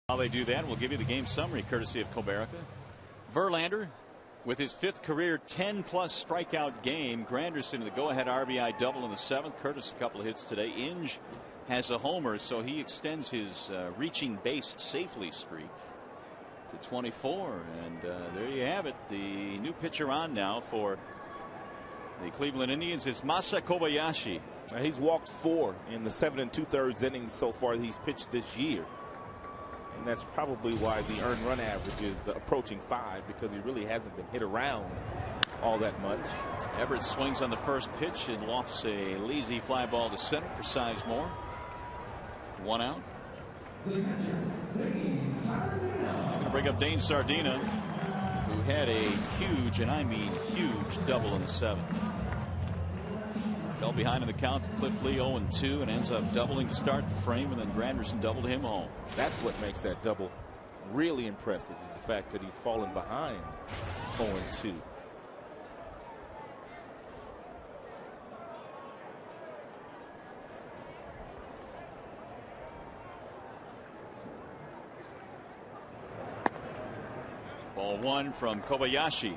While they do that, we'll give you the game summary courtesy of Comerica. Verlander with his 5th career 10-plus strikeout game. Granderson the go-ahead RBI double in the 7th. Curtis a couple of hits today. Inge has a homer, so he extends his reaching base safely streak to 24. And there you have it. The new pitcher on now for the Cleveland Indians is Masa Kobayashi. He's walked 4 in the 7 2/3 innings so far he's pitched this year. And that's probably why the earned run average is approaching 5, because he really hasn't been hit around all that much. Everett swings on the first pitch and lofts a lazy fly ball to center for Sizemore. 1 out. It's going to bring up Dane Sardina, who had a huge, and I mean huge, double in the 7th. Fell behind in the count to Cliff Lee 0-2 and ends up doubling to start the frame, and then Granderson doubled him home. That's what makes that double really impressive, is the fact that he's fallen behind 0-2. Ball 1 from Kobayashi.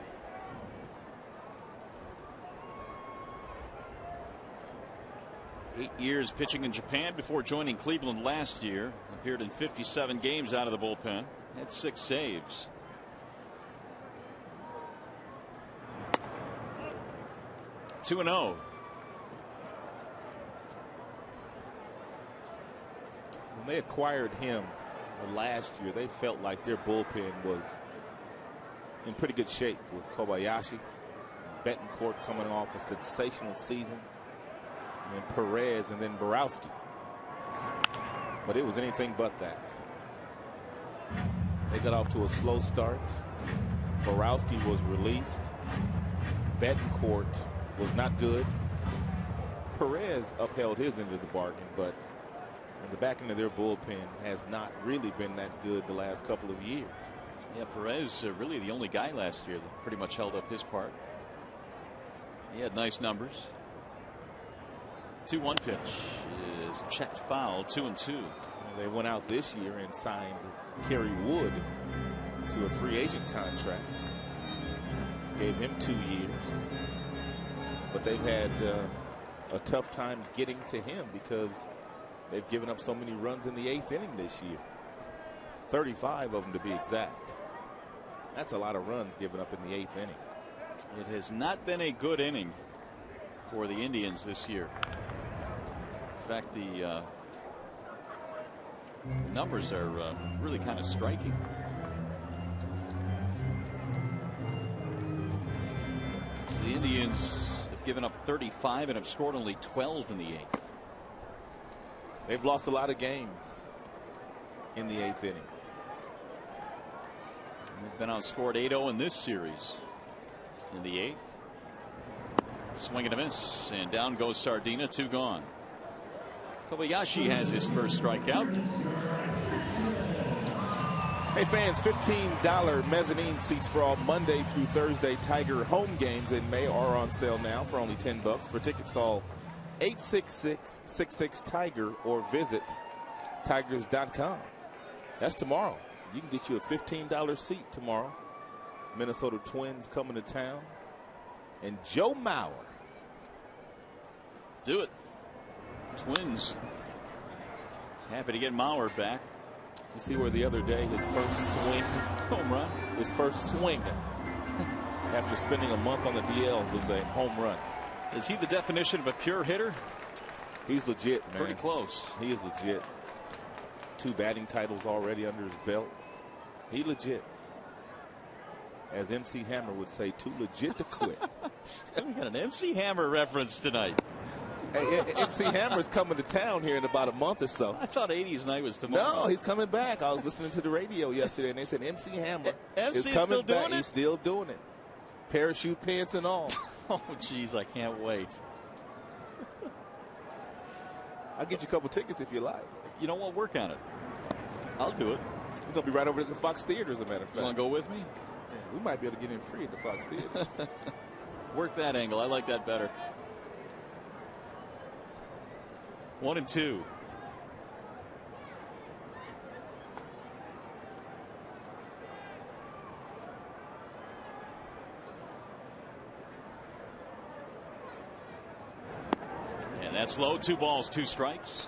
Eight years pitching in Japan before joining Cleveland last year. Appeared in 57 games out of the bullpen. Had 6 saves. Two and 0. When they acquired him last year, they felt like their bullpen was in pretty good shape with Kobayashi, Betancourt coming off a sensational season, and Perez, and then Borowski. But it was anything but that. They got off to a slow start. Borowski was released. Betancourt was not good. Perez upheld his end of the bargain, but in the back end of their bullpen has not really been that good the last couple of years. Yeah, Perez really the only guy last year that pretty much held up his part. He had nice numbers. 2-1 pitch is checked foul. 2-2. They went out this year and signed Kerry Wood to a free agent contract. Gave him 2 years. But they've had a tough time getting to him because they've given up so many runs in the 8th inning this year. 35 of them to be exact. That's a lot of runs given up in the 8th inning. It has not been a good inning for the Indians this year. In fact, the numbers are really kind of striking. The Indians have given up 35 and have scored only 12 in the 8th. They've lost a lot of games in the 8th inning. They've been outscored 8-0 in this series in the 8th. Swing and a miss, and down goes Sardina. 2 gone. Kobayashi has his first strikeout. Hey fans, $15 mezzanine seats for all Monday through Thursday Tiger home games in May are on sale now for only $10. For tickets, call 866-66-TIGER or visit tigers.com. That's tomorrow. You can get you a $15 seat tomorrow. Minnesota Twins coming to town. And Joe Mauer. Do it. Twins happy to get Mauer back. You see where the other day his first swing, home run. His first swing after spending a month on the DL was a home run. Is he the definition of a pure hitter? He's legit, man. Pretty close. He is legit. 2 batting titles already under his belt. He legit. As MC Hammer would say, too legit to quit. We got an MC Hammer reference tonight. Hey, MC Hammer's coming to town here in about a month or so. I thought 80s night was tomorrow. No, he's coming back. I was listening to the radio yesterday, and they said MC Hammer is coming still back. Doing it? He's still doing it. Parachute pants and all. Oh, jeez, I can't wait. I'll get you a couple tickets if you like. You know what? Work on it. I'll do it. He's going to be right over at the Fox Theater, as a matter of fact. You want to go with me? Yeah, we might be able to get in free at the Fox Theater. Work that angle. I like that better. 1-2. And that's low. 2 balls, 2 strikes.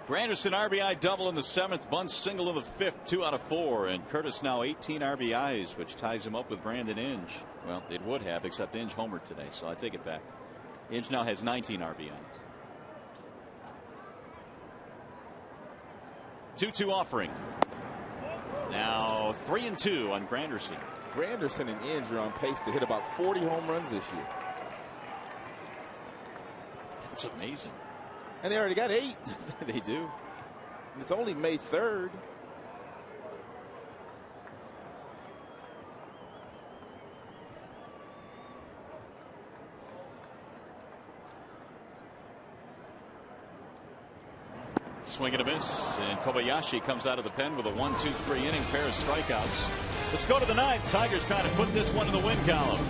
Granderson RBI double in the 7th, bunt single in the 5th, 2 out of 4, and Curtis now 18 RBIs, which ties him up with Brandon Inge. Well, it would have, except Inge homered today, so I take it back. Inge now has 19 RBIs. 2-2 offering. Now 3-2 on Granderson. Granderson and Inge are on pace to hit about 40 home runs this year. That's amazing. And they already got 8. They do. And it's only May 3rd. Swing and a miss, and Kobayashi comes out of the pen with a 1-2-3 inning, pair of strikeouts. Let's go to the 9th. Tigers trying to put this one in the win column.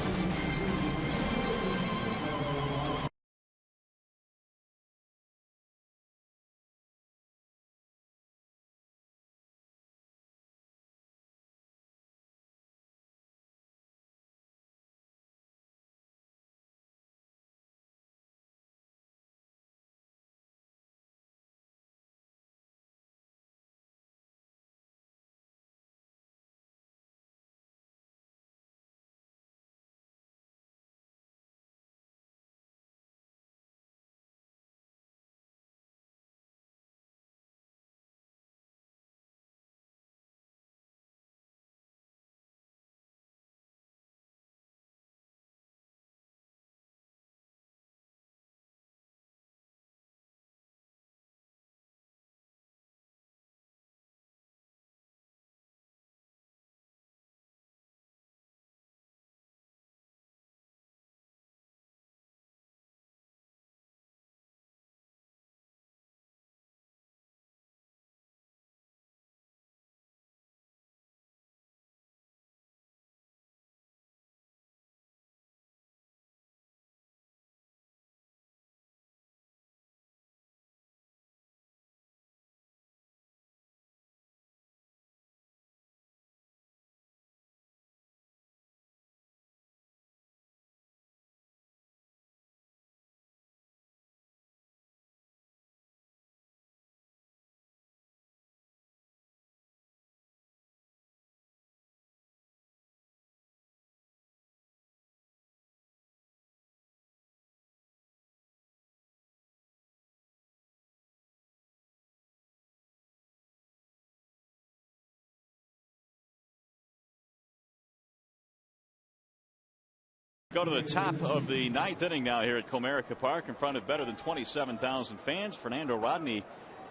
Go to the top of the 9th inning now here at Comerica Park in front of better than 27,000 fans. Fernando Rodney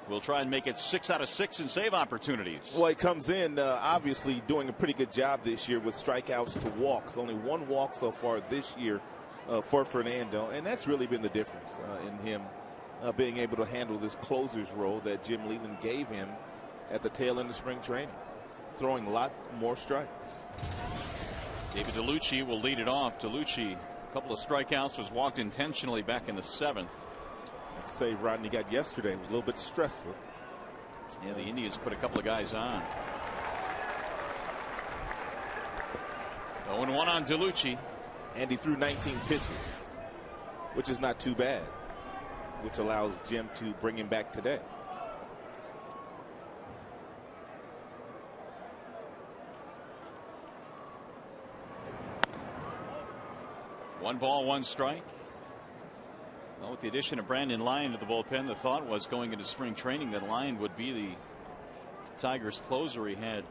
will try and make it 6 out of 6 in save opportunities. Well, he comes in obviously doing a pretty good job this year with strikeouts to walks. Only 1 walk so far this year for Fernando, and that's really been the difference in him being able to handle this closer's role that Jim Leland gave him at the tail end of spring training, throwing a lot more strikes. David DeLucci will lead it off. DeLucci, a couple of strikeouts, was walked intentionally back in the 7th. That save Rodney got yesterday was a little bit stressful. Yeah, the Indians put a couple of guys on. 0-1 on DeLucci. And he threw 19 pitches, which is not too bad, which allows Jim to bring him back today. One ball, 1 strike. Well, with the addition of Brandon Lyon to the bullpen, the thought was going into spring training that Lyon would be the Tigers closer. He had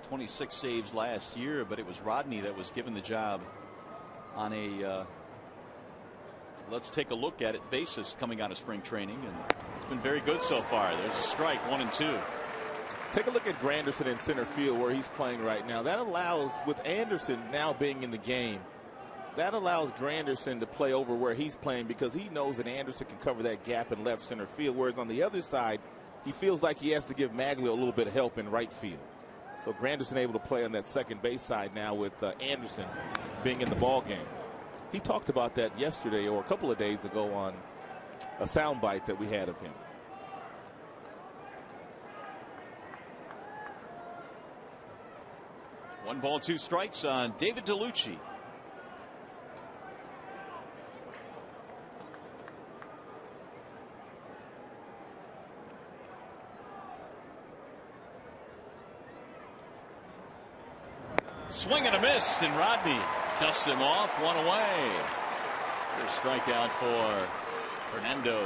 26 saves last year, but it was Rodney that was given the job on a let's take a look at it basis coming out of spring training, and it's been very good so far. There's a strike, 1-2. Take a look at Granderson in center field where he's playing right now. That allows, with Anderson now being in the game, that allows Granderson to play over where he's playing because he knows that Anderson can cover that gap in left center field, whereas on the other side, he feels like he has to give Maglio a little bit of help in right field. So Granderson able to play on that second base side now with Anderson being in the ball game. He talked about that yesterday or a couple of days ago on a soundbite that we had of him. One ball, 2 strikes on David DeLucci. Swing and a miss, and Rodney dusts him off. One away. First strikeout for Fernando.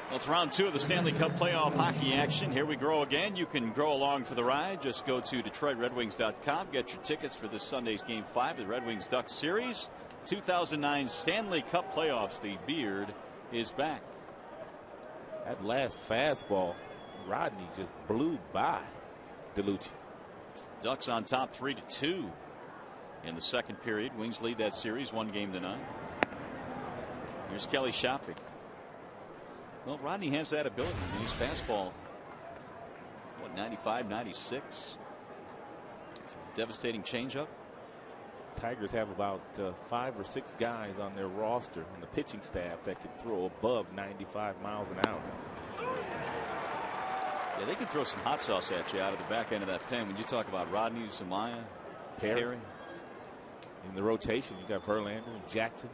Well, it's round 2 of the Stanley Cup playoff hockey action. Here we grow again. You can grow along for the ride. Just go to DetroitRedWings.com. Get your tickets for this Sunday's Game 5 of the Red Wings Ducks series. 2009 Stanley Cup playoffs. The beard is back. That last fastball, Rodney just blew by DeLucci. Ducks on top 3-2 in the second period. Wings lead that series 1-0. Here's Kelly Shopping. Well, Rodney has that ability. I mean, his fastball, what, 95, 96. Devastating changeup. Tigers have about 5 or 6 guys on their roster on the pitching staff that can throw above 95 miles an hour. Yeah, they can throw some hot sauce at you out of the back end of that pen. When you talk about Rodney, Zamaya, Perry. In the rotation, you got Verlander and Jackson.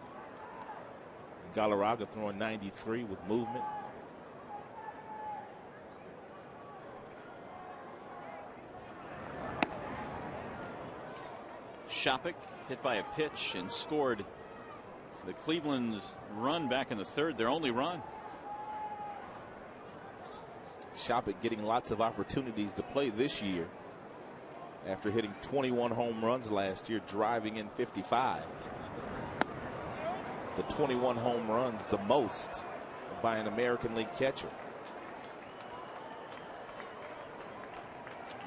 And Galarraga throwing 93 with movement. Shopik hit by a pitch and scored the Cleveland run back in the third, their only run. Shopik getting lots of opportunities to play this year after hitting 21 home runs last year, driving in 55. The 21 home runs, the most by an American League catcher.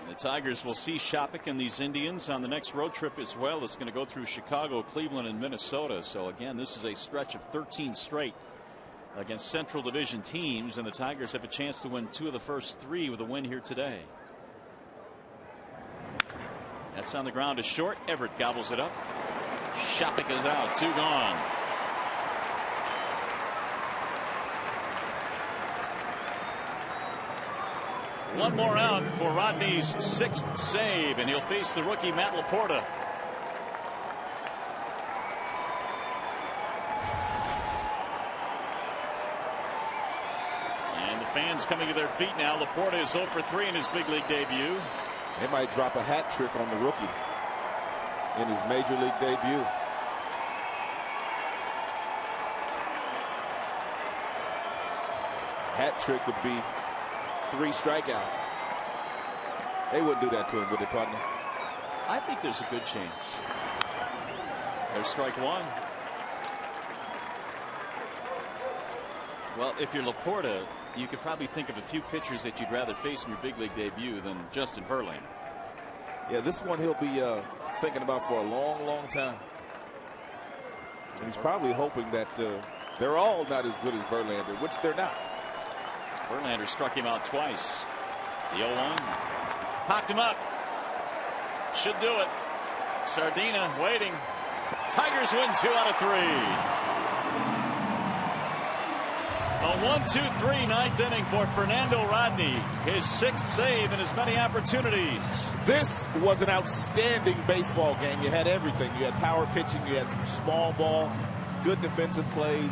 And the Tigers will see Shopik and these Indians on the next road trip as well. It's going to go through Chicago, Cleveland, and Minnesota. So again, this is a stretch of 13 straight against Central Division teams, and the Tigers have a chance to win 2 of the first 3 with a win here today. That's on the ground to short. Everett gobbles it up. Shopik is out. 2 gone. One more out for Rodney's 6th save, and he'll face the rookie Matt Laporta. And the fans coming to their feet now. Laporta is 0 for 3 in his big league debut. They might drop a hat trick on the rookie in his major league debut. Hat trick would be 3 strikeouts. They wouldn't do that to him, would they, partner? I think there's a good chance. There's strike 1. Well, if you're Laporta, you could probably think of a few pitchers that you'd rather face in your big league debut than Justin Verlander. Yeah, this one he'll be thinking about for a long, long time. And he's probably hoping that they're all not as good as Verlander, which they're not. Verlander struck him out twice. The 0-1. Popped him up. Should do it. Sardina waiting. Tigers win 2 out of 3. A 1-2-3 ninth inning for Fernando Rodney. His 6th save and as many opportunities. This was an outstanding baseball game. You had everything. You had power pitching. You had some small ball, good defensive plays.